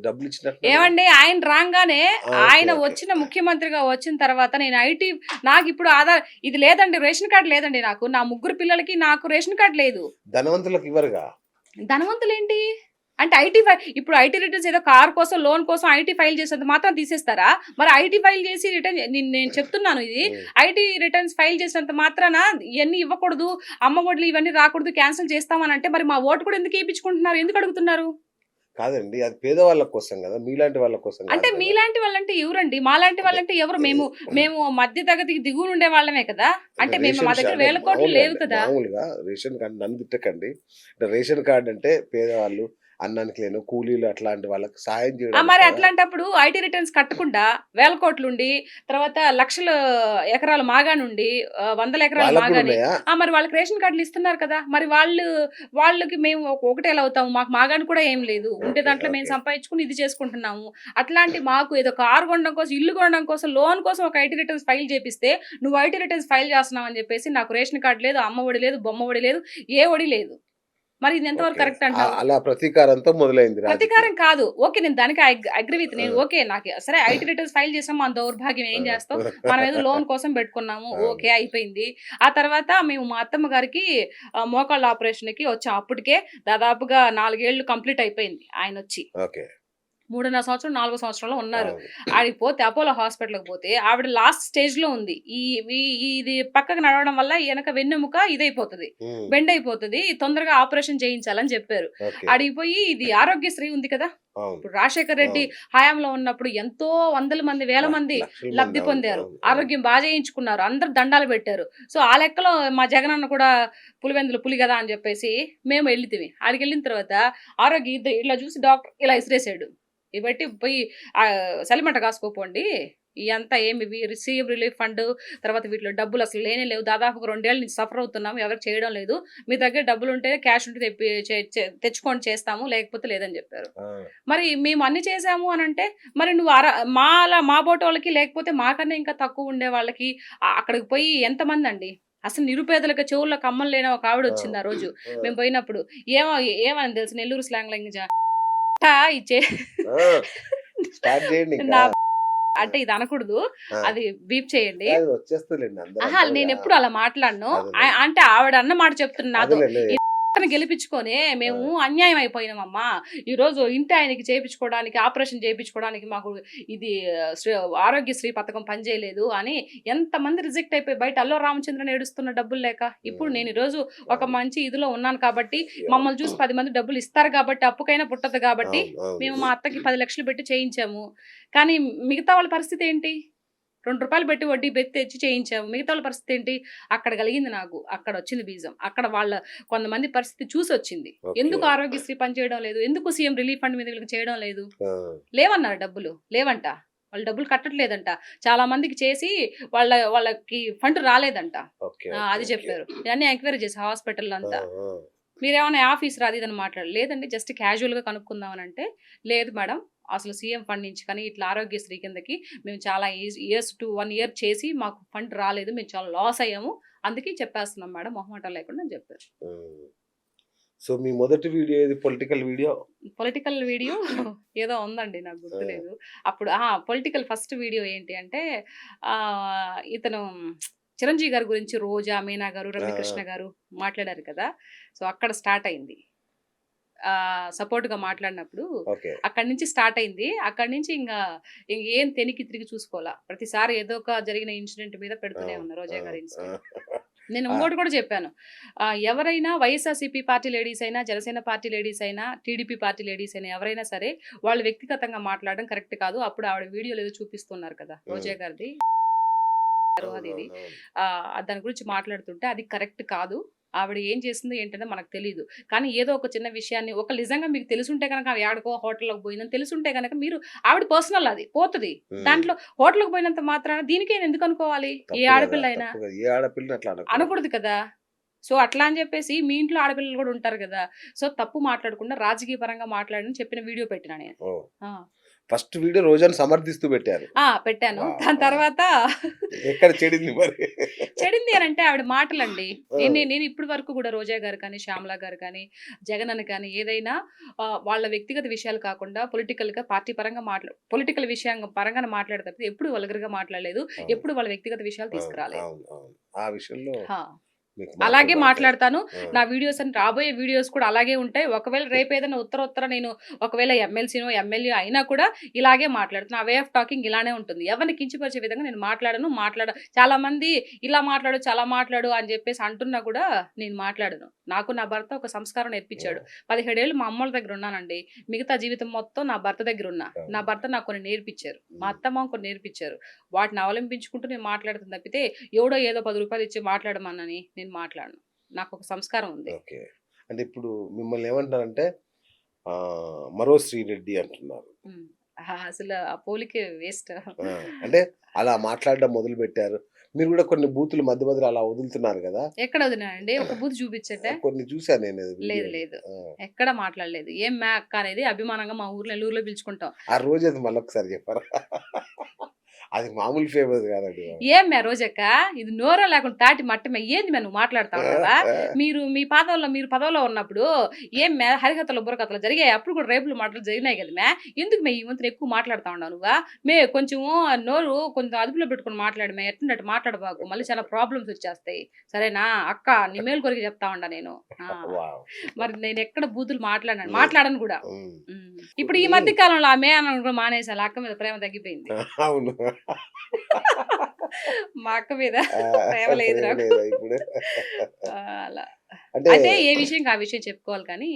డబ్బులిచ్చినట్టున్నాడుగా? ఏవండి ఆయన రాంగానే ఆ! ఓకే. ఆయన ఓకే. వచ్చిన ముఖ్యమంత్రిగా వచ్చిన తర్వాత నేను నాకిప్పుడు ఇది లేదండి. రేషన్ కార్డ్ లేదండి నాకు. నా ముగ్గురు పిల్లలకి నాకు రేషన్ కార్డ్ లేదు. ధనవంతులకు ఇవ్వరుగా. ధనవంతులేంటి? అంటే ఇప్పుడు ఐటీ రిటర్న్స్ ఏదో కార్ కోసం, లోన్ కోసం ఐటీ ఫైల్ చేసేంత మాత్రం తీసేస్తారా? మరి ఐటీ ఫైల్ చేసి రిటర్న్ నేను చెప్తున్నాను ఇది. హ్మ్. ఐటీ రిటర్న్స్ ఫైల్ చేసినంత మాత్రాన ఇయన్నీ ఇవ్వకూడదు, అమ్మ ఒడిలు ఇవన్నీ రాకూడదు, క్యాన్సెల్ చేస్తామనంటే మరి మా ఓటు కూడా ఎందుకు ఏపించుకుంటున్నారు? ఎందుకు అడుగుతున్నారు? కాదండి. అది పేదవాళ్ళ కోసం గదా! మీలాంటి వాళ్ళ కోసం అంటే గాదు గదా! మీలాంటి వాళ్ళంటే ఎవరండి? మాలాంటి అంటే వాళ్ళంటే ఎవరు? మేము మధ్య తరగతికి దిగువనుండే వాళ్ళమే కదా! అంటే అంటే మా రేషన్ దగ్గర అంటే వేల కోట్లు మామూలుగా లేవు అండి. కదా! మామూలుగా రేషన్ కార్డ్ నన్ను తిట్టకండి. అంటే రేషన్ కార్డ్ అంటే పేదవాళ్ళు, అన్నానికి లేని కూలీలు అట్లాంటి వాళ్ళకి సహాయం చేయడానికి మరి కదా! అట్లాంటప్పుడు ఐటీ రిటర్న్స్ కట్టకుండా వేల కోట్లుండి, తర్వాత లక్షల ఎకరాల మాగాణుండి, వందల ఎకరాల వాళ్ళకి గూడా మాగాని ఉన్నాయా? మరి వాళ్ళకి రేషన్ కార్డులు ఇస్తున్నారు కదా! మరి వాళ్ళకి మేము ఒకటెలా అవుతాము? మాకు మాగాణి కూడా ఏం లేదు. ఉండే ఓకే. దాంట్లో మేము ఓకే. సంపాదించుకొని ఇది చేసుకుంటున్నాము. అట్లాంటి మాకు ఏదో కారు కొనడం కోసం, ఇల్లు కొనడం కోసం, లోన్ కోసం ఒక ఐటీ రిటర్న్స్ ఫైల్ చేపిస్తే, నువ్వు ఐటీ రిటర్న్స్ ఫైల్ చేస్తున్నావు అని చెప్పేసి నాకు రేషన్ కార్డ్ లేదు, అమ్మ ఒడి లేదు, బొమ్మ ఒడి లేదు, ఏ ఒడి లేదు. మరి ఇది ఎంతవరకు ఓకే. కరెక్ట్ అంటావు? అలా ప్రతీకారంతో మొదలైంది రాజకీయం. ప్రతీకారం కాదు. ఓకే. నేను దానికి అగ్రీ విత్ ఆ! నేను ఓకే. నాకు సరే ఐటీ రిటర్న్స్ ఫైల్ చేసాం. మన దౌర్భాగ్యం ఏం చేస్తాం. మనం ఏదో లోన్ కోసం పెట్టుకున్నాము. అవును. ఓకే. అయిపోయింది. ఆ తర్వాత మేము మా అత్తమ్మ గారికి మోకాళ్ళ ఆపరేషన్‌కి వచ్చాం. అప్పటికే దాదాపుగా 4 ఏళ్ళు కంప్లీట్ అయిపోయింది ఆయనొచ్చి. ఓకే. 3.5 సంవత్సరం, 4 సంవత్సరంలో ఉన్నారు. అవును. ఆడికి పోతే అపోలో హాస్పిటల్‌కి పోతే ఆవిడ లాస్ట్ స్టేజ్‌లో ఉంది. ఈ వి ఇది పక్కకు నడవడం వల్ల ఎనక వెన్నెముక ఇదైపోతది. హ్మ్. బెండ్ అయిపోతది. తొందరగా ఆపరేషన్ చేయించాలని చెప్పారు. ఓకే. ఆడికి పోయి ఇది ఆరోగ్యశ్రీ ఉంది కదా! అవును. ఇప్పుడు రాజశేఖర్ రెడ్డి అవును. హయాంలో ఉన్నప్పుడు ఎంతో వందల మంది, వేల మంది లక్షల మంది. లబ్ధి అవును. పొందారు. అవును. అవును. ఆరోగ్యం చేయించుకున్నారు. అందరూ దండాలు పెట్టారు. సో, ఆ లెక్కలో మా జగనన్న కూడా పులివెందుల పులి గదా! అని జెప్పేసి మేము ఎళ్ళితిమి. ఆడికెళ్ళిన తర్వాత ఆరోగ్య ఇట్లా చూసి డాక్టర్ ఇలా ఇసిరేసాడు. ఇబట్టి పోయి సలిమంట కాసుకోపోండి. ఇయంతా సీఎం రిలీఫ్ ఫండ్ తర్వాత వీటిలో డబ్బులు అసలు లేనే లేవు. దాదాపుగా 2 ఏళ్ల నుంచి సఫర్ అవుతున్నాము. ఎవరికి చేయడం లేదు. మీ దగ్గర డబ్బులుంటే క్యాష్ ఉంటే తెచ్చుకోండి చేస్తాము. లేకపోతే లేదని జెప్పారు. ఆ! మరి మేము అన్ని చేసాము అనంటే, మరి నువ్వు మా బోటోళ్ళకి లేకపోతే మాకన్నా ఇంకా తక్కువ ఉండే వాళ్ళకి అక్కడికి పోయి ఎంతమందండి? అసలు నిరుపేదలకు చెవుల్లో కమ్మలు లేని ఒక ఆ! ఆవిడొచ్చింది ఆ రోజు. ఆ! మేము పోయినప్పుడు. ఏమో ఏమని తెలుసు నెల్లూరు స్లాంగ్‌లో ఇచ్చే ఆ! స్టార్ట్ చేయండి ఇంకా. నా ఆ! అంటే ఇది అనకూడదు. ఆ! అది బీప్ చేయండి. అది వచ్చేస్తదిలెండి. అందరూ అహా! అంటారుగా. నేనెప్పుడు అలా మాట్లాడను. అదేలెండి. అంటే ఆవిడ అన్న మాట చెప్తున్నా నాతో. అదేలెండి. అతను గెలిపించుకొని మేము అన్యాయం అయిపోయినామమ్మా. ఈరోజు ఇంటి ఆయనకి చేయించుకోవడానికి ఆపరేషన్ చేయించుకోవడానికి మాకు ఇది ఆరోగ్యశ్రీ పథకం పనిచేయలేదు అని ఎంతమంది రిజెక్ట్ అయిపోయి బయట అల్లో రామచంద్రన్ ఏడుస్తున్న డబ్బులు లేక. ఇప్పుడు నేను ఈరోజు ఒక మంచి ఇదిలో ఉన్నాను కాబట్టి మమ్మల్ని చూసి 10 మంది డబ్బులు ఇస్తారు కాబట్టి అప్పుకైనా పుట్టదు కాబట్టి మేము మా అత్తకి 10 లక్షలు పెట్టి చేయించాము. కానీ మిగతా వాళ్ళ పరిస్థితి ఏంటి? ₹2 పెట్టి వడ్డీ పెట్టి తెచ్చి చేయించాము. మిగతా వాళ్ళ పరిస్థితి ఏంటి? అక్కడ కలిగింది నాకు. అక్కడ వచ్చింది బీజం. అక్కడ వాళ్ళ కొంతమంది పరిస్థితి చూసి వచ్చింది. ఎందుకు ఆరోగ్యశ్రీ పని చేయడం లేదు? ఎందుకు సీఎం రిలీఫ్ ఫండ్ మీద వీళ్ళకి చేయడం లేదు? లేవన్నారు డబ్బులు. లేవంట. వాళ్ళు డబ్బులు కట్టట్లేదంట. చాలా మందికి చేసి వాళ్ళకి ఫండ్ రాలేదంట. అది చెప్పారు. ఇవన్నీ ఎంక్వైరీ చేసి హాస్పిటల్ అంతా. మీరేమన్నా ఆఫీస్ రాదు ఇదని మాట్లాడారు. లేదండి జస్ట్ క్యాజువల్గా కనుక్కుందామని అంటే, లేదు మేడం అసలు సీఎం ఫండ్ నుంచి కానీ ఇట్లా ఆరోగ్యశ్రీ కిందకి మేము చాలా ఇయర్స్ టు 1 ఇయర్ చేసి మాకు ఫండ్ రాలేదు, మేము చాలా లాస్ అయ్యాము, అందుకే చెప్పేస్తున్నాం మేడం మొహమాటం లేకుండా అని చెప్పారు. సో మీ మొదటి వీడియో ఏది? పొలిటికల్ వీడియో ఏదో ఉందండి నాకు గుర్తులేదు. అప్పుడు పొలిటికల్ ఫస్ట్ వీడియో ఏంటి అంటే ఇతను చిరంజీవి గారి గురించి రోజా, మీనా గారు, రమ్యకృష్ణ గారు మాట్లాడారు కదా. సో అక్కడ స్టార్ట్ అయింది. సపోర్ట్గా మాట్లాడినప్పుడు అక్కడి నుంచి స్టార్ట్ అయింది. అక్కడి నుంచి ఇంకా ఏం తెనికి తిరిగి చూసుకోవాలా. ప్రతిసారి ఏదో ఒక జరిగిన ఇన్సిడెంట్ మీద పెడుతూనే ఉన్నా రోజా గారి ఇన్సిడెంట్. నేను ఇంకోటి కూడా చెప్పాను, ఎవరైనా వైఎస్ఆర్సీపీ పార్టీ లేడీస్ అయినా, జనసేన పార్టీ లేడీస్ అయినా, టీడీపీ పార్టీ లేడీస్ అయినా ఎవరైనా సరే వాళ్ళు వ్యక్తిగతంగా మాట్లాడడం కరెక్ట్ కాదు. అప్పుడు ఆవిడ వీడియోలు ఏదో చూపిస్తున్నారు కదా రోజా గారిది, అది దాని గురించి మాట్లాడుతుంటే అది కరెక్ట్ కాదు. ఆవిడ ఏం చేసిందో ఏంటంటే మనకు తెలియదు. కానీ ఏదో ఒక చిన్న విషయాన్ని ఒక నిజంగా మీకు తెలుసుంటే కనుక ఆవిడ ఆడుకో హోటల్లోకి పోయిందని తెలుసుంటే కనుక మీరు ఆవిడ పర్సనల్ అది పోతుంది. దాంట్లో హోటల్కి పోయినంత మాత్రాన దీనికే ఎందుకు అనుకోవాలి? ఏ ఆడపిల్ల అయినా అనకూడదు కదా. సో అట్లా అని చెప్పేసి మీ ఇంట్లో ఆడపిల్లలు కూడా ఉంటారు కదా. సో తప్పు మాట్లాడకుండా రాజకీయ పరంగా మాట్లాడని చెప్పిన వీడియో పెట్టినా నేను. ఫస్ట్ వీడియో రోజాను సమర్థిస్తూ పెట్టాను. దాని తర్వాత ఎక్కడ చెడింది మరి? చెడింది అని అంటే ఆవిడ మాటలండి. నేను ఇప్పటి వరకు కూడా రోజా గారు కానీ, శ్యామలా గారు కానీ, జగన్ అని కానీ ఏదైనా వాళ్ళ వ్యక్తిగత విషయాలు కాకుండా పొలిటికల్ గా పార్టీ పరంగా పొలిటికల్ విషయం పరంగా మాట్లాడతారు. ఎప్పుడు వల్గర్ గా మాట్లాడలేదు, ఎప్పుడు వాళ్ళ వ్యక్తిగత విషయాలు తీసుకురాలేదు. ఆ విషయంలో అలాగే మాట్లాడతాను. నా వీడియోస్ అని రాబోయే వీడియోస్ కూడా అలాగే ఉంటాయి. ఒకవేళ రేపు ఏదైనా ఉత్తర నేను ఒకవేళ ఎమ్మెల్సీనో ఎమ్మెల్యే అయినా కూడా ఇలాగే మాట్లాడుతాను. నా వే ఆఫ్ టాకింగ్ ఇలానే ఉంటుంది. ఎవరిని కించపరిచే విధంగా నేను చాలా మంది ఇలా మాట్లాడు అని చెప్పేసి అంటున్నా కూడా నేను మాట్లాడను. నాకు నా భర్త ఒక సంస్కారం నేర్పించాడు. 17 ఏళ్ళు మా అమ్మల దగ్గర ఉన్నానండి. మిగతా జీవితం మొత్తం నా భర్త దగ్గర ఉన్నా. నా భర్త నాకు కొన్ని నేర్పించారు, మా అత్తమ్మ కొన్ని నేర్పించారు. వాటిని అవలంబించుకుంటూ నేను మాట్లాడుతుంది తప్పితే ఎవడో ఏదో ₹10 ఇచ్చి మాట్లాడమన్నని నేను మాట్లాడను. నాకు ఒక సంస్కారం ఉంది. అంటే ఇప్పుడు మిమ్మల్ని ఏమంటారంటే మరో శ్రీరెడ్డి అంటున్నారు. అసలు ఆ పోలికే వేస్ట్. అంటే అలా మాట్లాడడం మొదలు పెట్టారు. మీరు కూడా కొన్ని బూతులు మధ్య మధ్యలో అలా వదులుతున్నారు కదా. ఎక్కడ వదిలేనండి? ఒక బూత్ చూపించంటే కొన్ని చూసాను నేను. లేదు ఎక్కడ మాట్లాడలేదు. ఏం మ్యా అక్క అనేది అభిమానంగా మా ఊర్లో నెల్లూరులో పిలుచుకుంటాం. ఆ రోజు అది మళ్ళీ ఒకసారి చెప్పారా? అది మామూలు ఫేమస్ కాదండి. ఏం మే రోజక్క ఇది నోరా లేకుండా తాటి మట్టమే ఏంది మే నువ్వు మాట్లాడతావు కదా. మీరు పదవిలో ఉన్నప్పుడు ఏం మే హరికథలు బుర్రకథలు జరిగాయి. అప్పుడు కూడా రేపులు మాటలు జరిగినాయి కదా మే. ఎందుకు మే ఈ వంతున ఎక్కువ మాట్లాడుతా ఉన్నావు నువ్వు? మే కొంచెం నోరు కొంచెం అదుపులో పెట్టుకుని మాట్లాడమే. ఎట్టినట్టు మాట్లాడబాకు, మళ్ళీ చాలా ప్రాబ్లమ్స్ వచ్చేస్తాయి. సరేనా అక్క? నీ మేలు కొరికి చెప్తా ఉండా నేను. మరి నేను ఎక్కడ బూతులు మాట్లాడను కూడా. ఇప్పుడు ఈ మధ్య కాలంలో ఆ మే అని మానేసాను. అక్క మీద ప్రేమ తగ్గిపోయింది. అవును, మా అక్క మీద ప్రేమ లేదు నాకు. అలా అంటే ఏ విషయం ఆ విషయం చెప్పుకోవాలి. కానీ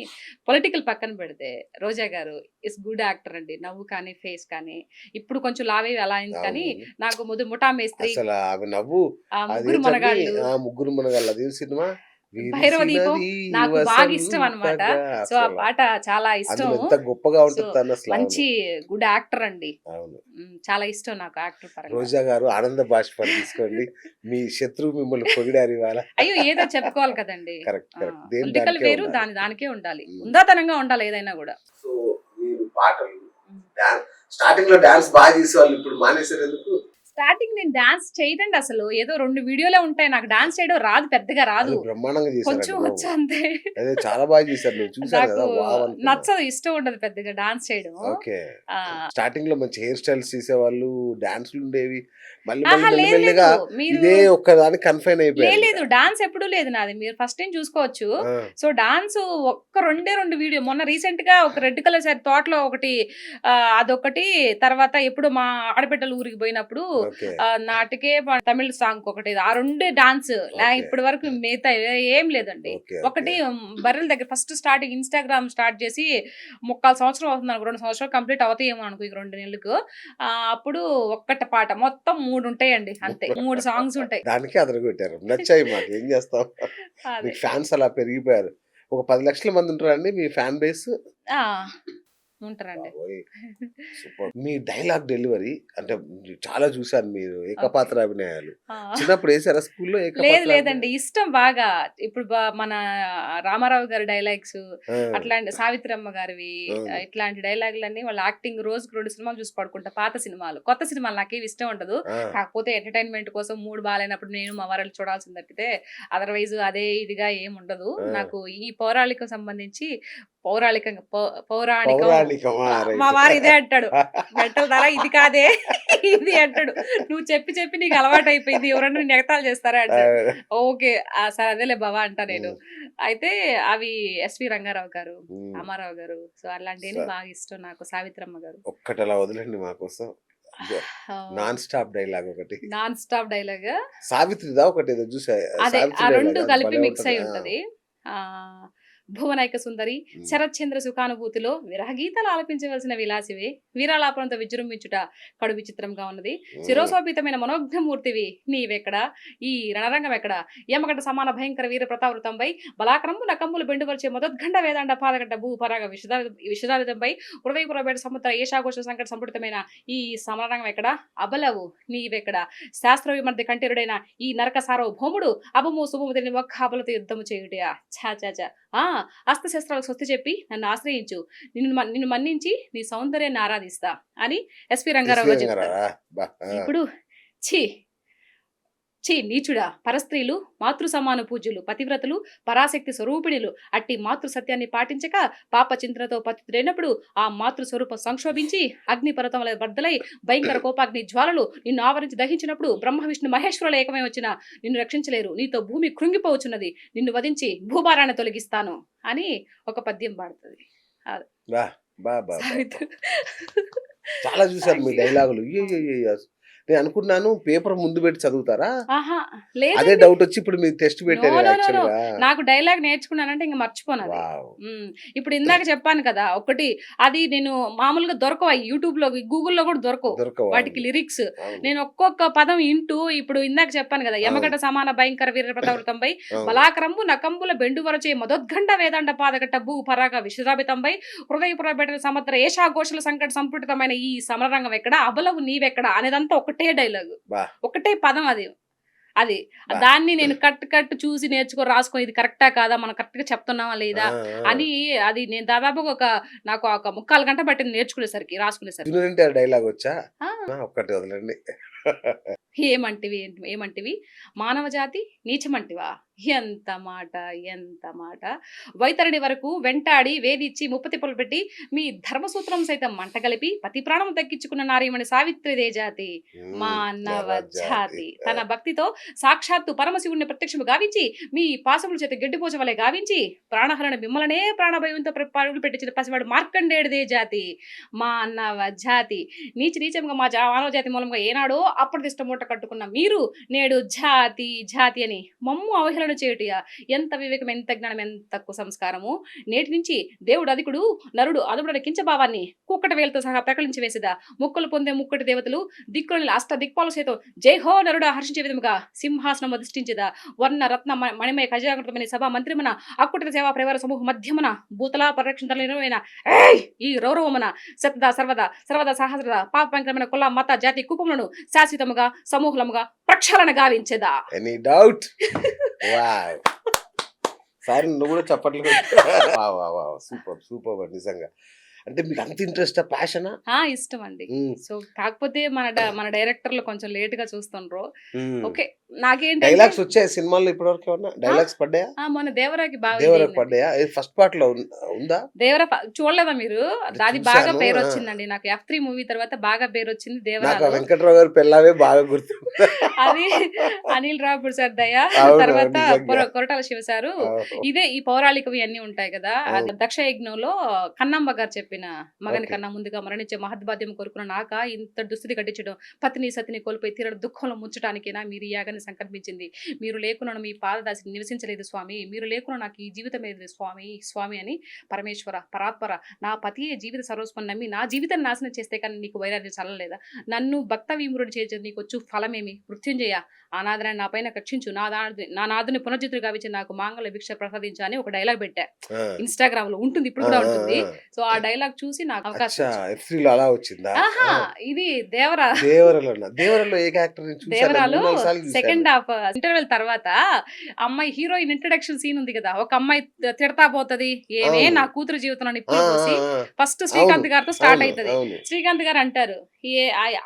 పొలిటికల్ పక్కన పెడితే రోజా గారు ఇస్ గుడ్ యాక్టర్ అండి. నవ్వు కానీ ఫేస్ కానీ ఇప్పుడు కొంచెం లావే అలా అయింది. కానీ నాకు ముఠా మేస్త్రి, ముగ్గురు మనగాళ్ళు అది సినిమా భైరవ దీపం నాకు బాగా ఇష్టం అన్నమాట. సో ఆ పాట చాలా ఇష్టం. గొప్పగా ఉంటుంది. మంచి గుడ్ యాక్టర్ అండి. చాలా ఇష్టం నాకు యాక్టర్ పరంగా. రోజా గారు ఆనంద బాష్పాలు తీసుకోండి. మీ శత్రువు మిమ్మల్ని పొగిడారు ఇవాళ. అయ్యో ఏదో చెప్పుకోవాలి కదండి. పొలిటికల్ వేరు, దానికే ఉండాలి. ఉందాతనంగా ఉండాలి ఏదైనా కూడా. సో మీరు పాటలు స్టార్టింగ్ లో డాన్స్ బాగా చేసేవాళ్ళు, ఇప్పుడు మానేశారు ఎందుకు? స్టార్టింగ్ నేను డాన్స్ చేయదండి. అసలు ఏదో 2 వీడియోలే ఉంటాయి. నాకు డాన్స్ చేయడం రాదు, పెద్దగా రాదు. బ్రహ్మాండంగా చేశారు, కొంచెం వచ్చు అంతే. చాలా బాగా చేశారు. నాకు నచ్చదు, ఇష్టం ఉండదు పెద్దగా డాన్స్ చేయడం. స్టార్టింగ్ లో మంచి హెయిర్ స్టైల్స్ చేసేవాళ్ళు, డాన్స్లు ఉండేవి. మళ్ళీ ఆహా! లేదు మెల్లిమెల్లిగా లేదు. మీరు ఇదే ఒక్కదానికి కన్ఫైన్ అయిపోయారు లేదు. ఇంకా. డాన్స్ ఎప్పుడూ లేదు నాది. మీరు ఫస్ట్ టైమ్ చూసుకోవచ్చు. ఆ! సో, డాన్సు ఒక్క రెండే 2 వీడియో మొన్న రీసెంట్‌గా ఒక రెడ్ కలర్ శారీ తోటలో ఒకటి అదొకటి తర్వాత ఎప్పుడో మా ఆడబిడ్డల ఊరికి పోయినప్పుడు ఓకే. నాటికే తమిళ్ సాంగ్ ఒకటి ఆ రెండే డాన్స్. ఓకే. ఇప్పటి వరకు మిగతా ఏం లేదండి. ఓకే. ఒకటి ఓకే. బర్రెల దగ్గర ఫస్ట్ స్టార్టింగ్ ఇన్‌స్టాగ్రామ్ స్టార్ట్ చేసి 3/4 సంవత్సరం అవుతుందనుకో 2 సంవత్సరాలు కంప్లీట్ అవుతాయేమో అనుకో ఇంక 2 నెలలకు. అప్పుడు ఒక్కటి పాట మొత్తం 3 ఉంటాయండి అంతే. 3 సాంగ్స్ ఉంటాయి. దానికే అదరగొట్టారు. నచ్చాయి మాకు. ఏం చేస్తాం? అదే. మీకు ఫ్యాన్స్ అలా పెరిగిపోయారు. ఒక 10,00,000 మంది ఉంటారండి మీ ఫ్యాన్ బేస్? ఆ! ఉంటారండి. బాబోయ్! సూపర్. మీ డైలాగ్ డెలివరీ అంటే చాలా చూసాను మీరు ఓకే. ఏకపాత్ర అభినయాలు. ఆ! చిన్నప్పుడు ఏసారా స్కూల్‌లో లేదు ఏకపాత్ర లేదండి. అభినయాలు? ఇష్టం బాగా. ఇప్పుడు మన రామారావు గారి డైలాగ్స్ ఆ! అట్లాంటి సావిత్రమ్మ గారివి అవును. ఇట్లాంటి డైలాగులన్నీ వాళ్ళ యాక్టింగ్ రోజుకి 2 సినిమాలు చూసి పడుకుంటా. పాత సినిమాలు. కొత్త సినిమాలు నాకేమి ఇష్టం ఉండదు. ఆ! కాకపోతే ఎంటర్‌టైన్‌మెంట్ కోసం మూడ్ బాలేనప్పుడు నేను మా వారెళ్లి చూడాల్సింది తప్పితే అదర్‌వైజ్ అదే ఇదిగా ఏముండదు. ఆ! నాకు ఈ పౌరాళికం సంబంధించి పౌరాళికంగా పౌరాణికం పౌరాణికమా! మా రైట్. వారు ఇదే అంటాడు. మెంటల్ దానా ఇది కాదే ఇది అంటాడు. నువ్వు చెప్పి చెప్పి నీకు అలవాటయిపోయింది. ఎవరన్నా నిన్ను ఎగతాళి చేస్తారా అంటాడు. ఆ! ఓకే. సరే అదేలే బావ అంటా నేను. హ్మ్. అయితే అవి ఎస్‌వి రంగారావు గారు, హ్మ్. రామారావు గారు సో అలాంటియన్ని స బాగా ఇష్టం నాకు. సావిత్రమ్మ గారు. ఒక్కటలా వదలండి మా కోసం. ఇగో ఆహ్, నాన్ స్టాప్ డైలాగ్ ఒకటి. Non stop dialogue. 'సావిత్రిదా' ఒకటేదో చూసా. అదే. ఆ 'సావిత్రి' 2 డైలాగ్ అది కలిపి భలే మిక్స్ ఉంటది. అయ్యి ఆ! ఉంటది. ఆహ్, భువనైక సుందరి, హ్మ్. శరత్చంద్ర సుఖానుభూతిలో విరహగీతాలు ఆలపించవలసిన విలాసివే, వీరాలాపనంతో విజృంభించుట కడు విచిత్రంగా ఉన్నది. హ్మ్. శిరోశోభితమైన మనోజ్ఞమూర్తివి నీవెక్కడ, ఈ రణరంగమెక్కడ, యమగంట సమాన భయంకర వీర ప్రతావృతంపై, బలాకరంబు నకంబులు బెండుపరిచే మదోద్గండ వేదాండ పాదగడ్డ భూపరాగ విషదారితంపై, హృదయపురబేట సముద్ర ఏషాఘోష సంకట సంపుటితమైన ఈ సమరరంగమెక్కడ, అబలవు నీవెక్కడ, శాస్త్ర విమర్ధి కంఠీరుడైన ఈ నరక సార్వభౌముడు అభము శుభము తెలియని ఒక్క అబలతో యుద్ధము చేయుటయా ఛా ఛా ఛా అస్త్రశస్త్రాలకు స్వస్తి చెప్పి నన్ను ఆశ్రయించు నిన్ను మన్నించి నీ సౌందర్యాన్ని ఆరాధిస్తా అని ఎస్పి రంగారావు 'ఎస్వి గారు చెప్తారు. రంగారావా' అబ్బా! ఆ! ఇప్పుడు ఛీ ఛీ నీచుడా పరస్త్రీలు మాతృ సమాన పూజ్యులు పతివ్రతలు పరాశక్తి స్వరూపిణులు అట్టి మాతృ సత్యాన్ని పాటించక పాప చింతనతో పతితుడైనప్పుడు ఆ మాతృ స్వరూపం సంక్షోభించి అగ్ని పర్వతముల బద్దలై భయంకర కోపాగ్ని జ్వాలలు నిన్ను ఆవరించి దహించినప్పుడు బ్రహ్మ విష్ణు మహేశ్వరుల ఏకమై వచ్చిన నిన్ను రక్షించలేరు నీతో భూమి కృంగిపోవచ్చున్నది నిన్ను వధించి భూభారాన్ని తొలగిస్తాను అని ఒక పద్యం పాడుతుంది. అది బా! బా! బా! బా! బా! సావిత్రి. చాలా చూసాను థ్యాంక్ మీ యూ. డైలాగులు. అయ్యయ్యయ్యో! నేను అనుకున్నాను పేపర్ ముందు పెట్టి చదువుతారా? ఆహా అదే లేదండి. డౌటొచ్చి ఇప్పుడు మీకు టెస్ట్ నో. పెట్టాను నో. నో. నో. యాక్చువల్‌గా. నాకు డైలాగ్ నేర్చుకున్నానంటే ఇంక మర్చిపోనది. వావ్! హ్మ్. ఇప్పుడు ఇందాక చెప్పాను కదా! ఒకటి అది నేను మామూలుగా దొరకవు అయి యూట్యూబ్‌లో, గూగుల్‌లో కూడా దొరకవు. దొరకవు. వాటికి అవును. లిరిక్స్. అవును. నేను ఒక్కొక్క పదం ఇంటూ ఇప్పుడు ఇందాక చెప్పాను కదా! అవును. యమగట సమాన భయంకర వీర ప్రతావృతంపై అవును. బలాకరంబు నకంబుల బెండువరచే మదోద్గండ వేదాండ పాదగట్ట భూ పరాగ విషరాభితంపై హృదయపురబెట్టిన సముద్ర ఏషాఘోషల సంకట సంపుటితమైన ఈ సమరరంగం ఎక్కడ అబలవు నీవెక్కడ అనేదంతా ఒకటే డైలాగు. బా! ఒకటే పదం అది. అది. బా! దాన్ని నేను కట్ చూసి నేర్చుకొని రాసుకొని ఇది కరెక్టా కాదా? మనం కరెక్ట్‌గా చెప్తున్నామా ఆ! లేదా? ఆ! అని అది నేను దాదాపుగా నాకు ఒక 3/4 గంట పట్టింది నేర్చుకునేసరికి, రాసుకునేసరికి. 'జూనియర్ ఎన్టీఆర్' డైలాగ్ వచ్చా? ఆ! ఆ! ఒక్కటి వదలండి. ఏమంటివి? మానవ జాతి నీచమంటివా? ఎంత మాట, ఎంత మాట. వైతరణి వరకు వెంటాడి, వేధిచ్చి, ముప్పతిప్పలు పెట్టి, మీ ధర్మసూత్రం సైతం మంటగలిపి, పతి ప్రాణం దక్కించుకున్న నారీమణి సావిత్రిదే జాతి. మానవ నరజాతి. జాతి. తన భక్తితో సాక్షాత్తు పరమశివుణ్ణి ప్రత్యక్షము గావించి, మీ పాశముల చేత గడ్డిపోచ వలె గావించి, ప్రాణహరణ మిమ్మలనే ప్రాణభయంతో పరుగులు పెట్టించిన పసివాడు మార్కండేయుడిదే జాతి. మానవ జాతి. నీచంగా మా మానవ జాతి మూలంగా ఏనాడో అప్రతిష్ట మూట కట్టుకున్న మీరు నేడు జాతి అని మమ్ము అవహేళన చేయుటయా ఎంత వివేకం ఎంత జ్ఞానం ఎంత కుసంస్కారము నేటి నుంచి దేవుడు అధికుడు నరుడు అదుపుడని కించభావాన్ని కుక్కట వేలతో సహా ప్రకటించి వేసేదా ముక్కలు పొందే ముక్కటి దేవతలు దిక్కులని అష్ట దిక్పాల చేతో జై హో నరుడు హర్షించే విధముగా సింహాసనం అధిష్ఠించేదా వర్ణ రత్న మణిమయ ఖజాగృతమైన సభా మంత్రిమన అక్కుట సేవా పరివార సమూహ మధ్యమన భూతలా పరిరక్షించలేన ఈ రౌరవమున సతదా సర్వదా సహస్రద పాపంకరమైన కుల మత జాతి కుపములను శాశ్వతముగా సమూహముగా ప్రక్షాళన గావించేదా. Any doubt? వావ్! సార్ నువ్వు కూడా చప్పట్లు కొట్టు. Wow! Wow! Wow! Super! Super! నిజంగా. అంటే మీకు అంత ఇంట్రెస్టా? ప్యాషనా? ఇష్టం అండి. హ్మ్. సో, కాకపోతే మన డైరెక్టర్లు కొంచెం లేట్‌గా చూస్తుండ్రు. హ్మ్. ఓకే. నాకేంటంటే డైలాగ్స్ వచ్చాయా సినిమాలో ఇప్పటివరకు ఏమన్నా? ఆ! డైలాగ్స్ పడ్డాయా? మొన్న 'దేవరా'కి బాగా 'దేవరకు' ఇదయిందండి. పడ్డాయా? ఏది ఫస్ట్ పార్ట్‌లో ఉందా? 'దేవర' చూడలేదా మీరు? అంటే అది బాగా చూసాను. ఆ! పేరొచ్చిందండి. నాకు 'ఎఫ్3' మూవీ తర్వాత బాగా పేరొచ్చింది నాకు ఆ 'దేవరాలో'. వెంకట్రావు గారి పెళ్ళామే బాగా గుర్తు. అది అనిల్ రావిపూడి సార్ దయ. అవునవును. తర్వాత నిజంగా. కొరటాల శివ సారు. అవును. ఇదే ఈ పౌరాళికవి అన్నీ ఉంటాయి గదా! అది అవును. 'దక్షయజ్ఞంలో' కన్నమ్మ గారు చెప్పిన మగని ఓకే. కన్నా ముందుగా మరణించే మహద్భాగ్యం కోరుకున్న నాకా ఇంత దుస్థితి కట్టించడం, పతిని సతిని కోల్పోయి తీరని దుఃఖంలో ముంచటానికేనా మీరు ఈ యాగాన్ని సంకల్పించింది. మీరు లేకున్నా మీ పాదదాసిని నివసించలేదు స్వామి. మీరు లేకున్నా నాకు ఈ జీవితం లేదు స్వామి, స్వామి అని పరమేశ్వర, పరాత్పర నా పతియే జీవిత సర్వస్వం నమ్మి నా జీవితాన్ని నాశనం చేస్తే కానీ నీకు వైరాగ్యం చల్లలేదా? నన్ను భక్త విమురుడు చేర్చే నీకొచ్చు ఫలమేమి? మృత్యుంజయ అనాథరాన్ని నా పైన కక్షించు. నా నాథుని పునర్జితుడు గావించి నాకు మాంగళ్య భిక్ష ప్రసాదించు అని ఒక డైలాగ్ పెట్టా. ఆ! ఇన్‌స్టాగ్రామ్‌లో ఉంటుంది. ఇప్పుడు ఆ! కూడా ఆ! ఉంటుంది. ఆ! సో, ఆ డైలాగ్ చూసి నాకు అవకాశం అచ్చా! వచ్చింది. ఎఫ్3లో అలా వచ్చిందా? ఆహా! ఆ! ఇది 'దేవర'. 'దేవరలోనా'? 'దేవరలో' ఏ క్యారెక్టర్ నేను చూసాను. 3, 'దేవరాలో' 4 సార్లు చూసాను. సెకండ్ హాఫ్ ఇంటర్వెల్ తర్వాత అమ్మాయి హీరోయిన్ ఇంట్రడక్షన్ సీన్ ఉంది గదా! ఒక అమ్మాయి తిడతా పోతది. ఏమే అవును. నా కూతురు జీవితంలో ఆ! నిప్పులు ఆ! పోసి ఆ! ఫస్ట్ అవును. శ్రీకాంత్ గారితో స్టార్ట్ అవును. అయితది. అవును. శ్రీకాంత్ గారు అంటారు.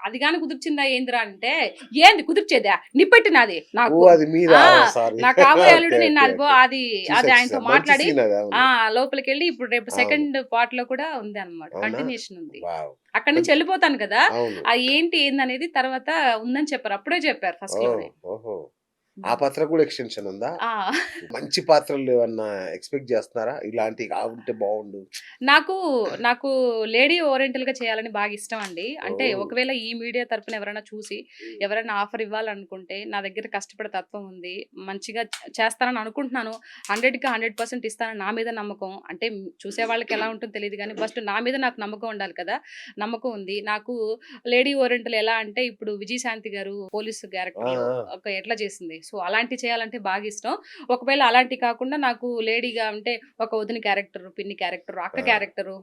అది గాని కుదిర్చిందా ఏందిరా అంటే, "ఏంది కుదిర్చేదా? నిప్పెట్టినాది నాకు." ఓహ్! అది మీరా? ఆ! ఓహ్! సారీ. నా కాబోయే ఓకే. అల్లుడు నిన్ను ఓకే. అది ఓకే. అది చూసా. ఆయనతో చూసా. మంచి మాట్లాడి సీన్ అది. అవును. లోపలికెళ్ళి ఇప్పుడు రేపు అవును. సెకండ్ పార్ట్‌లో కూడా ఉందన్నమాట. అవునా? కంటిన్యూషన్ ఉంది. వావ్! అక్కడి నుంచి పెద్ద ఎళ్ళిపోతాను కదా! అవును. ఏందనేది తర్వాత ఉందని చెప్పారు. అప్పుడే చెప్పారు ఓహ్! ఫస్ట్‌లోనే. ఓహో! ఆ హ్మ్. పాత్ర కూడా ఎక్స్‌టెన్షన్ ఉందా? ఆ! మంచి పాత్రలు ఏమన్నా ఎక్స్‌పెక్ట్ చేస్తున్నారా? ఇలాంటివి కావుంటే బావుండు. నాకు, నాకు లేడీ ఓరియెంటల్‌గా చేయాలని బాగా ఇష్టం అండి. అంటే ఓహ్! ఒకవేళ ఈ మీడియా తరపున ఎవరైనా చూసి, హ్మ్. ఎవరైనా ఆఫర్ ఇవ్వాలనుకుంటే, నా దగ్గర కష్టపడే తత్వం ఉంది. మంచిగా చేస్తానని అనుకుంటున్నాను. 100కి 100% ఇస్తానని నా మీద నమ్మకం. అంటే చూసే వాళ్ళకి ఎలా ఉంటుందో తెలీదు గానీ, ఫస్ట్ నా మీద నాకు నమ్మకం ఉండాలి కదా! నమ్మకం ఉంది. నాకు లేడీ ఓరియెంటల్ ఎలా అంటే, ఇప్పుడు విజయశాంతి గారు పోలీసు ఆ! క్యారెక్టర్‌లో ఆ! ఎట్లా చేసింది. సో, అలాంటివి చేయాలంటే బాగా ఇష్టం. ఒకవేళ అలాంటివి కాకుండా నాకు లేడీగా అంటే ఒక వదిన క్యారెక్టరు, పిన్ని క్యారెక్టరు, అక్క ఆ! క్యారెక్టరు.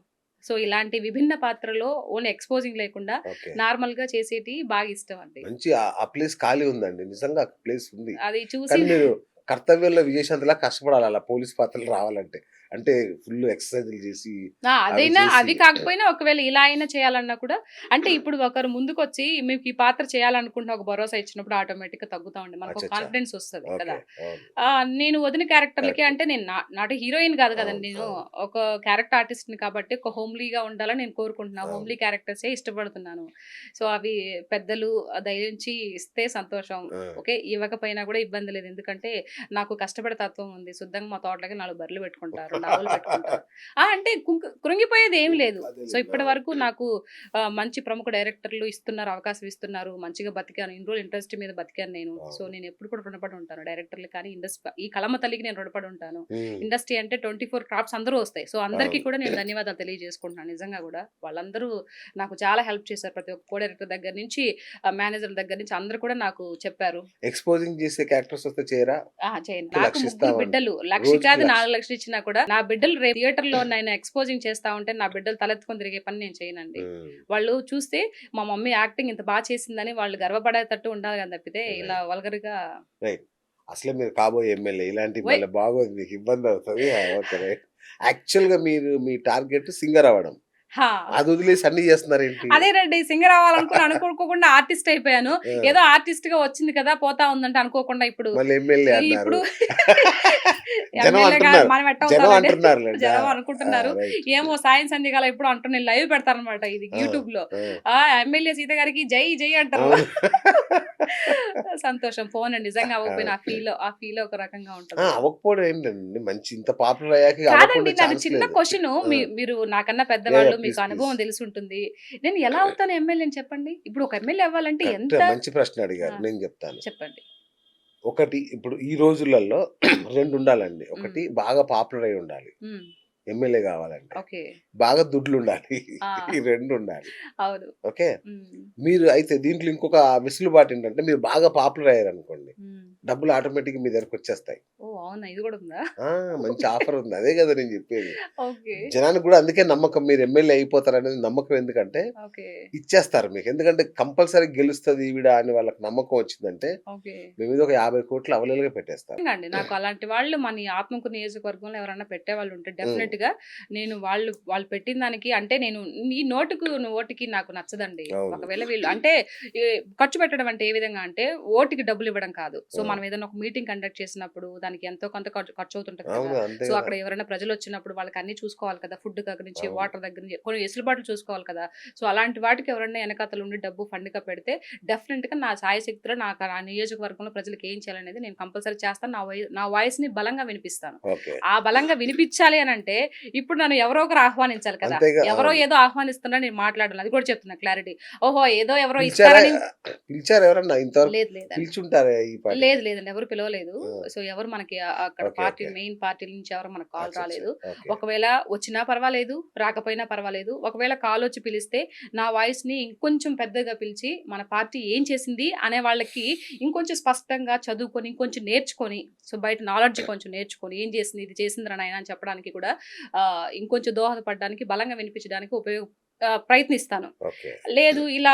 సో, ఇలాంటి విభిన్న పాత్రలో ఓన్లీ ఎక్స్‌పోజింగ్ లేకుండా ఓకే. నార్మల్‌గా చేసేటియి బాగా ఇష్టం అండి. మంచి ఆ ప్లేస్ ఖాళీ ఉందండి. నిజంగా ఆ ప్లేస్ ఉంది. అది చూసి కానీ మీరు కర్తవ్యంలో విజయశాంతిలా కష్టపడాలి అలా పోలీస్ పాత్రలు రావాలంటే. అంటే ఫుల్ ఎక్సర్‌సైజులు చేసి, అవి అదైనా చేసి అవి కాకపోయినా ఒకవేళ ఇలా అయినా చేయాలన్నా కూడా అంటే ఇప్పుడు ఒకరు ముందుకొచ్చి మీకు ఈ పాత్ర చేయాలనుకుంటున్న ఒక భరోసా ఇచ్చినప్పుడు ఆటోమేటిక్‌గా తగ్గుతా మనకు ఒక అచ్చచ్చా! కాన్ఫిడెన్స్ వస్తది ఓకే. కదా! అవును. నేను వదిన క్యారెక్టర్‌లకి కరెక్ట్. అంటే నేను నాటు హీరోయిన్ కాదు అవును. కదండీ నేను. అవును. ఒక క్యారెక్టర్ ఆర్టిస్ట్‌ని కాబట్టి ఒక హోమ్లీగా ఉండాలని నేను కోరుకుంటున్నా. అవును. హోమ్లీ క్యారెక్టర్సే ఇష్టపడుతున్నాను. సో, అవి పెద్దలు దయించి ఇస్తే సంతోషం. ఆ! ఓకే. ఇవ్వకపోయినా కూడా ఇబ్బంది లేదు. ఎందుకంటే నాకు కష్టపడే తత్వం ఉంది. శుద్ధంగా మా తోటలోకి 4 బర్రెలు పెట్టుకుంటా. 2 ఆవులు పెట్టుకుంటా. అంటే కృంగిపోయేది ఏమి లేదు. సో, అదేలెండి. ఇప్పటి ఆ! వరకు నాకు మంచి ప్రముఖ డైరెక్టర్లు ఇస్తున్నారు, అవకాశం ఇస్తున్నారు. మంచిగా బతికాను. ఇన్ని రోజులు ఇండస్ట్రీ మీద బతికాను నేను. సో, అవును. నేను ఎప్పుడు కూడా రుణపడి ఉంటాను. డైరెక్టర్లు కానీ, ఈ కళమ్మ తల్లికి నేను రుణపడి ఉంటాను. హ్మ్. ఇండస్ట్రీ అంటే 24 క్రాఫ్ట్స్ అందరూ వస్తాయి. సో, అందరికీ అవును. కూడా నేను ధన్యవాదాలు తెలియజేసుకుంటున్నాను నిజంగా గూడా. వాళ్ళందరూ నాకు చాలా హెల్ప్ చేశారు. ప్రతి ఒక్క కో డైరెక్టర్ దగ్గర నుంచి, మేనేజర్‌ల దగ్గర నుంచి అందరూ కూడా నాకు చెప్పారు. ఎక్స్‌పోజింగ్ చేసే క్యారెక్టర్స్ వస్తే చేయరా? చేయను. అంటే నాకు 1,00,000 ముగ్గురు ఇస్తామండి. బిడ్డలు. 1,00,000 రోజుకి కాదు 1,00,000. 4,00,000 ఇచ్చినా కూడా, నా బిడ్డలు రేపు థియేటర్‌లో నేను ఎక్స్‌పోజింగ్ చేస్తా ఉంటే, నా బిడ్డలు తలెత్తుకొని తిరిగే పని నేను చేయనండి. హ్మ్. వాళ్ళు చూస్తే మా మమ్మీ యాక్టింగ్ ఇంత చేసిందని వాళ్ళు గర్వపడేటట్టు ఉండాలి గాని తప్పితే, ఇలా రైట్. వల్గర్‌గా రైట్. అసలే మీరు కాబోయే ఎమ్మెల్యే. ఇలాంటివి ఓయ్ మళ్ళీ బాగోదు. మీకు ఇబ్బందవుతది. ఆ! ఓకే. రైట్. యాక్చువల్‌గా మీరు మీ టార్గెట్ సింగర్ అవ్వడం. హా! అది వదిలేసి అన్నీ చేస్తున్నారేంటి? అదేనండి. సింగర్ అనుకోకుండా ఆర్టిస్ట్ అయిపోయాను. ఆ! ఏదో ఆర్టిస్ట్‌గా వచ్చింది కదా! పోతా ఉందంటే అనుకోకుండా ఇప్పుడు మళ్ళీ ఎమ్మెల్యే అన్నారు. ఇప్పుడు జనం ఎమ్మెల్యేగా అంటున్నారు. మనం జనం ఎట్టవుతాంలెండి. అంటున్నారులెండి. ఆ! జనం ఆ! అనుకుంటున్నారు. రైట్. ఏమో సాయం సంధ్యగాల ఎప్పుడో అంటూ నేను లైవ్ పెడతాననమాట ఇది ఆ! యూట్యూబ్‌లో. ఆ! ఎమ్మెల్యే సీత గారికి జై జై అంటారు. అవును. సంతోషం. పోనండి నిజంగా అవ్వకపోయినా ఆ! ఆ ఫీల్ ఒక రకంగా ఆ! ఉంటది. అవ్వకపోవడం ఏంటండి. మంచి ఇంత పాపులర్ అయ్యాక కాదండి. అవ్వకుండా నాది ఛాన్స్ చిన్న లేదు. క్వెషను. ఆ! మీరు నాకన్నా యాహ్! పెద్దవాళ్ళు. యాహ్! మీకు ప్లీజ్. ప్లీజ్. అనుభవం తెలిసుంటుంది. నేను ఎలా అవుతాను ఎమ్మెల్యేని చెప్పండి? ఇప్పుడు ఒక ఎమ్మెల్యే అవ్వాలంటే కరెక్ట్. ఎంత మంచి ప్రశ్న ఆ! అడిగారు. నేను చెప్తాను. చెప్పండి. ఒకటి ఇప్పుడు ఈ రోజులలో 2 ఉండాలండి. హ్మ్. ఒకటి బాగా పాపులర్ అయ్యి ఉండాలి. హ్మ్. ఎమ్మెల్యే గావాలంటే. ఓకే. బాగా దుడ్లుండాలి. ఆ! ఈ 2 ఉండాలి. అవును. ఓకే. హ్మ్. మీరు అయితే దీంట్లో ఇంకొక వెసులుబాటు ఏంటంటే మీరు బాగా పాపులర్ అయ్యారనుకోండి. హ్మ్. డబ్బులు ఆటోమేటిక్‌గా మీ దగ్గరకొచ్చేస్తాయి. ఓహ్! అవునా? ఇది కూడా ఉందా? ఆ! మంచి ఆఫర్ ఉంది. అదే గదా నేను జెప్పేది. ఓకే. జనానికి గూడా అందుకే నమ్మకం మీరు ఎమ్మెల్యే అయిపోతారనేది నమ్మకం ఎందుకంటే, ఓకే. ఇచ్చేస్తారు మీకు. ఎందుకంటే కంపల్సరీ గెలుస్తది ఈవిడ అని వాళ్ళకి నమ్మకం వచ్చిందంటే, ఓకే. మీ మీద ఒక 50,00,00,000 అవలీలగా పెట్టేస్తారు. నిజంగా అండి. నాకు అలాంటి వాళ్ళు మన ఈ ఆత్మకూరు నియోజకవర్గంలో ఎవరన్నా పెట్టేవాళ్ళు ఉంటే హ్మ్. డెఫినిట్‌గా నేను వాళ్ళు పెట్టిన దానికి అంటే నేను ఈ ఓటికి నాకు నచ్చదండి. అవును. ఒకవేళ వీళ్ళు అంటే ఈ ఖర్చు పెట్టడం అంటే ఏ విధంగా అంటే ఓటికి డబ్బులు ఇవ్వడం కాదు. సో, ఆ! మనం ఏదైనా ఒక మీటింగ్ కండక్ట్ చేసినప్పుడు దానికి ఎంతో కొంత ఖర్చవుతుంటది కదా! అవును. అంతే సో, గదా! అక్కడ ఎవరైనా ప్రజలొచ్చినప్పుడు వాళ్ళకి అన్నీ చూసుకోవాలి కదా! ఫుడ్ దగ్గర నుంచి, అవును. వాటర్ దగ్గర నుంచి కొన్ని వెసులుబాట్లు చూసుకోవాలి కదా! సో, అలాంటి వాటికి ఎవరైనా ఎనకాతల ఉండి డబ్బు ఫండ్‌గా పెడితే డెఫినిట్‌గా నా శాయశక్తులో నాకు ఆ నియోజకవర్గంలో ప్రజలకి ఏం చేయాలనేది నేను కంపల్సరీ చేస్తాను. నా వాయిస్‌ని బలంగా వినిపిస్తాను. ఓకే. ఆ బలంగా వినిపించాలి అనంటే ఇప్పుడు నన్ను ఎవరో ఒకరు ఆహ్వానించాలి కదా! అంతేగా ఎవరో అవును. ఏదో ఆహ్వానిస్తున్నా నేను మాట్లాడను. అది కూడా చెప్తున్నా క్లారిటీ. ఓహో! ఏదో ఎవరో పిలిచారా ఇస్తారని పిలిచారా ఎవరన్నా ఇంతవరకు? లేదండి. పిలిచుంటారే ఈ పాటికి. లేదండి. ఎవరు పిలవలేదు. ఆ! సో, ఎవరు మనకి అక్కడ ఓకే. ఓకే. మెయిన్ పార్టీల నుంచి ఎవరు మనకు కాల్ అచ్చచ్చ! రాలేదు. ఓకే. ఒకవేళ వచ్చినా పర్వాలేదు, రాకపోయినా పర్వాలేదు. ఒకవేళ కాలొచ్చి పిలిస్తే నా వాయిస్‌ని ఇంకొంచెం పెద్దగా పిలిచి, మన పార్టీ ఏం చేసింది అనే వాళ్ళకి ఇంకొంచెం స్పష్టంగా చదువుకొని, ఇంకొంచెం నేర్చుకొని, సో, బయట నాలెడ్జ్ కొంచెం నేర్చుకొని, ఏం చేసింది, ఇది చేసిందిరా నాయనా అని చెప్పడానికి కూడా ఇంకొంచెం దోహదపడడానికి, బలంగా వినిపించడానికి ప్రయత్నిస్తాను. ఓకే. లేదు ఇలా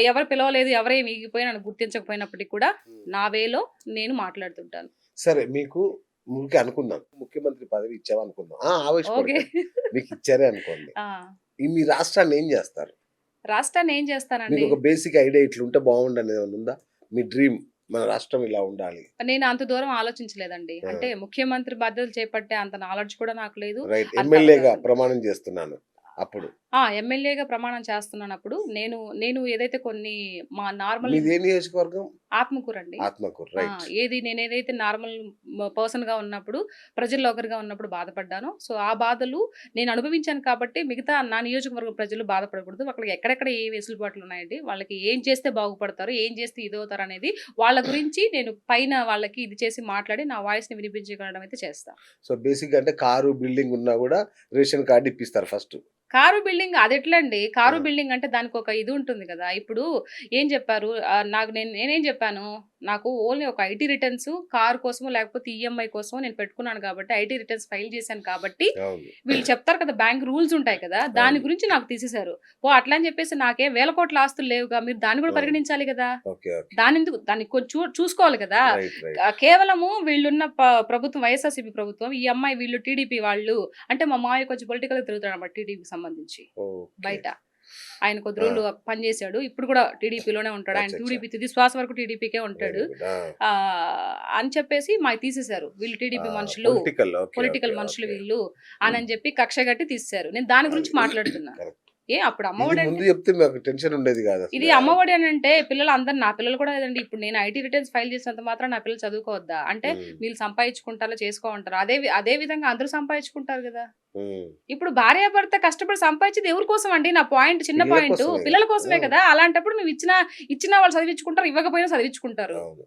ఎవరు పిలవలేదు, ఎవరేమి ఈగిపోయి నన్ను గుర్తించకపోయినప్పటికి కూడా హ్మ్. నా వేలో నేను మాట్లాడుతుంటాను. సరే మీకు ఊరికే అనుకుందాం. ముఖ్యమంత్రి పదవి ఇచ్చామనుకుందాం. ఆ! ఓకే. ఆవేశపడకండి. మీకిచ్చారే అనుకోండి. ఆ! మీ రాష్ట్రాన్ని ఏం జేస్తారు? రాష్ట్రాన్ని ఏం చేస్తానండి? మీకొక బేసిక్ ఐడియా ఇట్లుంటే బావుండనేదేమన్నా ఉందా? మీ డ్రీమ్ మన రాష్ట్రం ఇలా ఉండాలి. నేను అంత దూరం ఆలోచించలేదండి. ఆ! అంటే ముఖ్యమంత్రి బాధ్యతలు చేపట్టే అంత నాలెడ్జ్ కూడా నాకు లేదు. రైట్. అంత ఎమ్మెల్యేగా అవగాహన ప్రమాణం జేస్తున్నాను. అప్పుడు. ఎమ్మెల్యేగా ప్రమాణం చేస్తున్నానప్పుడు నేను ఏదైతే కొన్ని మా నార్మల్ మీదే నియోజకవర్గం? ఆత్మకూరండి. ఆత్మకూరు. రైట్. నేనేదైతే నార్మల్ పర్సన్‌గా ఉన్నప్పుడు, ప్రజల్లో ఒకరిగా ఉన్నప్పుడు బాధపడ్డానో, సో, ఆ బాధలు నేను అనుభవించాను కాబట్టి, మిగతా నా నియోజకవర్గ ప్రజలు బాధపడకూడదు. అక్కడ ఎక్కడెక్కడ ఏ వెసులుబాట్లున్నాయండి, వాళ్ళకి ఏం చేస్తే బాగుపడతారు, ఏం చేస్తే ఇదవుతారనేది వాళ్ళ గురించి నేను పైన వాళ్ళకి ఇది చేసి మాట్లాడి, నా వాయిస్‌ని వినిపించగలడం అయితే చేస్తా. సో, బేసిక్‌గా అంటే కారు, బిల్డింగ్ ఉన్నా గూడా రేషన్ కార్డ్ ఇప్పిస్తారు ఫస్ట్. కారు బిల్డింగ్ అదెట్లండి? ఆ! కారు బిల్డింగ్ అంటే దానికొక ఇది ఉంటుంది గదా! ఇప్పుడు ఏం జెప్పారు? నేనేం జెప్పాను? నాకు ఓన్లీ ఒక ఐటీ రిటర్న్స్ కారు కోసమో, లేకపోతే ఈఎంఐ కోసమో నేను పెట్టుకున్నాను కాబట్టి, ఐటీ రిటర్న్స్ ఫైల్ చేశాను కాబట్టి, అవును. వీళ్ళు చెప్తారు కదా! బ్యాంక్ రూల్స్ ఉంటాయి కదా! దాని అవును. గురించి నాకు తీసేశారు. అట్లా అని చెప్పేసి నాకేం వేల కోట్ల ఆస్తులు లేవుగా! మీరు దాన్ని గూడా అవును. పరిగణించాలి గదా! ఓకే. ఓకే. దాన్ని కొంచెం చూసుకోవాలి కదా! రైట్. రైట్. కేవలము వీళ్ళున్న ప్రభుత్వం వైఎస్ఆర్‌సీపీ ప్రభుత్వం, ఈ అమ్మాయి వీళ్ళు టీడీపీ వాళ్ళు అంటే మా మావయ్య కొంచెం పొలిటికల్‌గా తిరుగుతాడన్నమాట టీడీపీకి సంబంధించి ఓకే. బయట. ఆయన కొద్ది ఆ! రోజులు పనిచేశాడు. ఇప్పుడు కూడా టీడీపీలోనే ఉంటాడు. ఆయన అచ్చచ్చ! తుది శ్వాస వరకు టీడీపీకే వెరీ ఉంటాడు. గుడ్. ఆ! అని చెప్పేసి మాయి తీసేశారు. వీళ్ళు ఆ! టీడీపీ మనుషులు, పొలిటికల్. ఓకే. ఓకే. పొలిటికల్ మనుషులు ఓకే. వీళ్ళు హ్మ్. అనని చెప్పి కక్ష గట్టి తీసేశారు. నేను దాని అది. గురించి మాట్లాడుతున్నా. కరెక్ట్. అప్పుడు ఇది అమ్మఒడంటే ముందు జెప్తే మాకు టెన్షన్ ఉండేది ఇది గాదసల. అమ్మఒడి అనంటే నా పిల్లలు కూడా లేదండి. ఇప్పుడు నేను ఐటీ రిటర్న్స్ ఫైల్ చేసినంత మాత్రాన నా పిల్లలు చదువుకోవద్దా? అంటే హ్మ్. వీళ్ళు సంపాదించుకుంటారో చేసుకోమంటారు. అదే విధంగా అందరూ సంపాదించుకుంటారు గదా! హ్మ్. ఇప్పుడు భార్యాభర్త కష్టపడి సంపాదించేది ఎవరి కోసం అండి? నా పాయింట్ చిన్న పిల్లల పాయింటు. కోసమేగా. పిల్లల కోసమే ఆ! కదా! అలాంటప్పుడు నువ్వు ఇచ్చినా వాళ్ళు చదివించుకుంటారు. ఇవ్వకపోయినా చదివించుకుంటారు. అవును.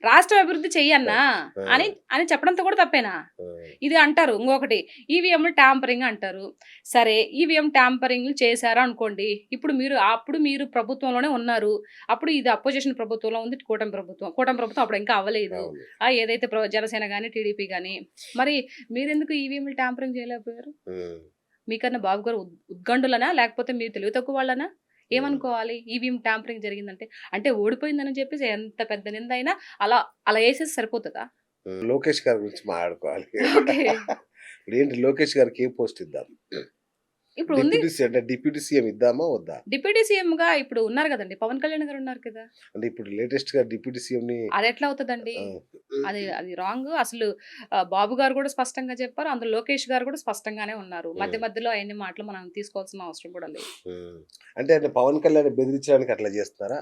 రాష్ట్రం అభివృద్ధి చెయ్యన్నా కరెక్ట్. ఆ! అని చెప్పడంతో కూడా తప్పేనా? ఆ! ఇది అంటారు. ఇంకొకటి ఈవీఎంలు ట్యాంపరింగ్ అంటారు. సరే ఈవీఎం ట్యాంపరింగ్‌లు చేశారు అనుకోండి. అప్పుడు మీరు ప్రభుత్వంలోనే ఉన్నారు. అప్పుడు ఇది అపోజిషన్ ప్రభుత్వంలో ఉంది కూటమి ప్రభుత్వం. కూటమి ప్రభుత్వం అప్పుడు ఇంకా అవ్వలేదు. అవును. ఏదైతే జనసేన గాని, టీడీపీ గాని. మరి మీరెందుకు ఈవీఎంలు ట్యాంపరింగ్ చేయలేకపోయారు? హ్మ్. మీకన్నా బాబు గారు ఉద్గండులనా? లేకపోతే మీరు తెలివి తక్కువ వాళ్ళనా? హ్మ్. ఏమనుకోవాలి? ఈవీఎం ట్యాంపరింగ్ జరిగిందంటే. అంటే ఓడిపోయిందని చెప్పేసి ఎంత పెద్ద నిందైనా అలా అలా ఏసేసి సరిపోతదా? హ్మ్. లోకేష్ గారి గురించి మాట్లాడుకోవాలి. ఓకే. ఇప్పుడేంటి లోకేష్ గారికి ఏ పోస్ట్ ఇద్దాం? ఇప్పుడు ఉంది. డిప్యూటీ సీఎం ఇద్దామా? వద్దా? డిప్యూటీ సీఎంగా ఇప్పుడు ఉన్నారు గదండీ! పవన్ కళ్యాణ్ గారు ఉన్నారు కదా! అంటే ఇప్పుడు లేటెస్ట్‌గా డిప్యూటీ సీఎంని అదెట్లా అవుతదండి? ఆ! అది రాంగు. అసలు బాబు గారు గూడా స్పష్టంగా చెప్పారు. అందులో లోకేష్ గారు గూడా స్పష్టంగానే ఉన్నారు. హ్మ్. మధ్యలో అయన్ని మాటలు మనం తీసుకోవాల్సిన అవసరం కూడా లేదు. హ్మ్. అంటే ఆయన పవన్ కళ్యాణ్ బెదిరించడానికి అట్లా జేస్తున్నారా?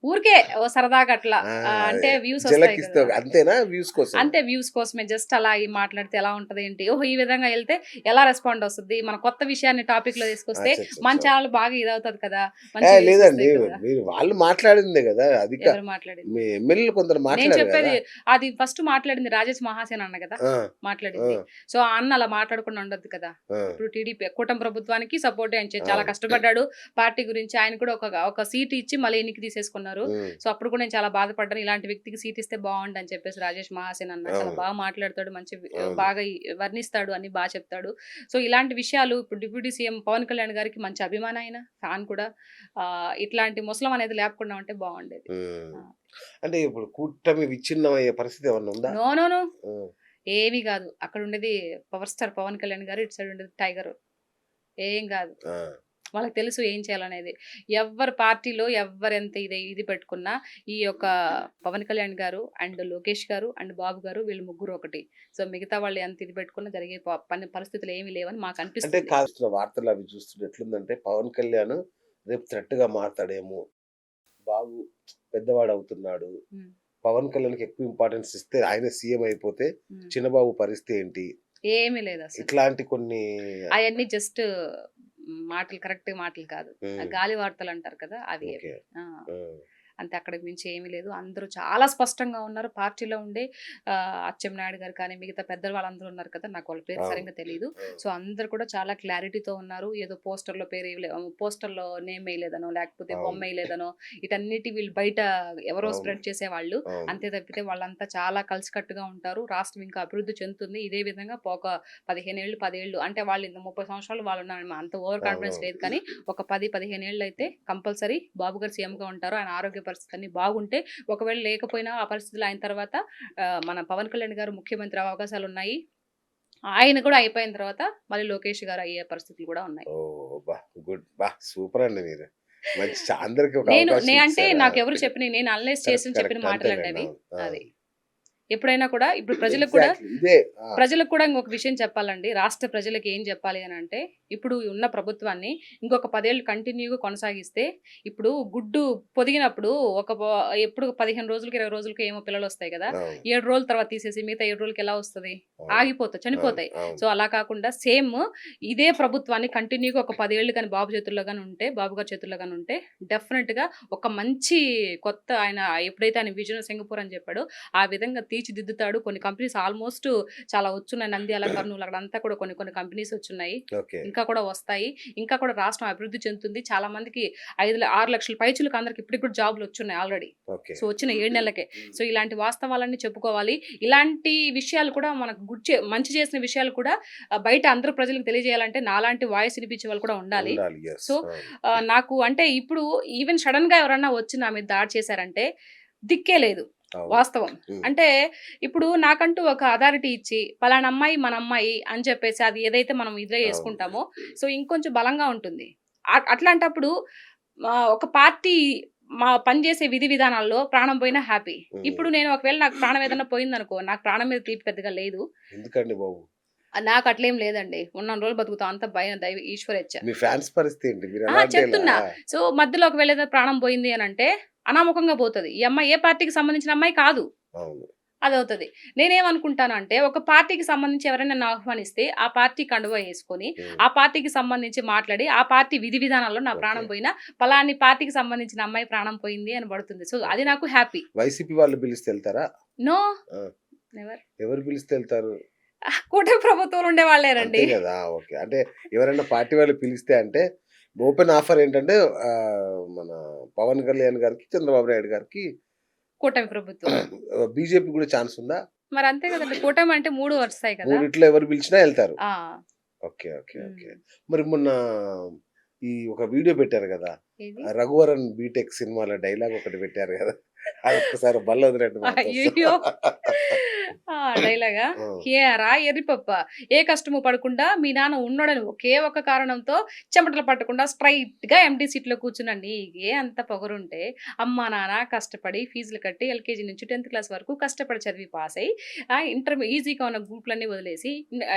ఊరికే ఓ సరదాగా అట్లా ఆ! అంటే వ్యూస్ ఒస్తాయి జలకిస్తే గదా! అంతేనా? వ్యూస్ కోసమా? అంతే వ్యూస్ కోసమే జస్ట్ అలా మాట్లాడితే ఎలా ఉంటదేంటి? ఓహో! ఈ విధంగా ఎళ్తే ఎలా రెస్పాండ్ ఒస్తది? మన కొత్త విషయాన్ని టాపిక్‌లో తీసుకొస్తే మన అచ్చచ్చచ్చ! ఛానెల్ బాగా ఇదవుతది కదా! మంచి వ్యూస్ లేదండి. ఒస్తాయి కదా! మీరు వాళ్ళు మాట్లాడిందే గదా! ఎవరు మాట్లాడింది? మీ ఎమ్మెల్యేలు కొందరు నేను మాట్లాడారు చెప్పేది గదా! అది ఫస్ట్ మాట్లాడింది రాజేష్ మహాసేన అన్న గదా! ఆ! మాట్లాడింది. ఆ! సో, ఆ అన్న అలా మాట్లాడకుండా ఉండొద్దు కదా! ఆ! ఇప్పుడు టీడీపీ కూటమి ప్రభుత్వానికి సపోర్టే ఆయన చాలా అవును. కష్టపడ్డాడు. పార్టీ గురించి ఆయన కూడా ఒక సీట్ ఇచ్చి మళ్ళీ ఎన్నిక తీసేసుకున్నారు. ఉన్నారు. హ్మ్. సో, అప్పుడు కూడా నేను చాలా బాధపడ్డాను. ఇలాంటి వ్యక్తికి సీట్ ఇస్తే బావుండు అని చెప్పేసి రాజేష్ మహాసేన్ అన్న. చాలా అవును. బాగా మాట్లాడతాడు. మంచి అవును. బాగా వర్ణిస్తాడు. అన్ని బా చెప్తాడు. సో, ఇలాంటి విషయాలు ఇప్పుడు డిప్యూటీ సీఎం పవన్ కళ్యాణ్ గారికి మంచి అభిమాని ఆయన. ఫ్యాన్ కూడా. ఇట్లాంటి ముసలం అనేది లేకుండా ఉంటే బావుండేది. హ్మ్. ఆ! అంటే ఇప్పుడు కూటమి విచ్ఛిన్నమయ్యే పరిస్థితి ఏమన్నా ఉందా? నో. నో. నో. హ్మ్. ఏమి గాదు. అక్కడుండేది పవర్ స్టార్ పవన్ కళ్యాణ్ గారు. ఇటు సైడ్ ఉండేది టైగరు. ఏం గాదు. ఆ! వాళ్ళకి తెలుసు ఏం చేయాలనేది. ఎవ్వరి పార్టీలో ఎవ్వరెంత ఇది పెట్టుకున్నా, ఈ యొక్క పవన్ కళ్యాణ్ గారు అండ్ లోకేష్ గారు అండ్ బాబు గారు వీళ్ళు ముగ్గురు ఒకటి. సో, మిగతా వాళ్ళు ఎంత ఇది పెట్టుకున్నా జరిగే పరిస్థితులు ఏమి లేవని అంటే మాకనిపిస్తుంది. కాస్త వార్తలు అవి చూస్తుంటే ఎట్లుందంటే పవన్ కళ్యాణ్ రేపు థ్రెట్‌గా మారతాడేమో. బాబు పెద్దవాడవుతున్నాడు. హ్మ్. పవన్ కళ్యాణ్‌కి ఎక్కువ ఇంపార్టెన్స్ ఇస్తే ఆయనే సీఎం అయిపోతే హ్మ్. చిన్నబాబు పరిస్థితి ఏంటి? ఏమీ లేదసలు. ఇట్లాంటి కొన్ని అయన్నీ జస్ట్ మాటలు కరెక్ట్ మాటలు కాదు. హ్మ్. గాలి వార్తలంటారు కదా! అవి ఓకే. అవి. ఆ! హ్మ్. అంతే అంతకు మించి ఏమీ లేదు. అందరూ చాలా స్పష్టంగా ఉన్నారు. పార్టీలో ఉండే అచ్చెన్నాయుడు గారు కానీ, మిగతా పెద్దలు వాళ్ళందరూ ఉన్నారు కదా! నాకు వాళ్ళ పేరు అవును. సరింగా తెలీదు. అవును. సో, అందరూ కూడా చాలా క్లారిటీతో ఉన్నారు. ఏదో పోస్టర్‌లో పోస్టర్‌లో నేమ్ ఎయలేదనో, లేకపోతే అవును. బొమ్మ ఎయలేదనో, వీటన్నిటి వీళ్ళు బయట ఎవరో అవును. స్ప్రెడ్ చేసేవాళ్ళు. అవును. అంతే తప్పితే వాళ్ళంతా చాలా కలిసికట్టుగా ఉంటారు. రాష్ట్రం ఇంకా అభివృద్ధి చెందుతుంది. ఇదే విధంగా ఒక 15 ఏళ్ళు, 10 ఏళ్ళు అంటే వాళ్ళు ఇంక 30 సంవత్సరాలు వాళ్ళున్నారు. అంత ఓవర్ కాన్ఫిడెన్స్ అవునవును. లేదు కానీ, ఒక 10, 15 ఏళ్ళైతే కంపల్సరీ బాబు గారు సీఎంగా ఉంటారు. ఆయన ఆరోగ్య పరిస్థితి అన్నీ బాగుంటే, ఒకవేళ లేకపోయినా ఆ పరిస్థితులు అయిన తర్వాత మన పవన్ కళ్యాణ్ గారు ముఖ్యమంత్రి అవ్వే అవకాశాలున్నాయి. ఆయన కూడా అయిపోయిన తర్వాత మళ్ళీ లోకేష్ గారు అయ్యే పరిస్థితులు కూడా ఉన్నాయి. ఓహ్! గుడ్. సూపర్ అండి మీరు. మంచి అందరికి ఒక నేను అవకాశం అంటే ఇచ్చారు. ఆ! నాకెవరు చెప్పినయి నేను అనలైజ్ కరెక్ట్. చేసి చెప్పిన కరెక్ట్. మాటలండి అంతేలెండి. అవి. అవును. ఆ! అది. ఎప్పుడైనా కూడా ఇప్పుడు ప్రజలకు కూడా ఎగ్జాక్ట్‌లీ. ఇదే. ఆ! ప్రజలకు కూడా ఇంకొక విషయం చెప్పాలండి. రాష్ట్ర ప్రజలకి ఏం చెప్పాలి అనంటే, ఇప్పుడు ఉన్న ప్రభుత్వాన్ని ఇంకొక 10 ఏళ్ళు కంటిన్యూ‌గా కొనసాగిస్తే, ఇప్పుడు గుడ్డు పొదిగినప్పుడు ఒక ప ఎప్పుడు 15 రోజులకి, 20 రోజులకి ఏమో పిల్లలొస్తాయి కదా! అవును. 7 రోజుల తర్వాత తీసేసి మిగతా 7 రోజులకి ఎలా వస్తది? అవును. ఆగిపోతాయి. అవును. చనిపోతాయి. అవును. సో, అలా కాకుండా సేమ్ ఇదే ప్రభుత్వాన్ని కంటిన్యూ‌గా ఒక 10 ఏళ్ళు గాని బాబు చేతుల్లో గాని ఉంటే, బాబు గారి చేతుల్లో గాని ఉంటే డెఫినిట్‌గా ఒక మంచి కొత్త ఆయన ఎప్పుడైతే ఆయన విజన్ సింగపూర్ అని చెప్పాడో, ఆ విధంగా తీర్చిదిద్దుతాడు. కొన్ని కంపెనీస్ ఆల్‌మోస్ట్ చాలా వచ్చున్నాయి. నంద్యాల, కర్నూలు అక్కడంతా కూడా కొన్ని కొన్ని కంపెనీస్ వచ్చున్నాయి. ఓకే. ఇంకా కూడా వస్తాయి. ఇంకా కూడా రాష్ట్రం అభివృద్ధి చెందుతుంది. చాలా మందికి 6 లక్షల పైచిలుకు అందరికి ఇప్పటికి కూడా జాబ్‌లొచ్చున్నాయి ఆల్రెడీ. ఓకే. సో, వచ్చిన 7 నెలలకే. హ్మ్. సో, ఇలాంటి వాస్తవాలన్నీ చెప్పుకోవాలి. ఇలాంటి విషయాలు కూడా మనకు మంచి చేసిన విషయాలు కూడా బయట అందరు ప్రజలకు తెలియజేయాలంటే నాలాంటి వాయిస్ వినిపించే వాళ్ళు కూడా ఉండాలి. ఉండాలి. యెస్. సో, అవును. నాకు అంటే ఇప్పుడు ఈవెన్ సడెన్‌గా ఎవరన్నా వచ్చి నా మీద దాడి చేశారంటే దిక్కే లేదు. అవును. వాస్తవం. హ్మ్. అంటే ఇప్పుడు నాకంటూ ఒక అథారిటీ ఇచ్చి పలానా అమ్మాయి మన అమ్మాయి అని చెప్పేసి అది ఏదైతే మనం ఇదిలో అవును. చేసుకుంటామో సో ఇంకొంచెం బలంగా ఉంటుంది. అట్లాంటప్పుడు ఒక పార్టీ పనిచేసే విధి విధానాల్లో ప్రాణం పోయినా హ్యాపీ. హ్మ్. ఇప్పుడు నేను ఒకవేళ నాకు ప్రాణం ఏదన్నా పోయిందనుకో, నాకు ప్రాణం మీద తీపి పెద్దగా లేదు. ఎందుకండి బాబు? నాకు అట్లేం లేదండి. ఉన్నన్ని రోజులు బతుకుతాం. అంతా ఈశ్వరేచ్ఛ. మీ ఫ్యాన్స్ పరిస్థితి ఏంటి? మీరు ఎలా అంటే ఎలా? చెప్తున్నా. సో, మధ్యలో ఒకవేళ ఏదైనా ప్రాణం పోయింది అనంటే అనామకంగా పోతది. ఈ అమ్మాయి ఏ పార్టీకి సంబంధించిన అమ్మాయి కాదు. అవును. అదవుతది. నేనేమనుకుంటానంటే, ఒక పార్టీకి సంబంధించి ఎవరైనా నన్ను ఆహ్వానిస్తే, ఆ పార్టీ కండువా యేసుకొని, హ్మ్. ఆ పార్టీకి సంబంధించి మాట్లాడి, ఆ పార్టీ విధి విధానాల్లో నా ప్రాణం ఓకే. పోయినా, పలాని పార్టీకి సంబంధించిన అమ్మాయి ప్రాణం పోయింది అని పడుతుంది. సో, అది ఓకే. నాకు హ్యాపీ. వైసీపీ వాళ్ళు పిలిస్తే ఎళ్తారా? నో. ఆ! నెవర్. ఎవరు పిలిస్తే ఎళ్తారు? కూటమి ప్రభుత్వంలో ఉండేవాళ్ళేనండి. అంతే గదా! ఓకే. అంటే ఎవరైనా పార్టీ వాళ్ళు పిలిస్తే అంటే ఓపెన్ ఆఫర్ ఏంటంటే మన పవన్ కళ్యాణ్ గారికి, చంద్రబాబు నాయుడు గారికి కూటమి ప్రభుత్వం. బీజేపీ గూడా ఛాన్స్ ఉందా? మరంతే కదండీ. కూటమి అంటే 3 వరుస్తాయి కదా! మూడిట్లో ఎవరు పిలిచినా ఎళ్తారు. ఆ! ఓకే. ఓకే. ఓకే. హ్మ్. మరి మొన్న ఈ ఒక వీడియో పెట్టారు గదా! ఏది? 'రఘువరన్ బీటెక్' సినిమాలో డైలాగ్ ఒకటి పెట్టారు గదా! అదొక్కసారి బల్లొదిలినట్టు మా కోసం. అయ్యయ్యో! డైలాగా? ఆ! "ఏరా ఎర్రిపప్ప, ఏ కష్టము పడకుండా మీ నాన్న ఉన్నోడని ఒకే ఒక్క కారణంతో చెమటలు పట్టకుండా స్ట్రెయిట్‌గా ఎంప్టీ సీట్‌లో కూర్చున్న నీకే అంత పొగరుంటే, అమ్మా, నాన్న కష్టపడి ఫీజులు కట్టి ఎల్‌కేజీ నుంచి 10థ్ క్లాస్ వరకు కష్టపడి చదివి పాసయ్యి, ఈజీగా ఉన్న గ్రూప్‌లన్నీ వదిలేసి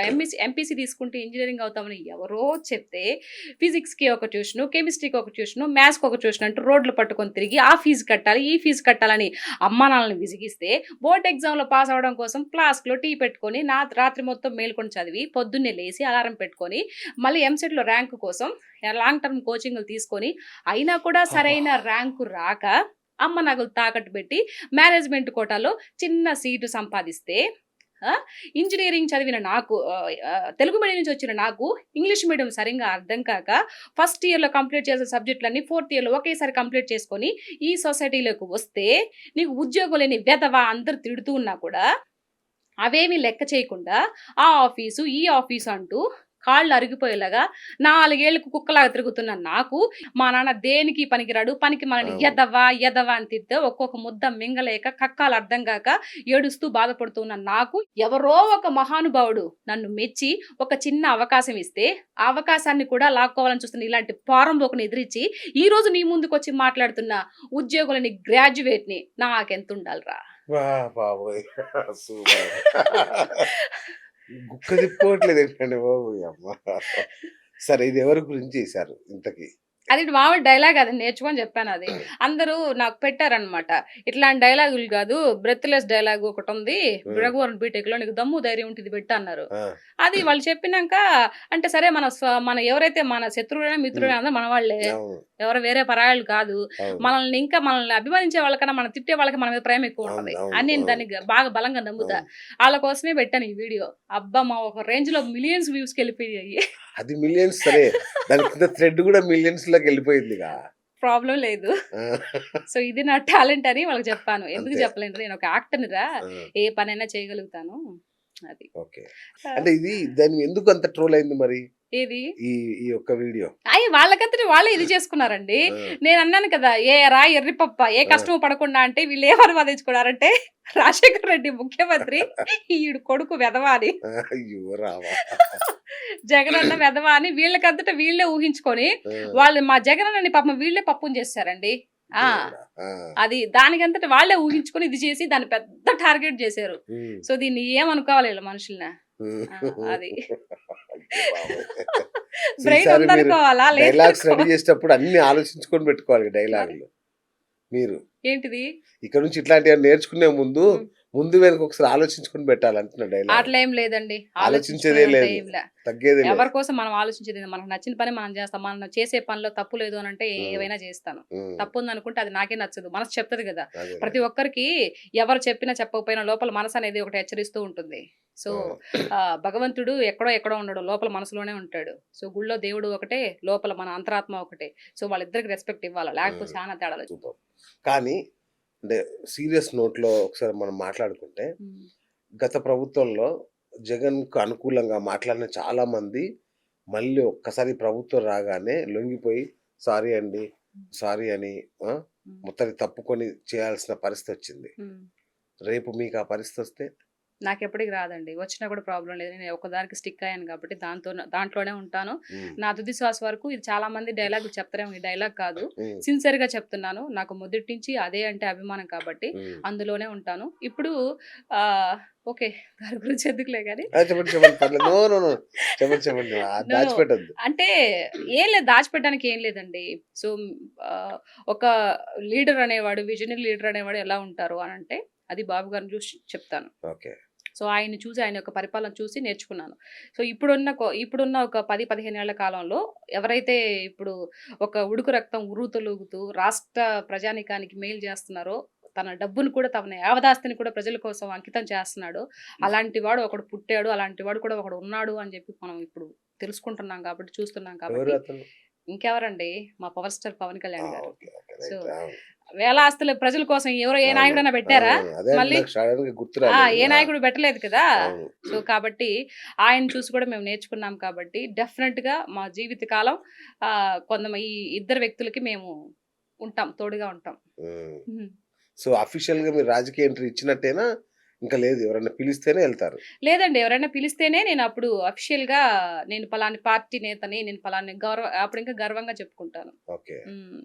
ఎంపీసీ తీసుకుంటే ఇంజినీరింగ్ అవుతామని ఎవరో చెప్తే, ఫిజిక్స్‌కి ఒక ట్యూషను, కెమిస్ట్రీకి ఒక ట్యూషను, మ్యాథ్స్‌కి ఒక ట్యూషన్ అంటూ రోడ్లు పట్టుకొని తిరిగి ఆ ఫీజు కట్టాలి, ఈ ఫీజు కట్టాలని అమ్మా నాన్నలని విసిగిస్తే, బోర్డ్ ఎగ్జామ్‌లో పాస్ అవ్వడం కోసం ఫ్లాస్క్‌లో టీ పెట్టుకొని రాత్రి మొత్తం మేలుకొని చదివి, పొద్దున్నే లేసి అలారం పెట్టుకొని, మళ్ళీ ఎంసెట్‌లో ర్యాంక్ కోసం లాంగ్ టర్మ్ కోచింగ్‌లు తీసుకొని, అయినా కూడా అబ్బా! సరైన ర్యాంకు రాక, అమ్మ నగలు తాకట్టు పెట్టి, మేనేజ్‌మెంట్ కోటాలో చిన్న సీటు సంపాదిస్తే, ఇంజినీరింగ్ చదివిన నాకు తెలుగు మీడియం నుంచి వచ్చిన నాకు ఇంగ్లీష్ మీడియం సరిగ్గా అర్థం కాక ఫస్ట్ ఇయర్‌లో కంప్లీట్ చేసిన సబ్జెక్టులన్నీ ఫోర్త్ ఇయర్‌లో ఒకేసారి కంప్లీట్ చేసుకొని ఈ సొసైటీలోకి వస్తే నీకు ఉద్యోగం లేని వెధవ అందరూ తిడుతూ ఉన్నా కూడా అవేమీ లెక్క చేయకుండా ఆ ఆఫీసు, ఈ ఆఫీసు అంటూ కాళ్ళు అరిగిపోయేలాగా 4 ఏళ్లకు కుక్కలాగా తిరుగుతున్న నాకు మా నాన్న దేనికి పనికిరాడు, పనికి మాలిన అవును. ఎదవ అని తిడితే ఒక్కొక్క ముద్ద మింగలేక కక్కాలు అర్థం కాక ఏడుస్తూ బాధపడుతున్న నాకు ఎవరో ఒక మహానుభావుడు నన్ను మెచ్చి ఒక చిన్న అవకాశం ఇస్తే ఆ అవకాశాన్ని కూడా లాక్కోవాలని చూస్తున్న ఇలాంటి పోరంబోకుని ఎదిరించి ఈ రోజు నీ ముందుకొచ్చి మాట్లాడుతున్న ఉద్యోగులని గ్రాడ్యుయేట్‌ని నాకెంత ఉండాలిరా? బాబోయ్! సూపర్. గుక్క తిప్పుకోవట్లేదు ఏంటండి బాబు! యమ్మ! సరే ఇది ఎవరి గురించి చేశారు ఇంతకి? అది మామూలు డైలాగ్ అది నేర్చుకొని చెప్పాను అది. అందరూ నాకు పెట్టారనమాట. ఇట్లాంటి డైలాగులు కాదు బ్రెత్‌లెస్ డైలాగ్ ఒకటుంది. హ్మ్. రఘువరన్ బీటెక్‌లో నీకు దమ్ము ధైర్యం ఉంటే ఇది పెట్టు అన్నారు. ఆ! అది వాళ్ళు చెప్పినంక అంటే సరే మన ఎవరైతే మన శత్రువులైనా, మిత్రులైనా అందరూ మనవాళ్ళే. అవును. ఎవరు వేరే పరాయోళ్ళు కాదు. అవును. మనల్ని అభిమానించే వాళ్ళకన్నా, మనం తిట్టే వాళ్ళకి మన మీద ప్రేమ ఎక్కువ అవును. ఉంటది. అవును. అని నేను అవును. దాన్ని బాగా బలంగా నమ్ముతా. అవును. ఆళ్ళ కోసమే పెట్టాను ఈ వీడియో. అబ్బా! మా ఒక రేంజ్‌లో మిలియన్స్ వ్యూస్‌కెళ్ళిపోయాయి. అది మిలియన్స్ సరే. దాని కింద థ్రెడ్ కూడా మిలియన్స్‌లోకెళ్ళిపోయిందిగా. ప్రాబ్లమ్ లేదు. ఆ! సో ఇది నా టాలెంట్ అని వాళ్ళకి చెప్పాను. ఎందుకు అంతే. చెప్పలేను నేను ఒక యాక్టర్‌నిరా. ఆ! ఏ పనైనా చేయగలుగుతాను. అది. ఓకే. ఆ! అంటే ఇది దాన్ని ఎందుకు అంత ట్రోల్ అయింది మరి? ఏది? ఈ ఈ ఒక్క వీడియో. వాళ్ళకంతట వాళ్ళే ఇది చేసుకున్నారండి. ఆ! నేనన్నాను కదా! ఏరా ఎర్రి పప్ప ఏ ఆ! కష్టం పడకుండా అంటే వీళ్ళు ఏం అనువాదించుకున్నారంటే రాజశేఖర్ రెడ్డి ముఖ్యమంత్రి ఈడు కొడుకు వెధవ అని. అయ్యో రామా! జగనన్న వెధవ అని వీళ్ళకంతట వీళ్ళే ఊహించుకొని ఆ! వాళ్ళు మా జగనన్నని పాపం వీళ్ళే పప్పుని చేసేసారండి. ఆ! దేవుడా! ఆ! అది దానికంతట వాళ్ళే ఊహించుకొని ఇది చేసి దాన్ని పెద్ద టార్గెట్ చేశారు. హ్మ్. సో దీన్ని ఏమనుకోవాలి ఈళ్ళ మనుషుల్ని. అది. అయ్య బాబోయ్! సో బ్రెయిన్ ఈసారి మీరు ఉందనుకోవాలా? Dialogues ready లేదనుకోవాలా? చేసేటప్పుడు అన్నీ ఆలోచించుకొని పెట్టుకోవాలి మరి డైలాగులు. మీరు. ఏంటిది? ఇక్కడ నుంచి ఇట్లాంటియేమైనా నేర్చుకునే ముందు, హ్మ్. ముందు వెనక ఒకసారి ఆలోచించుకొని పెట్టాలంటున్నా డైలాగు. అట్లేం లేదండి. ఆలోచించేదే ఆలోచించుకునేంత లేదు. ఏం లే. తగ్గేదే లేదు. ఎవరి కోసం మనం ఆలోచించేది లేదు. మనకు నచ్చిన పని మనం చేస్తాం. మనం చేసే పనిలో తప్పు లేదు అనంటే హ్మ్. ఏవైనా చేస్తాను. హ్మ్. తప్పుందనుకుంటే అది నాకే నచ్చదు. మనసు చెప్తది గదా! అదేలే. ప్రతి ఒక్కరికి ఎవరు చెప్పినా చెప్పకపోయినా లోపల మనసనేది ఒకటి హెచ్చరిస్తూ ఉంటుంది. సో, ఆ! భగవంతుడు ఎక్కడో ఉండడు. లోపల మనసులోనే ఉంటాడు. సో, గుళ్ళో దేవుడు ఒకటే, లోపల మన అంతరాత్మ ఒకటే. సో, వాళ్ళిద్దరికి రెస్పెక్ట్ ఇవ్వాల. లేకపోతే హ్మ్. చానా తేడాలొచ్చి సూపర్. కానీ అంటే సీరియస్ నోట్‌లో ఒకసారి మనం మాట్లాడుకుంటే, హ్మ్. గత ప్రభుత్వంలో జగన్‌కు అనుకూలంగా మాట్లాడిన చాలామంది మళ్ళీ ఒక్కసారి ప్రభుత్వం రాగానే లొంగిపోయి సారీ అండి, హ్మ్. సారీ అని ఆ! హ్మ్. మొత్తానికి తప్పుకొని చేయాల్సిన పరిస్థితొచ్చింది. హ్మ్. రేపు మీకు ఆ పరిస్థితొస్తే? నాకెప్పటికి రాదండి. వచ్చినా కూడా ప్రాబ్లమ్ లేదు. నేను ఒక్కదానికి స్టిక్ అయ్యాను కాబట్టి దాంట్లోనే ఉంటాను. హ్మ్. నా తుది శ్వాస వరకు ఇది చాలా మంది డైలాగులు చెప్తారేమో ఈ డైలాగ్ కాదు. హ్మ్. సిన్సియర్‌గా చెప్తున్నాను. నాకు మొదటి నుంచి అదే అంటే అభిమానం కాబట్టి హ్మ్. అందులోనే ఉంటాను. ఇప్పుడు ఓకే. దాని గురించి ఎందుకులే గాని. ఆ! చెప్పండి. చెప్పండి. పర్లేదు. నో. నో. నో. చెప్పండి. చెప్పండి. నో. నో. దాచిపెట్టొద్దు. అంటే ఏం లేదు దాచిపెట్టడానికి ఏం లేదండి. సో, ఆహ్, ఒక లీడర్ అనేవాడు, విజనరీ లీడర్ అనేవాడు ఎలా ఉంటారు అనంటే అది బాబు గారిని చూసి చెప్తాను. ఓకే. సో, ఆయన్ని చూసి ఆయన యొక్క పరిపాలన చూసి నేర్చుకున్నాను. సో, ఇప్పుడున్న ఒక 10, 15 ఏళ్ల కాలంలో ఎవరైతే ఇప్పుడు ఒక ఉడుకు రక్తం ఉర్రూతలూగుతూ రాష్ట్ర ప్రజానీకానికి మేలు చేస్తున్నారో, తన డబ్బును కూడా తన యావదాస్తిని కూడా ప్రజల కోసం అంకితం చేస్తున్నాడో, అలాంటి వాడు ఒకడు పుట్టాడు. అలాంటి వాడు కూడా ఒకడు ఉన్నాడు అని చెప్పి మనం ఇప్పుడు తెలుసుకుంటున్నాం కాబట్టి, చూస్తున్నాం ఎవరు కాబట్టి అతను? ఇంకెవరండి మా పవర్ స్టార్ పవన్ ఆ! కళ్యాణ్ గారు. ఓకే. ఓకే. So, right. అవును. వేల ఆస్తులు ప్రజల కోసం ఏ అవును. నాయకుడైనా పెట్టారా? అవునవును. అదే మళ్ళీ? నాకు సడెన్‌గా గుర్తు రాలేదు. ఏ ఆ! నాయకుడు పెట్టలేదు కదా! అవును. సో, కాబట్టి ఆయన చూసి కూడా మేము నేర్చుకున్నాం కాబట్టి డెఫినెట్‌గా మా జీవితకాలం ఈ ఇద్దరు వ్యక్తులకి మేము ఉంటాం. తోడుగా ఉంటాం. హ్మ్. హ్మ్. సో, అఫీషియల్‌గా మీరు రాజకీయ ఎంట్రీ ఇచ్చినట్టేనా? ఇంకా లేదు. ఎవరైనా పిలిస్తేనే ఎళ్తారు. లేదండి. ఎవరైనా పిలిస్తేనే నేనప్పుడు అఫిషియల్‌గా నేను పలాని పార్టీ నేతని, నేను పలాని అప్పుడింకా గర్వంగా చెప్పుకుంటాను. ఓకే.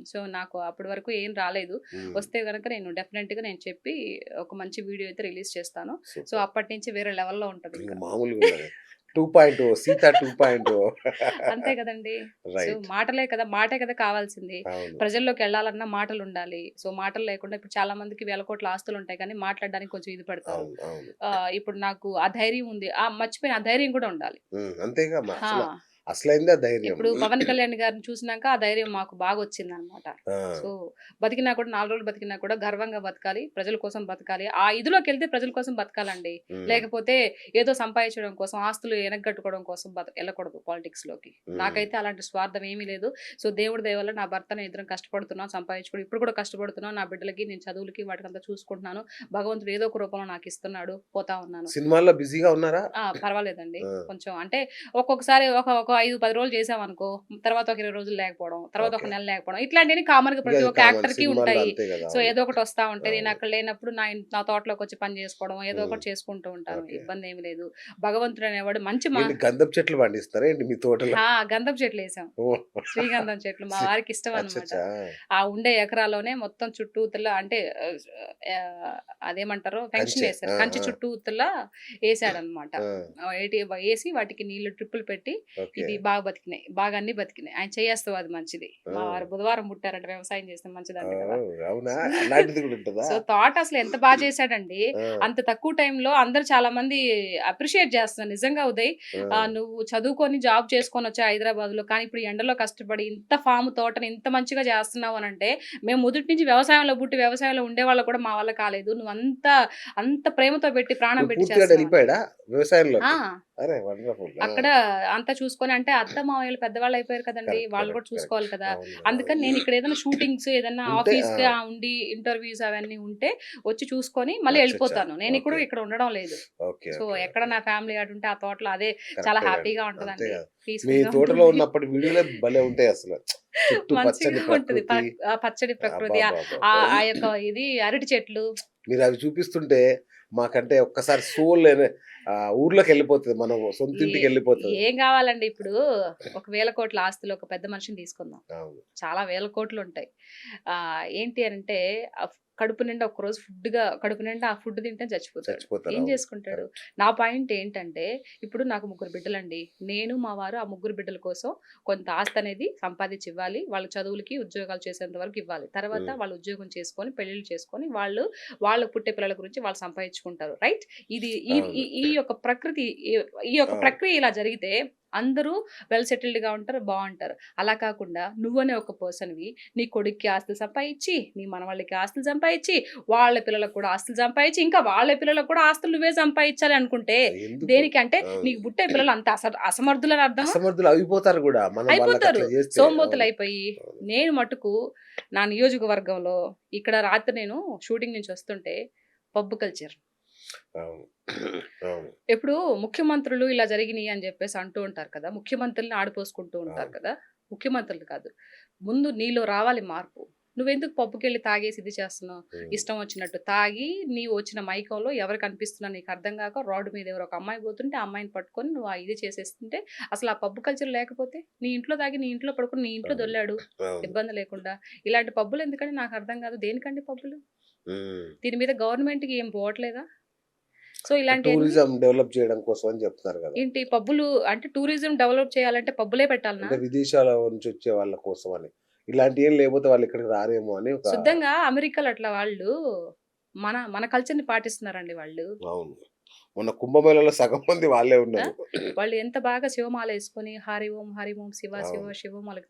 సో, నాకు అప్పటి వరకు ఏం రాలేదు. హ్మ్. వస్తే గనక నేను డెఫినెట్‌గా నేను చెప్పి ఒక మంచి వీడియో అయితే రిలీజ్ చేస్తాను. So, super. అప్పటినుంచి వేరే లెవెల్‌లో ఇంక ఉంటదింక. మామూలుగా ఉండదు. 2.0 సీత 2.0 అంతే కదండీ! So, right. మాటే కదా కావాల్సింది. అవును. ప్రజల్లోకెళ్ళాలన్నా మాటలుండాలి. సో, మాటలు లేకుండా ఇప్పుడు చాలా మందికి వేల కోట్ల ఆస్తులుంటాయి కానీ మాట్లాడడానికి కొంచెం ఇది పడతారు. అవును. అవును. ఇప్పుడు నాకు ఆ ధైర్యం ఉంది. మర్చిపోయిన ఆ ధైర్యం కూడా ఉండాలి. అంతేగా ఆ! అసల అసలైందే ఆ ధైర్యం. ఇప్పుడు పవన్ కళ్యాణ్ గారిని చూసినాక ఆ ధైర్యం మాకు బాగా వచ్చిందనమాట. ఆ! సో, బతికినా కూడా 4 రోజులు బతికినా కూడా గర్వంగా బతకాలి. ప్రజల కోసం బతకాలి. ఆ ఇదిలోకెళ్తే ప్రజల కోసం బతకాలండి. హ్మ్. లేకపోతే ఏదో సంపాదించడం కోసం, ఆస్తులు ఎనగ్గట్టుకోవడం కోసం ఎళ్ళకూడదు పాలిటిక్స్‌లోకి. హ్మ్. నాకైతే అలాంటి స్వార్థం ఏమీ లేదు. సో, దేవుడి దయ వల్ల నా భర్త నేను ఇద్దరం కష్టపడుతున్నాం, సంపాదించుకొని ఇప్పుడు కూడా కష్టపడుతున్నాం. నా బిడ్డలకి నేను చదువులకి వాటికంతా చూసుకుంటున్నాను. భగవంతుడు ఏదో ఒక రూపంలో నాకిస్తున్నాడు. పోతా ఉన్నాను. సినిమాల్లో బిజీగా ఉన్నారా? పర్వాలేదండి. ఆ! కొంచెం అంటే ఒక్కొక్కసారి ఒక 5, 10 రోజులు చేశామనుకో, తర్వాత ఒక 20 రోజులు లేకపోవడం, తర్వాత ఒక ఓకే. నెల లేకపోవడం. ఇట్లాంటియన్ని కామన్‌గా ఇంక ప్రతి అది ఒక్క కామన్ యాక్టర్‌కి సినిమాల్లో ఉంటాయి. అంతే గదా! సో, అవును. ఏదో ఒకటి వస్తా ఉంటది. అవును. నేనక్కడ లేనప్పుడు నా తోటలోకొచ్చి పని చేసుకోవడం, ఏదో హ్మ్. ఒకటి చేసుకుంటూ ఉంటాను. ఓకే. ఇబ్బందేమి లేదు. భగవంతుడనేవాడు మంచి ఏంటి గంధపు చెట్లు పండిస్తారా ఏంటి మీ తోటలో? గంధపు చెట్లేసాం. ఓహ్! శ్రీగంధం చెట్లు మా సి వారికి ఇష్టం అన్నమాట. అచ్చచ్చా! ఆ ఉండే ఎకరాలోనే మొత్తం చుట్టూతల అంటే అదేమంటారు కంచె. ఫెన్షనేసారు. ఆ! కంచె ఆ! చుట్టూతల ఏసాడనమాట. ఆ! ఏసి వాటికి నీళ్లు డ్రిప్పులు పెట్టి ఓకే. ఇది బాగా బతికినాయి. బాగా అన్నీ బతికినాయి. ఆయన చేయేస్తవు మంచిది. ఆ! మా వారు బుధవారం పుట్టారంట వ్యవసాయం చేస్తే మంచిదంట కదా! ఓహ్! అవునా? అలాంటిది గూడా ఉంటదా? సో, తోట అసలు ఎంత చేశాడండి. ఆ! అంత తక్కువ టైంలో అందరూ చాలా మంది అప్రిషియేట్ చేస్తున్నారు. నిజంగా ఉదయ్ ఆ! నువ్వు చదువుకొని జాబ్ చేసుకొనొచ్చావు హైదరాబాద్‌లో. కానీ ఇప్పుడు ఎండలో కష్టపడి ఇంత తోటని ఇంత మంచిగా చేస్తున్నావు అనంటే, మేము మొదటి నుంచి వ్యవసాయంలో పుట్టి వ్యవసాయంలో ఉండేవాళ్ళకి కూడా మా వల్ల కాలేదు. అంత ప్రేమతో పెట్టి ప్రాణం ఇప్పుడు పెట్టి పూర్తిగా చేస్తున్నావు. ఎళ్ళిపోయాడా ఆ! వ్యవసాయంలోకి? అరే! వండర్‌ఫుల్. ఆ! అక్కడ అంతా చూసుకొని అంటే అత్త మామయ్యలు పెద్దవాళ్ళయిపోయారు కదండీ! కరెక్ట్. వాళ్ళు కూడా కరెక్ట్. కరెక్ట్. చూసుకోవాలి కదా! అవును. అందుకని అవును. నేను ఇక్కడ ఏదైనా షూటింగ్స్ ఏదన్నా ఉంటే ఆ! ఆఫీస్‌కి ఉండి ఇంటర్వ్యూస్ అవన్నీ ఉంటే వచ్చి చూసుకొని మళ్ళీ అచ్చచ్చా! ఎళ్ళిపోతాను. నేను ఓకే. ఇక్కడ ఉండడం లేదు. ఓకే. So, okay. ఎక్కడ ఓకే. నా ఫ్యామిలీ అటుంటే ఆ తోటలో అదే చాలా కరెక్టేలెండి. హ్యాపీగా అంతే ఉంటదండి. గదా! మీ పీస్‌ఫుల్‌గా తోటలో ఉంటుంది. ఉన్నప్పటి వీడియోలే భలే ఉంటాయసల. చుట్టూ మంచిగా పచ్చని ఉంటది. ప్రకృతి. ఆ పచ్చడి ప్రకృతి అబ్బబ్బబ్బబ్బా! ఆ యొక్క ఇది అరటి చెట్లు మీరవి చూపిస్తుంటే మాకంటే ఒక్కసారి సోల్ అనే ఊర్లోకెళ్ళిపోతది. మనం సొంత ఏ ఇంటికెళ్ళిపోతది. ఏం కావాలండి ఇప్పుడు ఒక వేల కోట్ల ఆస్తులు ఒక పెద్ద మనిషిని తీసుకుందాం. అవును. చాలా వేల కోట్లుంటాయి. ఏంటి అనంటే కడుపు నిండా ఒక్కరోజు కడుపు నిండా ఆ ఫుడ్ తింటే చచ్చిపోతాడు. చచ్చిపోతారు. ఏం అవును. చేసుకుంటాడు? కరెక్ట్. నా పాయింట్ ఏంటంటే, ఇప్పుడు నాకు ముగ్గురు బిడ్డలండి. నేను, మా వారు ఆ ముగ్గురు బిడ్డల కోసం కొంత ఆస్తనేది సంపాదించివ్వాలి. వాళ్ళ చదువులకి, ఉద్యోగాలు చేసేంత వరకు ఇవ్వాలి. తర్వాత హ్మ్. వాళ్ళు ఉద్యోగం చేసుకొని, పెళ్ళిళ్ళు చేసుకొని, వాళ్ళకి పుట్టే పిల్లల గురించి వాళ్ళు సంపాదించుకుంటారు. రైట్? ఇది ఈ ఈ అవును. ఈ యొక్క ప్రకృతి ఈ ఈ యొక్క అవును. ప్రక్రియ ఇలా జరిగితే అందరూ వెల్ సెటిల్డ్‌గా ఉంటారు. బావుంటారు. అలా కాకుండా నువ్వనే ఒక పర్సన్‌వి నీ కొడుక్కి ఆస్తులు సంపాదిచ్చి, నీ మనవళ్ళకి ఆస్తులు సంపాదిచ్చి, వాళ్ళ పిల్లలకు కూడా ఆస్తులు సంపాదిచ్చి, ఇంకా వాళ్ళ పిల్లలకు కూడా ఆస్తులు నువ్వే సంపాదించాలి అనుకుంటే ఎందుకు? దేనికి అంటే అవును. నీకు పుట్టే పిల్లలు అంత అసమర్థులని అర్థమా? అసమర్థులు అయిపోతారు గూడా. మనం అయిపోతారు. వాళ్ళకట్లా జేస్తే. అవును. సోంబేతులయిపోయి. అవును. నేను మటుకు నా నియోజకవర్గంలో ఇక్కడ రాత్రి నేను షూటింగ్ నుంచి వస్తుంటే పబ్ కల్చర్. అవును. అవును. ఇప్పుడు ముఖ్యమంత్రులు ఇలా జరిగినియి అని జెప్పేసి అంటూ ఉంటారు కదా! ముఖ్యమంత్రులని ఆడిపోసుకుంటూ ఉంటారు అవును. కదా! ముఖ్యమంత్రులు కాదు. ముందు నీలో రావాలి మార్పు. నువ్వెందుకు పబ్‌కెళ్ళి తాగేసి ఇది చేస్తున్నావు? హ్మ్. ఇష్టం వచ్చినట్టు తాగి నీవు వచ్చిన మైకంలో ఎవరు కనిపిస్తున్నా నీకు అర్థం గాక రోడ్డు మీద ఎవరో ఒక అమ్మాయి పోతుంటే ఆ అమ్మాయిని పట్టుకొని నువ్వు ఇది చేసేస్తుంటే అసలు ఆ పబ్ కల్చర్ లేకపోతే నీ ఇంట్లో తాగి నీ ఇంట్లో పడుకొని నీ ఇంట్లో అవును. దొర్లాడు అవును. ఇబ్బంది లేకుండా. ఇలాంటి పబ్బులు ఎందుకండి నాకు అర్థం కాదు. దేనికండి పబ్బులు? హ్మ్. దీని మీద గవర్నమెంట్‌కి ఏం పోవట్లేదా? సో ఇలాంటియన్నీ టూరిజం డెవలప్ చేయడం కోసం అని జెప్తున్నారు గదా! ఏంటి పబ్బులు అంటే టూరిజం డెవలప్ చేయాలంటే పబ్బులే పెట్టాలనా? అంటే విదేశాల నుంచి వచ్చే వాళ్ళ కోసమని. ఇలాంటియేం లేపోతే వాళ్ళిక్కడికి రారేమో అని ఒక శుద్ధంగా అమెరికాలో అట్లా వాళ్ళు మన మన కల్చర్‌ని పాటిస్తున్నారండి వాళ్ళు. అవును. మొన్న కుంభమేళలో సగం మంది వాళ్ళే ఆ! ఉన్నారు. వాళ్ళు ఎంత బాగా శివమాలేసుకొని హరి ఓం, హరి ఓం, శివ శివ అవును. శివం వాళ్ళకి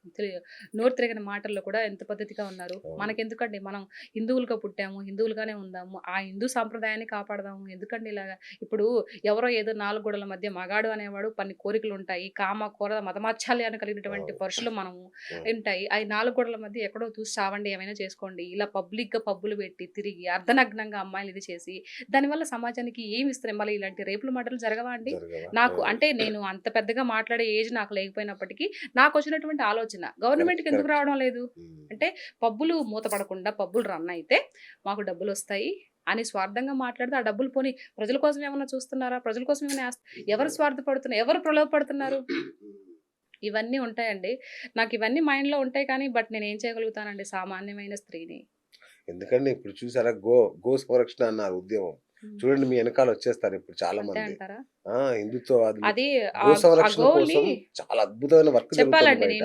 నోరు తిరగని మాటల్లో కూడా ఎంత పద్ధతిగా ఉన్నారు. అవును. మనకెందుకండి మనం హిందువులుగా పుట్టాము, హిందువులుగానే ఉందాము. ఆ హిందూ సాంప్రదాయాన్ని కాపాడదాము. ఎందుకండి ఇలాగా? ఇప్పుడు ఎవరో ఏదో 4 గోడల మధ్య మగాడు అనేవాడు కొన్ని కోరికలుంటాయి. కామ, క్రోధ, మదమాత్సర్యాలు కలిగినటువంటి అవును. పురుషులు మనము హ్మ్. ఉంటాయి. అయి 4 గోడల మధ్య ఎక్కడో చూసి చావండి ఏమైనా చేసుకోండి. ఇలా పబ్లిక్‌గా పబ్బులు పెట్టి తిరిగి అర్ధనగ్నంగా అమ్మాయిలు ఇది చేసి దానివల్ల సమాజానికి ఏమి ఇస్తున్నాయి? మళ్ళీ ఇలాంటి రేపులు మర్డర్‌లు జరగవా అండి? జరగవా? ఆ! నాకు అంటే నేను అంత పెద్దగా మాట్లాడే ఏజ్ నాకు లేకపోయినప్పటికీ, నాకొచ్చినటువంటి ఆలోచన కరెక్ట్. గవర్నమెంట్‌కి ఎందుకు కరెక్ట్. రావడం లేదు? హ్మ్. అంటే పబ్బులు మూతపడకుండా పబ్బులు రన్ అయితే మాకు డబ్బులొస్తాయి అని స్వార్థంగా మాట్లాడితే ఆ డబ్బులు పోనీ ప్రజల కోసం ఏమన్నా చూస్తున్నారా? ప్రజల కోసం ఏమైనా ఎవరు స్వార్థపడుతున్నారు? ఎవరు ప్రలోభపడుతున్నారు? ఇవన్నీ ఉంటాయండి. నాకివన్నీ మైండ్‌లో ఉంటాయి కానీ నేనేం చేయగలుగుతానండి సామాన్యమైన స్త్రీని. ఎందుకండి ఇప్పుడు చూసారా గో సంరక్షణ అన్నారు ఉద్యమం. హ్మ్. చూడండి మీ వెనకాల వచ్చేస్తారు ఇప్పుడు చాలా అంతే మంది. అంటారా? హిందుత్వవాదులు. అది గో ఆ సంరక్షణ కోసం గోవుల్ని చాలా అద్భుతమైన వర్క్ జరుగుతుంది చెప్పాలండి బయట.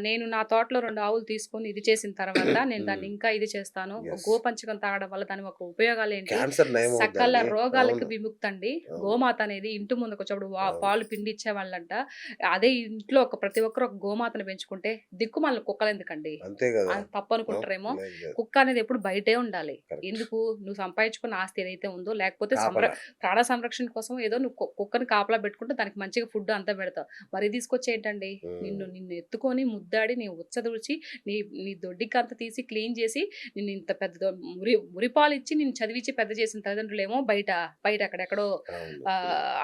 నేను నా తోటలో 2 ఆవులు తీసుకొని ఇది చేసిన తర్వాత నేను దాన్ని హ్మ్. ఇంకా ఇది చేస్తాను. యెస్. గోపంచకం తాగడం వల్ల దాని యొక్క ఉపయోగాలేంటి? క్యాన్సర్ సకల నయమవుద్దండి. రోగాలకి అవును. విముక్తండి. అవును. గోమాత అనేది ఇంటి ముందుకొచ్చినప్పుడు అవును. పాలు పిండి ఇచ్చేవాళ్ళంట. అదే ఇంట్లో ప్రతి ఒక్కరు ఒక గోమాతను పెంచుకుంటే దిక్కుమాలిన కుక్కలెందుకండి? అంతే గదా! అవును. తప్పనుకుంటారేమో. లేదు లేదు. కుక్క అనేది ఎప్పుడు బయటే ఉండాలి. కరెక్ట్. ఎందుకు? నువ్వు సంపాదించుకున్న ఆస్తి ఏదైతే ఉందో లేకపోతే కాపలా. ప్రాణ సంరక్షణ కోసం ఏదో నువ్వు కుక్కని కాపలా పెట్టుకుంటే దానికి మంచిగా ఫుడ్ అంతా పెడతావు. మరి తీసుకొచ్చి ఏంటండి? హ్మ్. నిన్ను ఎత్తుకొని ముద్దాడి నీ ఉచ్చదూర్చి నీ నీ దొడ్డికంతా తీసి క్లీన్ చేసి నిన్ను ఇంత పెద్ద మురిపాలిచ్చి నిన్ను చదివించి పెద్ద చేసిన తల్లిదండ్రులేమో బయట బయట అక్కడెక్కడో అవును.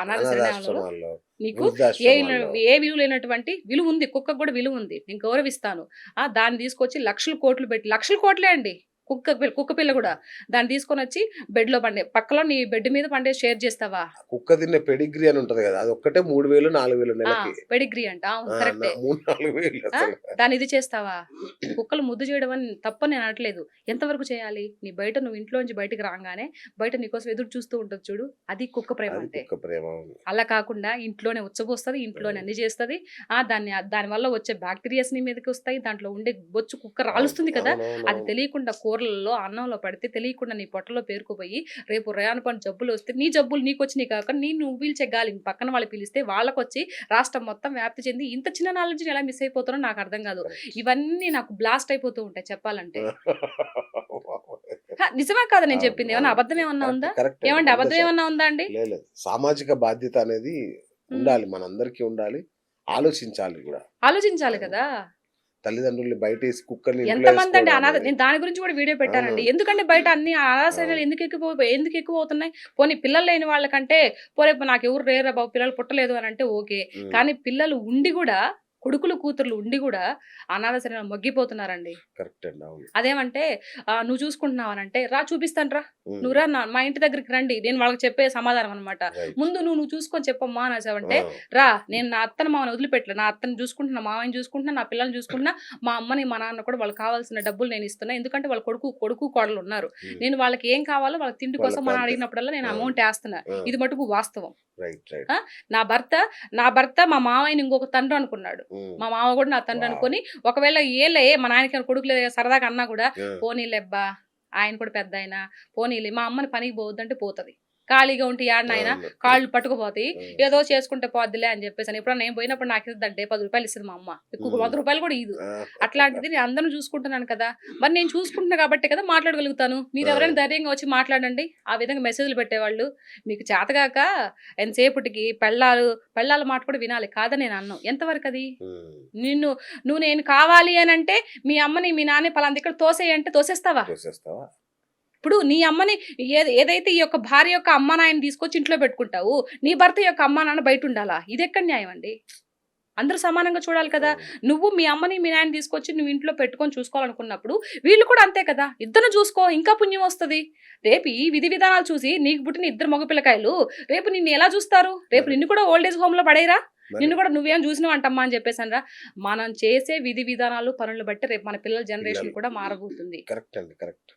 అనాథ శరణాలయంలో అనాథాశ్రమాల్లో, నీకు వృద్ధాశ్రమాల్లో. ఏ విలువ లేనటువంటి విలువ ఉంది. కుక్కకు కూడా విలువ ఉంది. నేను గౌరవిస్తాను. దాన్ని తీసుకొచ్చి లక్షలు కోట్లు పెట్టి లక్షల కోట్లే అండి. కుక్క పిల్ల గూడా. దాన్ని తీసుకొనొచ్చి బెడ్‌లో పక్కలో నీ బెడ్ మీద పండేసి షేర్ చేస్తావా? కుక్క తినే పెడిగ్రీ అని ఉంటది గదా! అదొక్కటే 3000, 4000 ఆ! నెలకి. పెడిగ్రీ అంట. అవును. ఆ! కరెక్టే. 3, 4000 ఆ! అసలు. దాన్ని ఇది చేస్తావా? కుక్కలు ముద్దు చేయడం అని తప్పని నేను అనట్లేదు. ఎంతవరకు చేయాలి? నువ్వు ఇంట్లోంచి బయటికి రాంగానే బయట నీకోసం ఎదురు చూస్తూ ఉంటది చూడు. అది కుక్క ప్రేమ అది అంటే. కుక్క ప్రేమ. అవును. అలా కాకుండా ఇంట్లోనే ఉచ్చబోస్తది. ఇంట్లోనే అవును. అన్ని చేస్తది. దానివల్ల వచ్చే బాక్టీరియాస్ నీ మీదకొస్తాయి. దాంట్లో ఉండే బొచ్చు కుక్క అవును. రాలుస్తుంది కదా! అది అవునవునవును. తెలియకుండా కూరలలో, అన్నంలో పడితే తెలియకుండా నీ పొట్టలో పేరుకుపోయి రేపు రయాన జబ్బులొస్తే నీ జబ్బులు నీకొచ్చినియి కాక నువ్వు పీల్చే గాలి పక్కన వాళ్ళు పీలిస్తే వాళ్ళకొచ్చి రాష్ట్రం మొత్తం వ్యాప్తి చెంది ఇంత చిన్న నాలెడ్జ్‌ని ఎలా మిస్ అయిపోతానో నాకర్థం కాదు. కరెక్ట్. ఇవన్నీ నాకు బ్లాస్ట్ అయిపోతూ ఉంటాయి చెప్పాలంటే. నిజమా కాదా నేను అవును. చెప్పింది? ఏమన్నా అవును. అబద్ధం ఏమన్నా కరెక్టే. ఉందా? కరెక్టే అండి. ఏవండి అబద్ధం 100% ఏమన్నా ఉందా అండి? లేదు. సామాజిక బాధ్యత అనేది హ్మ్. ఉండాలి. మనందరికీ ఉండాలి. ఆలోచించాలి గూడా. ఆలోచించాలి అవును. కదా! తల్లిదండ్రుల్ని బయటేసి కుక్కల్ని ఇంట్లో ఎంతమందండి ఏసుకోవడం అనాథ అనేది. నేను దాని గురించి కూడా వీడియో పెట్టానండి. అవునవును. ఎందుకంటే బయట అన్ని అనాథాశ్రయాలు అవును. ఎందుకు ఎక్కువవుతున్నాయి? పోనీ పిల్లలు లేని వాళ్ళకంటే నాకెవరు లేరురా బాబు పిల్లలు పుట్టలేదు అనంటే ఓకే. హ్మ్. కానీ పిల్లలు ఉండి గూడా కొడుకులు, కూతుర్లు ఉండి గూడా అనాథాశ్రయాల్లో మగ్గిపోతున్నారండి. కరెక్ట్ అండి. అవును. అదేమంటే "నువ్వు చూసుకుంటున్నావనంటే" "రా చూపిస్తాను రా. హ్మ్. నువ్వు రా మా ఇంటి దగ్గరికి రండి." నేను వాళ్ళకి చెప్పే సమాధానం అనమాట. రైట్. "ముందు నువ్వు చూసుకొని చెప్పమ్మా" అనేసావంటే, ఆ! "రా నేను నా అత్తని, మామని వదిలిపెట్టలే. నా అత్తని చూసుకుంటున్నా, మామయ్యని చూసుకుంటున్నా, నా పిల్లల్ని చూసుకుంటున్నా. మా అమ్మని, మా నాన్న కూడా వాళ్ళకి కావాల్సిన డబ్బులు నేనిస్తున్నా. ఎందుకంటే వాళ్ళ కొడుకు, కోడలున్నారు. హ్మ్. నేను వాళ్ళకి ఏం కావాలో వాళ్ళ తిండి కోసం వాళ్ళకి మనం అంతే. అడిగినప్పుడల్లా నేను అవును. అమౌంట్ ఏస్తున్నా. ఆ! ఇది మటుకు వాస్తవం. రైట్. రైట్. ఆ! నా భర్త మా మామయ్యని ఇంకొక తండ్రి అనుకున్నాడు. హ్మ్. మా మామ కూడా నా తండ్రి వావ్! అనుకోని ఒకవేళ మా నాయనకి కొడుకులే సరదాగా అన్నా కూడా ఆ! పోనీలెబ్బా! ఆయన కూడా పెద్దాయన. పోనీలే మా అమ్మని పనికి పోవద్దంటే పోతది. ఖాళీగా ఉంటే ఏడ నాయనా అవును. కాళ్ళు పట్టుకుపోతాయి. హ్మ్. ఏదో చేసుకుంటే పోద్దిలే అని చెప్పేసని. ఎప్పుడన్నా నేను పోయినప్పుడు నాకు ఇస్తదంటే రూ. 10 ఇస్తది మా అమ్మ. ఎక్కువ రూ. హ్మ్. 100 కూడా ఇయ్యదు. ఆ! అట్లాంటిది నేను అందరిని చూసుకుంటున్నాను కదా! మరి నేను చూసుకుంటున్నా కాబట్టే కదా మాట్లాడగలుగుతాను. ఆ! మీరెవరైనా ధైర్యంగా వచ్చి మాట్లాడండి. ఆ విధంగా మెసేజ్‌లు పెట్టేవాళ్ళు. మీకు చేతగాక ఎంతసేపటికి పెళ్ళాల మాట కూడా వినాలి. కాదని నేను అనను. ఎంతవరకది? హ్మ్. నిన్ను నేను కావాలి అనంటే మీ అమ్మని, మీ నాన్నని పలానా దిక్కున తోసేయి అంటే తోసేస్తావా? తోసేస్తావా? ఇప్పుడు నీ అమ్మని ఏదైతే ఈ యొక్క భార్య యొక్క అమ్మ, నాయనని తీసుకొచ్చి ఇంట్లో పెట్టుకుంటావు. నీ భర్త యొక్క అమ్మా, నాన్న బయటుండాలా? ఇదెక్కడ న్యాయం అండి? అందరూ సమానంగా చూడాలి కదా! అవును. నువ్వు మీ అమ్మని, మీ నాన్నని తీసుకొచ్చి నువ్వు ఇంట్లో పెట్టుకొని చూసుకోవాలనుకున్నప్పుడు, వీళ్ళు కూడా అంతే కదా! ఇద్దరిని చూసుకో ఇంకా పుణ్యం వస్తది. రేపు ఈ విధి విధానాలు చూసి నీకు పుట్టిన ఇద్దరు మగ పిల్లకాయలు రేపు నిన్ను ఎలా చూస్తారు? రేపు మరి నిన్ను కూడా ఓల్డ్ ఏజ్ హోమ్‌లో పడేయరా? మరి నిన్ను కూడా నువ్వేం చూసినవంటమ్మా అని చెప్పేసనరా? మనం చేసే విధి విధానాలు, పనులు బట్టి రేపు మన పిల్లల పిల్లలు. జనరేషన్ కూడా మారబోతుంది. కరెక్ట్ అండి. కరెక్ట్.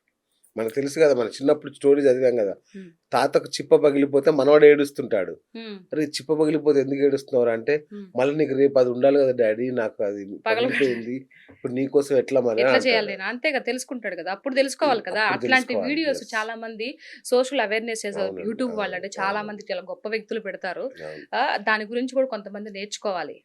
మనకు తెలుసు గదా! మన చిన్నప్పుడు స్టోరీ చదివాం గదా! హ్మ్. తాతకు చిప్ప పగిలిపోతే మనవడు ఏడుస్తుంటాడు. హ్మ్. "అరే! చిప్ప పగిలిపోతే ఎందుకు ఏడుస్తున్నావురా" అంటే, హ్మ్. "మళ్ళీ నీకు రేపు అది ఉండాలి గదా డాడీ నాకు అది పగలగొట్టి పగిలిపోయింది. ఇప్పుడు నీకోసం ఎట్లా మరి" అని ఎట్లా చేయాలి అంటాడు. నేను? అంతే కదా! తెలుసుకుంటాడు కదా! అప్పుడు తెలుసుకోవాలి కదా! అప్పుడు అట్లాంటి తెలుసుకోవాలి. Videos yes. చాలా మంది సోషల్ అవేర్‌నెస్ చేసే అవునండి. యూట్యూబ్ అవును. వాళ్ళంటే చాలా అవును. మంది చాలా గొప్ప వ్యక్తులు పెడతారు. అవును. దాని గురించి కూడా కొంతమంది నేర్చుకోవాలి.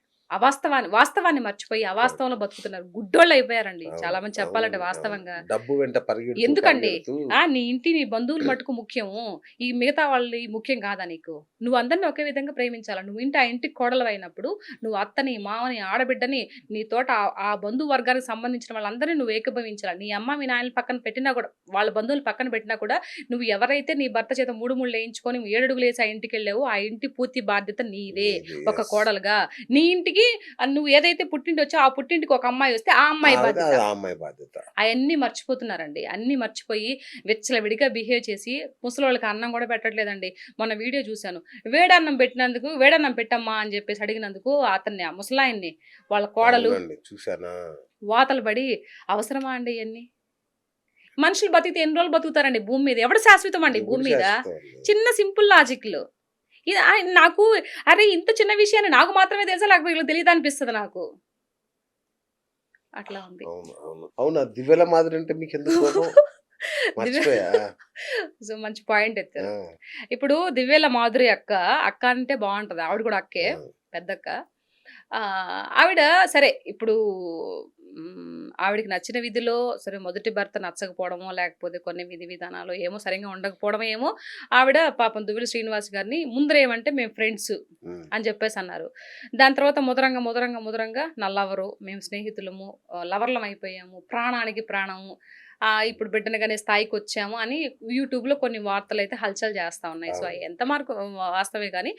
వాస్తవాన్ని మర్చిపోయి కరెక్ట్. అవాస్తవంలో బతుకుతున్నారు. గుడ్డోళ్ళయిపోయారండి. అవును. చాలా మంది చెప్పాలంటే అవునండి. అవును. వాస్తవంగా. డబ్బు వెంట పరిగెడుతూ, ఎందుకండి? పరిగెడుతూ నీ ఇంటి నీ బంధువులు మట్టుకు ముఖ్యము. ఈ మిగతా వాళ్ళయి ముఖ్యం కాదా నీకు? నువ్వు అందరిని ఒకే విధంగా ప్రేమించాలా. ఆ ఇంటికి కోడలివైనప్పుడు నువ్వు అత్తని, మామని, ఆడబిడ్డని నీ తోట ఆ బంధు వర్గానికి సంబంధించిన వాళ్ళందరిని నువ్వు ఏకీభవించాలా. నీ అమ్మ, మీ నాన్నని పక్కన పెట్టినా కూడా వాళ్ళ బంధువులు పక్కన పెట్టినా కూడా నువ్వు ఎవరైతే నీ భర్త చేత మూడు ముళ్ళేయించుకొని 7 అడుగులేసి ఆ ఇంటికెళ్ళావో ఆ ఇంటి పూర్తి బాధ్యత నీదే. నీది. ఒక యెస్. కోడలుగా. నీ ఇంటికి నువ్వు ఏదైతే పుట్టింటొచ్చో ఆ పుట్టింటికి ఒక అమ్మాయి వస్తే ఆ అమ్మాయి అది బాధ్యత. అది ఆ అమ్మాయి బాధ్యత. అయన్నీ మర్చిపోతున్నారండి. అన్నీ మర్చిపోయి విచ్చలవిడిగా బిహేవ్ చేసి ముసలోళ్ళకి అన్నం గూడా పెట్టట్లేదండి. మొన్న వీడియో చూసాను. వేడన్నం పెట్టమ్మా అని జెప్పేసి అడిగినందుకు ఆ ముసలాయన్ని వాళ్ళ కోడలు అవునండి. చూసానా? వాతలు పడి అవసరమా అండి ఇయన్నీ? మనుషులు బతికితే ఎన్ని రోజులు బతుకుతారండి భూమి మీద? ఎవడు శాశ్వతం అండి భూమి మీద? చిన్న సింపుల్ లాజిక్‌లు. నాకు అరే! ఇంత చిన్న విషయాన్ని నాకు మాత్రమే తెలుసా? లేకపోతే వీళ్ళకి తెలీదా అనిపిస్తది నాకు. అట్లా ఉంది. అవును. అవును. అవునా? 'దివ్యల మాదిరి' అంటే మీకెందుకు కోపం? దివ్య మర్చిపోయా. సో, మంచి పాయింట్ ఎత్తారు. ఆ! ఇప్పుడు 'దివ్యల మాధురి' అక్క అంటే బావుంటది. ఆవిడ కూడా అక్కే. ఆ! పెద్దక్క. ఆవిడ సరే ఇప్పుడు ఆవిడకి నచ్చిన విధిలో సరే మొదటి భర్త నచ్చకపోవడమో, లేకపోతే కొన్ని విధి విధానాలు ఏమో సరిగ్గా ఉండకపోవడమో ఏమో ఆవిడ పాపం 'దువ్విల శ్రీనివాస్' గారిని ముందరేమంటే మేము ఫ్రెండ్స్ హ్మ్. అని చెప్పేసన్నారు. దాని తర్వాత ముదరంగా నా లవరు, మేము స్నేహితులము, లవర్లం అయిపోయాము, ప్రాణానికి ప్రాణము. ఇప్పుడు బిడ్డను కనే స్థాయికొచ్చాము అని యూట్యూబ్‌లో కొన్ని వార్తలైతే హల్చల్ చేస్తా ఉన్నాయి. సో, అవును. అయి ఎంత వరకు వాస్తవే గానీ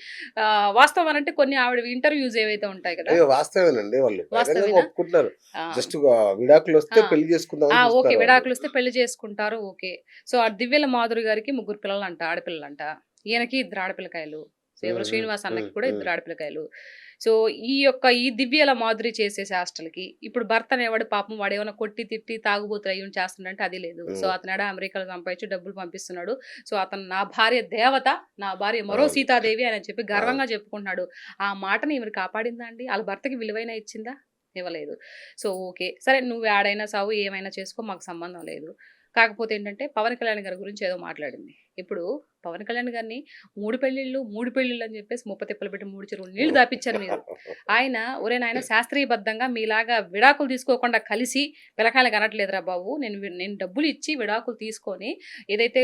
వాస్తవం అనంటే కొన్ని ఆవిడ ఇంటర్వ్యూస్ ఏవైతే ఉంటాయి కదా! అయ్యో! వాస్తవేనండి. వాళ్ళు బహిరంగంగా వాస్తవేనా? ఒప్పుకుంటున్నారు. ఆ! జస్ట్ విడాకులొస్తే ఆ! పెళ్లి చేసుకుందాం ఆ! అని ఓకే. చూస్తున్నారు వాళ్ళు. విడాకులొస్తే పెళ్లి చేసుకుంటారు. ఓకే. సో, ఆ 'దివ్యల మాధురి' గారికి ముగ్గురు పిల్లలంట. ఆడపిల్లలంట. ఈయనకి ఇద్దరు ఆడపిల్లకాయలు. సో, హ్మ్. ఎవరు హ్మ్. 'శ్రీనివాస్' హ్మ్. అన్నకి కూడా హ్మ్. ఇద్దరు ఆడపిల్లకాయలు. సో, ఈ 'దివ్యల మాధురి' చేసే చేష్టలకి ఇప్పుడు భర్త అనేవాడు పాపం వాడేమన్నా కొట్టి, తిట్టి, తాగుబోతులు అయ్యుండి చేస్తున్నాడంటే అది లేదు. సో, హ్మ్. అతనేడో అమెరికాలో సంపాదించి డబ్బులు పంపిస్తున్నాడు. సో, అతను నా భార్య దేవత, నా భార్య మరో అవును. సీతాదేవి అని చెప్పి అవును. గర్వంగా చెప్పుకుంటున్నాడు. ఆ మాటని ఈమె కాపాడిందా అండి? ఆళ్ళ భర్తకి విలువైన ఇచ్చిందా? ఇవ్వలేదు. So, okay. సరే నువ్వు యాడైనా సావు, ఏమైనా చేసుకో మాకు సంబంధం లేదు. కాకపోతే ఏంటంటే, పవన్ కళ్యాణ్ గారి గురించి ఏదో మాట్లాడింది. ఇప్పుడు పవన్ కళ్యాణ్ గారిని 3 పెళ్ళిళ్ళు అని చెప్పేసి ముప్పతిప్పలు పెట్టి 3 చెరువులు నీళ్లు దాపిచ్చారు మీరు. ఆయన ఒరేయ్ నాయనా శాస్త్రీయబద్ధంగా మీలాగా విడాకులు తీసుకోకుండా కలిసి పిలకాయలు కనట్లేదురా బాబు. నేను డబ్బులు ఇచ్చి విడాకులు తీసుకొని ఏదైతే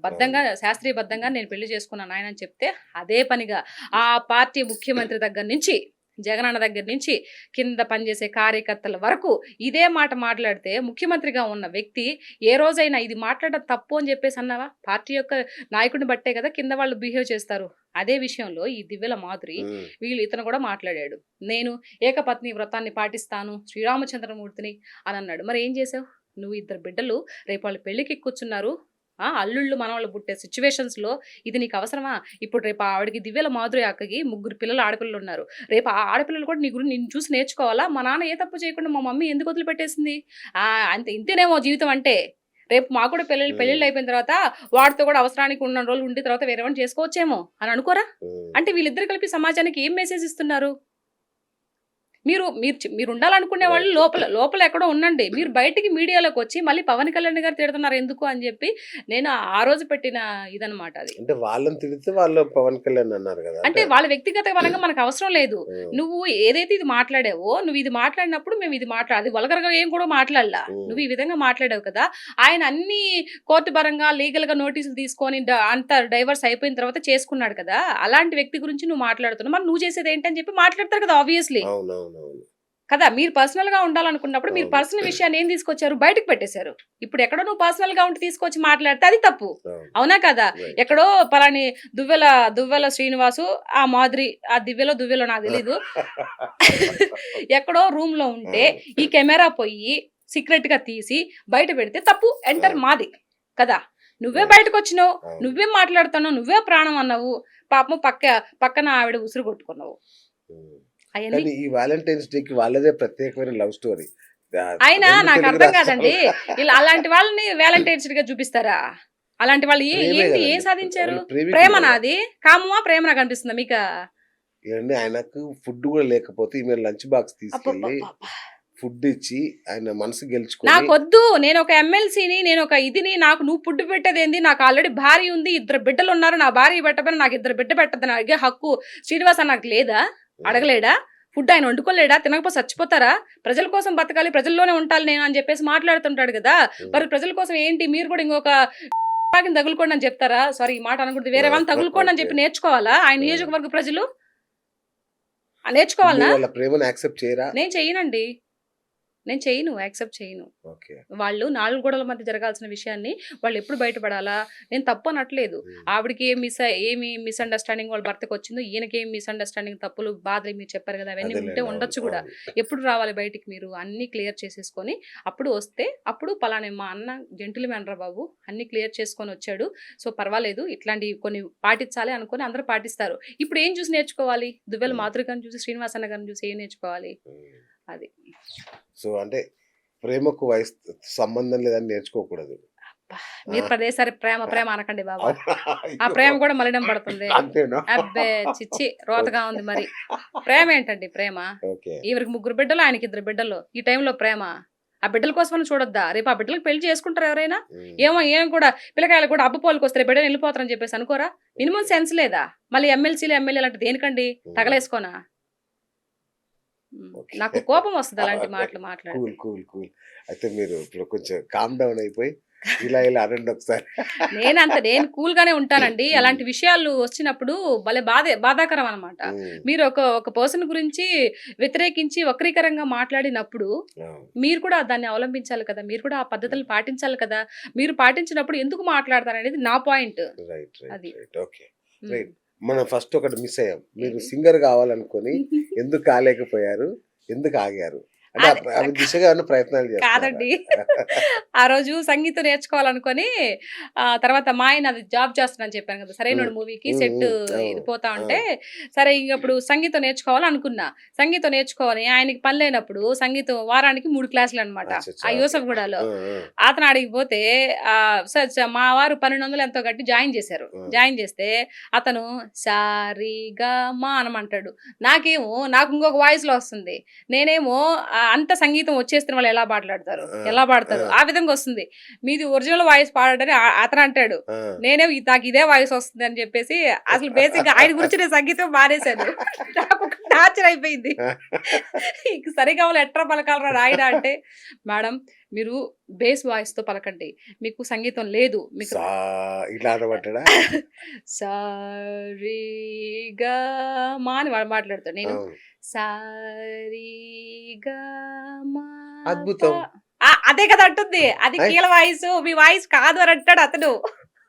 అవును. శాస్త్రీయబద్ధంగా నేను పెళ్లి చేసుకున్నాను నాయన అని చెప్తే, అదే పనిగా ఆ పార్టీ ముఖ్యమంత్రి దగ్గర నుంచి జగనన్న దగ్గర నుంచి కింద పనిచేసే కార్యకర్తల వరకు ఇదే మాట మాట్లాడితే ముఖ్యమంత్రిగా ఉన్న వ్యక్తి ఏ రోజైనా ఇది మాట్లాడడం తప్పు అని చెప్పేసి అన్నావా? పార్టీ యొక్క నాయకుడిని బట్టే కదా కింద వాళ్ళు బిహేవ్ చేస్తారు. అదే విషయంలో ఈ 'దివ్యల మాధురి' హ్మ్. ఇతను కూడా మాట్లాడాడు. నేను ఏకపత్ని వ్రతాన్ని పాటిస్తాను, శ్రీరామచంద్రమూర్తిని అని అన్నాడు. మరి ఏం చేసావు? నువ్వు ఇద్దరు బిడ్డలు రేపు వాళ్ళు పెళ్ళికి కూర్చున్నారు. అల్లుళ్ళు, మనవళ్ళు పుట్టే సిట్యుయేషన్స్‌లో ఇది నీకు అవసరమా? ఇప్పుడు రేపు ఆవిడకి 'దివ్యల మాధురి' అక్కకి ముగ్గురు పిల్లలు ఆడపిల్లలున్నారు. రేపు ఆ ఆడపిల్లలు కూడా నీ గురించి నిన్ను చూసి నేర్చుకోవాలా? మా నాన్న ఏ తప్పు చేయకుండా మా మమ్మీ ఎందుకు వదిలిపెట్టేసింది? అంతే ఇంతేనేమో జీవితం అంటే. రేపు మాకు కూడా హ్మ్. పెళ్ళిళ్ళు అయిపోయిన తర్వాత వాడితో కూడా అవసరానికి ఉన్న రోజులు ఉండి తర్వాత వేరే వాడిని చేసుకోవచ్చేమో అని అనుకోరా? హ్మ్. అంటే వీళ్ళిద్దరు కలిపి సమాజానికి ఏం మెసేజ్ ఇస్తున్నారు? మీరుండాలనుకునే వాళ్ళు రైట్. లోపల ఎక్కడో ఉండండి. మీరు బయటికి మీడియాలోకొచ్చి మళ్ళీ పవన్ కళ్యాణ్ గారు తిడుతున్నారు ఎందుకు అని జెప్పి నేను ఆ రోజు పెట్టిన ఇదనమాట అది. అంటే వాళ్ళని తిడితే వాళ్ళు పవన్ కళ్యాణ్ అన్నారు గదా! అంటే అంటే వాళ్ళ వ్యక్తిగత పరంగా మనకవసరం లేదు. హ్మ్. నువ్వు ఏదైతే ఇది మాట్లాడావో, నువ్వు ఇది మాట్లాడినప్పుడు మేము ఇది అది వల్గర్‌గా ఏం కూడా మాట్లాడలా. హ్మ్. నువ్వు ఈ విధంగా మాట్లాడావు కదా! ఆయన అన్నీ కోర్ట్ పరంగా, లీగల్‌గా నోటీసులు తీసుకొని అంతా డైవర్స్ అయిపోయిన తర్వాత చేసుకున్నాడు కదా! అలాంటి వ్యక్తి గురించి నువ్వు మాట్లాడుతున్నావు. మరి నువ్వు చేసేదేంటని చెప్పి మాట్లాడతారు కదా! ఆబ్వియస్‌లీ. అవునవునవును. కదా! మీరు పర్సనల్‌గా ఉండాలనుకున్నప్పుడు మీరు అవును. పర్సనల్ విషయాన్ని ఏం తీసుకొచ్చారు? బయటకి పెట్టేశారు. ఇప్పుడు ఎక్కడో నువ్వు పర్సనల్‌గా ఉండి తీసుకొచ్చి మాట్లాడితే అది తప్పు. అవును. అవునా కదా? రైట్. ఎక్కడో పలాని దువ్వెల దువ్వెల శ్రీనివాసు, ఆ మాదిరి ఆ దివ్యలో నాకు తెలీదు. ఎక్కడో రూమ్‌లో ఉంటే అవును. ఈ కెమెరా పొయ్యి సీక్రెట్‌గా తీసి బయట పెడితే తప్పు ఎంటర్ అవును. మాది. కదా! నువ్వే రైట్. బయటకొచ్చినావు. అవును. నువ్వేం మాట్లాడుతున్నావు? నువ్వే ప్రాణం అన్నావు. పాపం పక్కన ఆవిడ ఉసురు కొట్టుకున్నావు. హ్మ్. అయన్నీ కానీ ఈ వాలంటైన్స్ డేకి వాళ్ళదే ప్రత్యేకమైన లవ్ స్టోరీ. అయినా 2 తెలుగు నాకర్థం రాష్ట్రాలు కాదండి. అలాంటి వాళ్ళని వాలంటైన్స్‌గా చూపిస్తారా? అలాంటి వాళ్ళు ప్రేమే ఏంది? ఏం గదండీ! సాధించారు? వాళ్ళు ప్రేమికులు ప్రేమనా గదా! అది? కామమా? ప్రేమనా కనిపిస్తుందా మీకా? ఏవండీ ఆయనకు ఫుడ్ గూడా లేకపోతే ఈమె లంచ్ బాక్స్ తీసుకెళ్ళి అబ్బబ్బబ్బబ్బా! ఫుడ్ ఇచ్చి ఆయన మనసు గెలుచుకొని నాకొద్దు. నేనొక ఎమ్మెల్సీని, నాకు నువ్వు పుడ్డు పెట్టేదేంది? నాకు ఆల్రెడీ భార్య ఉంది. ఇద్దరు బిడ్డలున్నారు. నా భార్య పెట్టకపోయినా నాకు ఇద్దరు బిడ్డ పెట్టద్దని అడిగే హక్కు శ్రీనివాస్ అన్నకి లేదా? హ్మ్. అడగలేడా? ఫుడ్ ఆయన వండుకోలేడా? తినకపోతే సచ్చిపోతారా? ప్రజల కోసం బతకాలి. ప్రజల్లోనే ఉంటాలి నేను అని చెప్పేసి మాట్లాడుతుంటాడు గదా! హ్మ్. మరి ప్రజల కోసం ఏంటి? మీరు కూడా ఇంకొక తుపాకీని తగులుకోండి అని చెప్తారా? సారీ ఈ మాట అనకూడదు. వేరే వాళ్ళని తగులుకోండి అని ఓకే. చెప్పి నేర్చుకోవాలా? ఆయన ఆ! నియోజకవర్గ ప్రజలు? మీరు నేర్చుకోవాలనా? వాళ్ళ ప్రేమను యాక్సెప్ట్ చేయరా? నేను చెయ్యనండి. నేను చెయ్యను. యాక్సెప్ట్ చేయను. ఓకే. వాళ్ళు 4 గోడల మధ్య జరగాల్సిన విషయాన్ని వాళ్ళెప్పుడు బయటపడాలా? నేను తప్పనట్లేదు. హ్మ్. ఆవిడకి ఏమి మిస్‌అండర్‌స్టాండింగ్ వాళ్ళ భర్తకొచ్చిందో, ఈయనకేం మిస్‌అండర్‌స్టాండింగ్ తప్పులు, బాధలు మీరు చెప్పారు గదా! అవన్నీ ఉంటే అదేలెండి. అవును. ఉండొచ్చు గూడా. అవును. ఎప్పుడు రావాలి బయటికి మీరు? అన్నీ క్లియర్ చేసేసుకొని, అప్పుడు వస్తే, అప్పుడు పలానా మా అన్న జెంటిల్‌మ్యాన్ రా బాబు! అన్నీ క్లియర్ చేసుకొనొచ్చాడు. సో, పర్వాలేదు. ఇట్లాంటివి కొన్ని పాటించాలి అనుకోని అందరూ పాటిస్తారు. ఇప్పుడు ఏం చూసి నేర్చుకోవాలి? దువ్వెల హ్మ్. మాధురి గారిని చూసి, శ్రీనివాస్ అన్న గారిని చూసి ఏం నేర్చుకోవాలి? హ్మ్. అది. సో, అంటే ప్రేమకు వయసు సంబంధం లేదని నేర్చుకోకూడదు. మీరు ఆ! ప్రదేశారి ప్రేమ ప్రేమ అనకండి బాబా. అవునా? ఆ అయ్యో! ప్రేమ కూడా మలినం పడుతుంది. అంతేనా? అబ్బే! చిచ్చి రోతగా ఓకే. ఉంది మరి. ప్రేమ ఏంటండి ప్రేమ? ఓకే. ఈవిడకి 3 బిడ్డలు, ఆయనకి 2 బిడ్డలు. ఈ టైంలో ప్రేమ. ఆ బిడ్డల కోసమని చూడొద్దా? రేపు ఆ బిడ్డలకి పెళ్లి చేసుకుంటారా ఎవరైనా? హ్మ్. ఏమో ఏం కూడా పిల్లకాయలు కూడా అబ్బ పోలికొస్తే బిడ్డని ఎళ్ళిపోతారని చెప్పేసి అనుకోరా? Minimum okay. సెన్స్ లేదా? మళ్ళీ ఎమ్మెల్సీలు, ఎమ్మెల్యేలు అంటే దేనికండి? హ్మ్. తగలేసుకోనా? ఓకే. నాకు కోపం వస్తది అలాంటి ఓకే. మాటలు మాట్లాడితే. కూల్. కూల్. కూల్. అయితే మీరు ఇప్పుడు కొంచెం కామ్ డౌన్ అయిపోయి ఇలా ఇలా అనండి ఒకసారి. నేను కూల్‌గానే ఉంటానండి. హ్మ్. అలాంటి విషయాలు వచ్చినప్పుడు భలే బాధాకరం అనమాట. హ్మ్. మీరు ఒక పర్సన్ గురించి వ్యతిరేకించి వక్రీకరంగా మాట్లాడినప్పుడు, అవును. మీరు కూడా దాన్ని అవలంబించాలి కదా! మీరు కూడా ఆ పద్ధతులు పాటించాలి కదా! మీరు పాటించినప్పుడు ఎందుకు మాట్లాడతారనేది నా పాయింట్. రైట్. రైట్. అది. రైట్. ఓకే. హ్మ్. రైట్. మనం ఫస్ట్ ఒకటి మిస్ అయ్యాం. మీరు ఏది? సింగర్ కావాలనుకోని ఎందుకు కాలేకపోయారు? ఎందుకు ఆగారు? అంటే అదే ఆ దిశగా ఏమన్నా ప్రయత్నాలు చేస్తున్నారా? కాదండి. ఆ రోజు సంగీతం నేర్చుకోవాలనుకోని తర్వాత మా ఆయన అది జాబ్ చేస్తున్నానని చెప్పాను కదా! హ్మ్. 'సరైనోడు' మూవీకి హ్మ్. సెట్ హ్మ్. అవును. ఇది పోతా ఆ! ఉంటే, సరే ఇంగప్పుడు సంగీతం నేర్చుకోవాలనుకున్నా. సంగీతం నేర్చుకోవాలి ఆయనకి పని లేనప్పుడు సంగీతం వారానికి 3 క్లాసులనమాట. అచ్చచ్చా! ఆ ఓకే. యూసఫ్‌గూడలో. ఆ! ఆ! అతను ఆడికి పోతే మా వారు 1200 ఎంతో కట్టి జాయిన్ చేశారు. ఆ! జాయిన్ చేస్తే అతను సా రి గా మా అనమంటాడు. నాకు ఇంకొక వాయిస్‌లో వస్తుంది. నేనేమో అంత సంగీతం వచ్చేస్తున్న వాళ్ళు ఎలా మాట్లాడతారు? ఆ! ఎలా పాడతారు? ఆ! ఆ విధంగా వస్తుంది. మీది ఒరిజినల్ వాయిస్ పాడండి అతనంటాడు. ఆ! నేనేమో నాకిదే వాయిస్ వస్తుందని చెప్పేసి అసలు బేసిక్‌గా ఆయన గురించి నేను సంగీతం మానేశాను. నాకొక టార్చర్ అయిపోయింది. ఇక సరిగమలు ఎట్రా పలకాలిరా నాయనా అంటే, మేడం మీరు బేస్ వాయిస్‌తో పలకండి. మీకు సంగీతం లేదు. మీకు సా ఇట్లా అనమంటాడా? సా రి గా మా అని వాడు మాట్లాడతాడు. నేను అవును. సా రి గా మా ప అద్భుతం. అదే కదా అంటుంది. అది అయ్ కీల వాయిసు. మీ వాయిస్ కాదు అని అంటాడు అతను.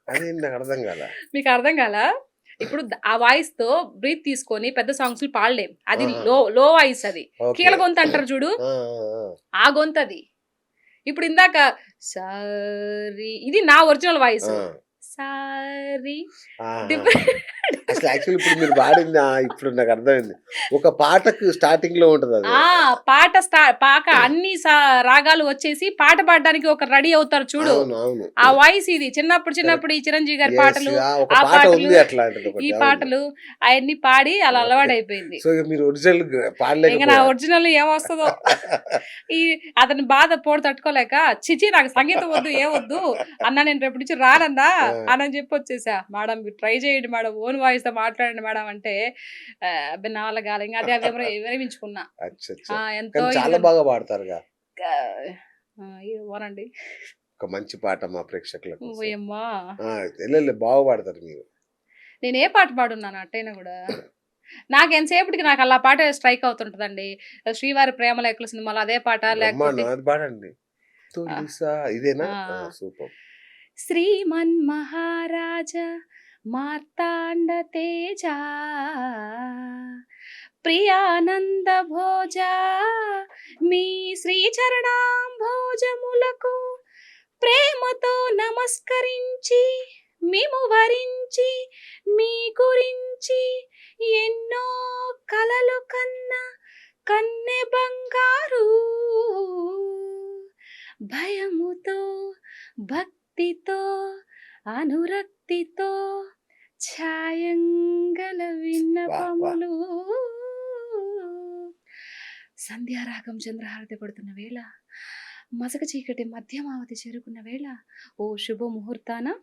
అదేంటి నాకర్థం కాలా. మీకు అర్థం కాలా? ఇప్పుడు ఆ వాయిస్‌తో బ్రీత్ తీసుకొని పెద్ద సాంగ్స్‌లు పాడలేం. అది లో ఆహాహా! లో వాయిస్ అది. ఓకే. కీల గొంతు అంటారు చూడు. ఆ! ఆ! ఆ! ఆ గొంతది. ఇప్పుడు ఇందాక సా రి ఇది నా ఒరిజినల్ ఆ! వాయిసు. సా రి ఆహా! డిఫరెంట్ అసలు యాక్చువల్లీ ఇప్పుడు మీరు పాడింది ఇప్పుడు నాకర్థమైంది. ఒక పాటకు స్టార్టింగ్‌లో ఉంటదది. ఆ! పాక అన్ని రాగాలు వచ్చేసి పాట పాడడానికి ఒక రెడీ అవుతారు చూడు. అవును. అవును. ఆ వాయిస్ ఇది. కరెక్ట్. చిన్నప్పుడు ఈ 'చిరంజీవి' గారి యెస్. పాటలు, ఒక ఆ పాట పాటలు, ఉంది అట్లాంటిదొకటి. ఈ అవును. పాటలు అయన్నీ పాడి అలా ఓకే. అలవాటయిపోయింది. సో, ఇక మీరు ఒరిజినల్ ఇంక నా పాడలేకపోయారు. ఒరిజినల్ ఏమొస్తదో. ఈ అతని బాధ పోడు తట్టుకోలేక, ఛీ! నాకు సంగీతం వద్దు, ఏం వద్దు అన్నా నేను రేపటి నుంచి రానన్నా ఆ! అనని చెప్పొచ్చేసా. మేడం మీరు ట్రై చేయండి మేడం. ఓన్ వాయిస్‌తో మాట్లాడండి మేడం అంటే, అబ్బా! నా వల్ల కాలే. ఇంక అదే విరమించుకున్నా. అచ్చచ్చా! ఎంతో కానీ చాలా ఇదిగా బాగా పాడతారుగా. గా ఏమోనండి. ఒక మంచి పాట మా ప్రేక్షకుల కోసం. ఓయమ్మా! ఆ! లేదు బాగా పాడతారు మీరు. నేను ఏ పాట పాడున్నాను అట్టయినా గూడా. నాకెంతసేపటికి నాకు అలా పాట స్ట్రైక్ అవుతుంటదండి. 'శ్రీవారి ప్రేమలేఖలు' సినిమాలో అదే పాట లేకపోతే బ్రహ్మాండం. అది పాడండి. ఆహ్, తొలిసా ఇదేనా? ఆ! ఆ! సూపర్. శ్రీమన్మహారాజ మార్తాండ తేజా ప్రియానంద భోజ మీ శ్రీచరణాంభోజములకు ప్రేమతో నమస్కరించి మిము వరించి మీ గురించి ఎన్నో కలలు కన్నె బంగారు భయముతో భక్తితో అనురక్తితో ఛాయంగల వాహ్! వాహ్! విన్నపములు సంధ్యారాగం చంద్రహారతి పడుతున్న వేళ మసక చీకటి మధ్యమావతి చేరుకున్న వేళ ఓ శుభ ముహూర్తాన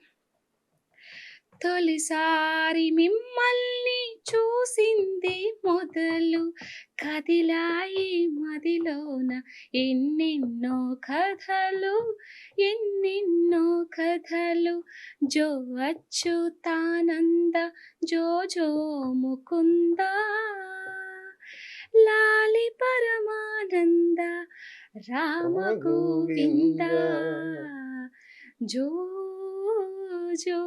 తొలిసారి మిమ్మల్ని చూసింది మొదలు కదిలాయి మదిలోన ఎన్నెన్నో కథలు ఎన్నెన్నో కథలు జో అచ్యుతానంద జో జో ముకుంద లాలి పరమానంద రామ ఆ! గోవింద గోవిందా జో జో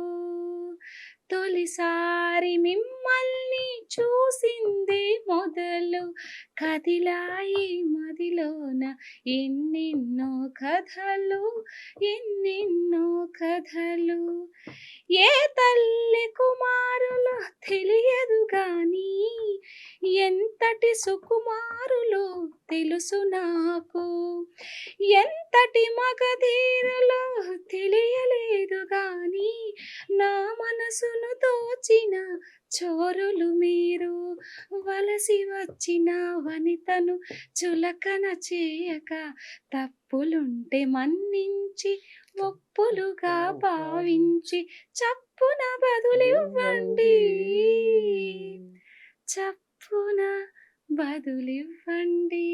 తొలిసారి మిమ్మల్ని చూసింది మొదలు కదిలాయి మదిలోన ఎన్నెన్నో కథలు ఎన్నెన్నో కథలు ఏ తల్లి కుమారులు తెలియదు గాని ఎంత ఎంతటి సుకుమారులో తెలుసు నాకు, ఎంతటి మగధీరులో తెలియలేదు గాని, నా మనసును దోచిన చోరులు మీరు, వలసి వచ్చిన వనితను చులకన చేయక, తప్పులుంటే మన్నించి ఒప్పులుగా భావించి చప్పున బదులివ్వండి, చప్పున బదులివ్వండి.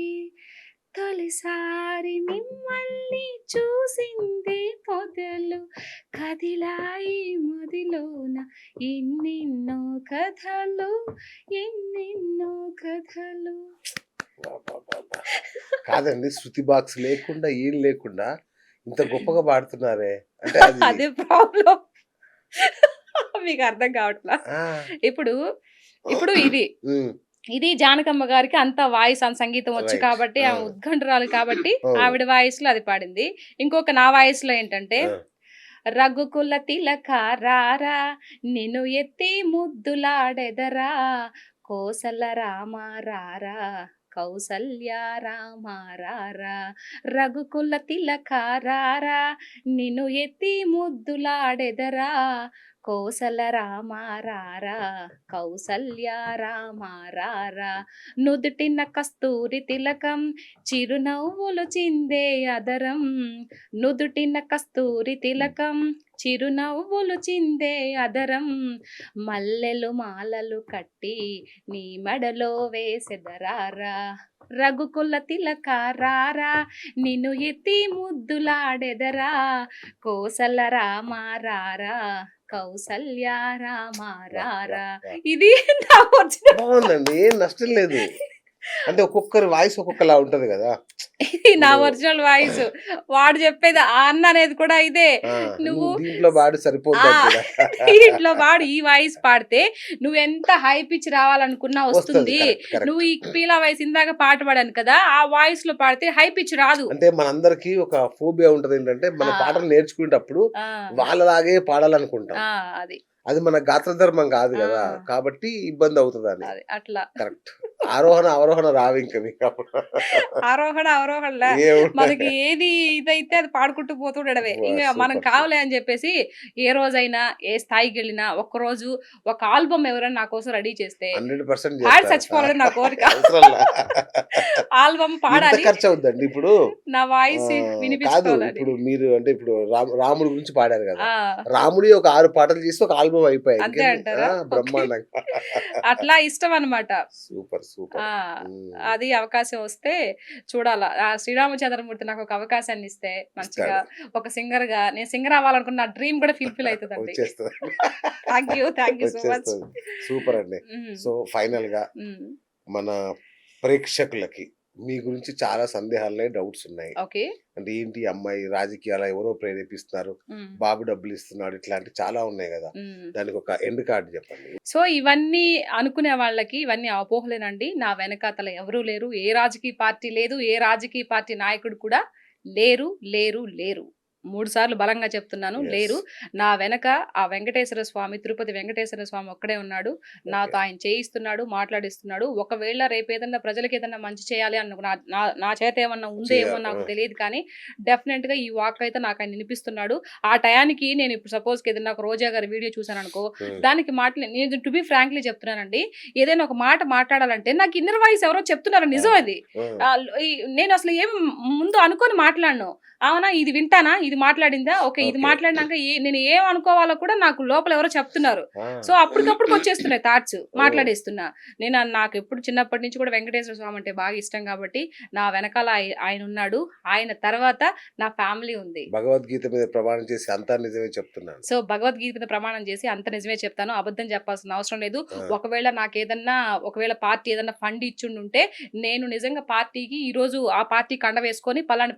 తొలిసారి మిమ్మల్ని చూసిందే మొదలు, కదిలాయి మదిలోన ఎన్నెన్నో కథలు, ఎన్నెన్నో కథలు. అబ్బబ్బబ్బా! కాదండి, శృతి బాక్స్ లేకుండా, ఏం లేకుండా ఇంత గొప్పగా పాడుతున్నారే! అంటే అది అదే ప్రాబ్లం. మీకు అర్థం కావట్లా. ఆ! ఇప్పుడు ఇప్పుడు ఇది హ్మ్. ఇది జానకమ్మ గారికి అంత వాయిస్ అంత సంగీతం వచ్చు రైట్. కాబట్టి, ఆ! ఆమె ఉద్కంఠరాలు కాబట్టి అవును. ఆవిడ వాయిస్ లో అది పాడింది. ఇంకొక నా వాయిస్ లో ఏంటంటే, ఆ! రఘుకుల తిలక రారా, నిన్ను ఎత్తి ముద్దులాడెదరా, కోసల రామ రారా, కౌసల్య రామ రారా, రఘుకుల తిలక రారా, నిన్ను ఎత్తి ముద్దులాడెదరా, కోసల రామ రారా, కౌసల్య రామ రారా, నుదుటిన కస్తూరి తిలకం, చిరునవ్వులు చిందే అదరం, నుదుటిన కస్తూరి తిలకం, చిరునవ్వులు చిందే అదరం, మల్లెలు మాలలు కట్టి నీ మెడలో వేసెదరారా, రఘుకుల తిలక రారా, నిన్ను ఎత్తి ముద్దులాడెదరా, కోసల రామ రారా, కౌసల్య రామ రారా. అబ్బబ్బబ్బా! ఇది నా ఒరిజినల్. బావుందండి. ఏం నష్టం లేదు. అంటే ఒక్కొక్కరి వాయిస్ ఒక్కొక్కలా ఉంటది గదా! ఇది నా ఇప్పుడు ఒరిజినల్ వాయిస్. వాడు చెప్పేది ఆ అన్న అనేది కూడా ఇదే. ఆ! నువ్వు దీంట్లో పాడు ఆ! సరిపోద్దంటాడా? దీంట్లో వాడు ఈ వాయిస్ పాడితే నువ్వెంత హై పిచ్ రావాలనుకున్నా వస్తది. వస్తుంది. కరెక్ట్. నువ్వు కరెక్ట్. ఈ పీలా వాయిస్ ఇందాక పాట పాడాను కదా! ఆ వాయిస్‌లో పాడితే హై పిచ్ రాదు. అంటే మనందరికీ ఒక ఫోబియా ఉంటదేంటంటే, మన పాటలు ఆ! నేర్చుకునేటప్పుడు ఆ! వాళ్ళలాగే పాడాలనుకుంటాం. ఆ! అది. అది మన గాత్రధర్మం గాదు ఆ! గదా! కాబట్టి ఇబ్బందవుతదని. అది. అట్లా. కరెక్ట్. ఆరోహణ, అవరోహణ రావింక మీకప్పుడు. ఆరోహణ, అవరోహణలా మనకి ఏముంటాయి? ఏది ఇదైతే అది పాడుకుంటూ పోతుండడమే. ఇంగ మనం సూపర్. కావాలే అని చెప్పేసి ఏ రోజైనా, ఏ స్థాయికెళ్ళినా ఒక్కరోజు ఒక ఆల్బమ్ ఎవరైనా నా కోసం రెడీ చేస్తే 100% పాడి జేస్తారు. చచ్చిపోవాలని నా కోరిక. అవసరంలా. ఆల్బమ్ ఎంత పాడాలి. ఖర్చవుద్దండి ఇప్పుడు? నా వాయిస్ కాదు. వినిపించుకోవాలని. ఇప్పుడు మీరు అంటే ఇప్పుడు రాముడి గురించి పాడారు గదా! ఆ! రాముడియి ఒక 6 పాటలు చేస్తే ఒక ఆల్బమ్ అయిపాయే. అంతే ఇంకెన్ని అంటారా? ఓకే. బ్రహ్మాండంగా. అట్లా ఇష్టమనమాట. సూపర్. సూపర్. ఆ! హ్మ్. అది అవకాశం వస్తే చూడాల. శ్రీరామచంద్రమూర్తి నాకొక అవకాశాన్నిస్తే మంచిగా ఇస్తాడు. ఒక సింగర్‌గా నేను సింగర్ అవ్వాలనుకున్న నా డ్రీమ్ కూడా ఫుల్‌ఫిల్ అయితదండి. వచ్చేస్తది. Thank you. Thank you so much. వచ్చేస్తది. సూపర్ అండి. హ్మ్. సో, ఫైనల్‌గా హ్మ్. మన ప్రేక్షకులకి మీ గురించి చాలా సందేహాలున్నాయి, డౌట్స్ ఉన్నాయి. ఓకే. అంటే ఏంటి ఈ అమ్మాయి రాజకీయాల ఎవరో ప్రేరేపిస్తున్నారు, హ్మ్. బాబు డబ్బులిస్తున్నాడు, ఇట్లాంటివి చాలా ఉన్నాయి గదా! హ్మ్. దానికొక ఎండ్ కార్డ్ జెప్పండి. సో, ఇవన్నీ అనుకునే వాళ్ళకి ఇవన్నీ అపోహలేనండి. నా వెనకాతల ఎవరు లేరు. ఏ రాజకీయ పార్టీ లేదు. ఏ రాజకీయ పార్టీ నాయకుడు కూడా లేరు, లేరు, లేరు. 3 సార్లు బలంగా చెప్తున్నాను. యెస్. లేరు. నా వెనక ఆ వెంకటేశ్వర స్వామి, తిరుపతి వెంకటేశ్వర స్వామి ఒక్కడే ఉన్నాడు. నాతో ఓకే. ఆయన చేయిస్తున్నాడు, మాట్లాడిస్తున్నాడు. ఒకవేళ రేపేదన్నా ప్రజలకేదన్నా మంచి చేయాలి నా నా నా చేత ఏమన్నా ఉందేమో నాకు ఆ! తెలీదు కానీ, డెఫినెట్‌గా ఈ వాక్ అయితే నాకాయన వినిపిస్తున్నాడు. ఆ టయానికి నేను ఇప్పుడు సపోజ్‌కి ఏదన్నా ఒక రోజా గారి వీడియో చూసాననుకో, హ్మ్. దానికి మాటలు నేను టు బీ ఫ్రాంక్లీ చెప్తున్నానండి. ఏదైనా ఒక మాట మాట్లాడాలంటే నాకు ఇన్నర్ వాయిస్ ఎవరో చెప్తున్నారు. నిజం అవును. అది. ఆ! నేను అసలు ఏం ముందు అనుకోని మాట్లాడను. అవునా? ఇది వింటానా? ఇది మాట్లాడిందా? ఓకే. ఇది ఓకే. మాట్లాడినాక నేను ఏం అనుకోవాలో కూడా నాకు లోపల ఎవరో చెప్తున్నారు. ఆ! సో, అప్పటికప్పుడుకొచ్చేస్తున్నాయి థాట్స్. ఓహ్! మాట్లాడేస్తున్నా. నాకెప్పుడు చిన్నప్పటి నుంచి కూడా వెంకటేశ్వర స్వామి అంటే బాగా ఇష్టం కాబట్టి, నా వెనకాల ఆయనున్నాడు. ఆయన తర్వాత నా ఫ్యామిలీ ఉంది. భగవద్గీత మీద ప్రమాణం చేసి అంతా నిజమే చెప్తున్నాను. సో, భగవద్గీత మీద ప్రమాణం చేసి అంత నిజమే చెప్తాను. అబద్ధం చెప్పాల్సిన అవసరం లేదు. ఆ! ఒకవేళ పార్టీ ఏదన్నా ఫండ్ ఇచ్చుండుంటే, నేను నిజంగా పార్టీకి ఈరోజు ఆ పార్టీ కండ వేసుకొని పలానా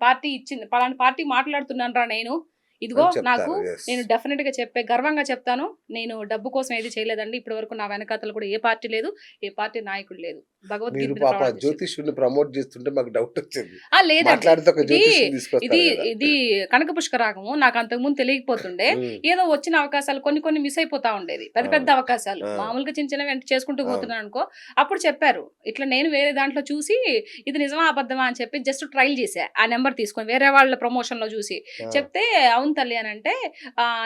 పార్టీ మాట్లాడుతున్నానురా నేను. ఇదిగో అని నాకు చెప్తారు. యెస్. నేను డెఫినిట్‌గా గర్వంగా చెప్తాను. నేను డబ్బు కోసం ఏది చేయలేదండి. ఇప్పటి వరకు నా వెనకాతల కూడా ఏ పార్టీ లేదు. ఏ పార్టీ నాయకుడు లేదు. భగవద్గీత మీరు మీద పాప ప్రమాణం చేసి. జ్యోతిష్యుడిని ప్రమోట్ చేస్తుంటే మాకు డౌట్ వచ్చింది. లేదండి. మాట్లాడితే ఒక ఇది జ్యోతిష్యుని ఇది తీసుకొస్తారు కదా! ఇది కనక పుష్కరాగము. నాకు అంతకుముందు తెలియకపోతుండే. హ్మ్. ఏదో వచ్చిన అవకాశాలు కొన్ని కొన్ని మిస్ అయిపోతా ఉండేది. పెద్ద పెద్ద అవును. అవకాశాలు. ఆ! మామూలుగా చిన్న చిన్నవి అంటే చేసుకుంటూ అవును. పోతున్నాననుకో, అప్పుడు చెప్పారు. ఇట్లా నేను వేరే దాంట్లో చూసి ఇది నిజమా? అబద్ధమా? అని చెప్పి జస్ట్ ట్రైల్ చేశా. ఆ నంబర్ తీసుకొని వేరే వాళ్ళ ప్రమోషన్‌లో చూసి. ఆ! చెప్తే అవును తల్లి అనంటే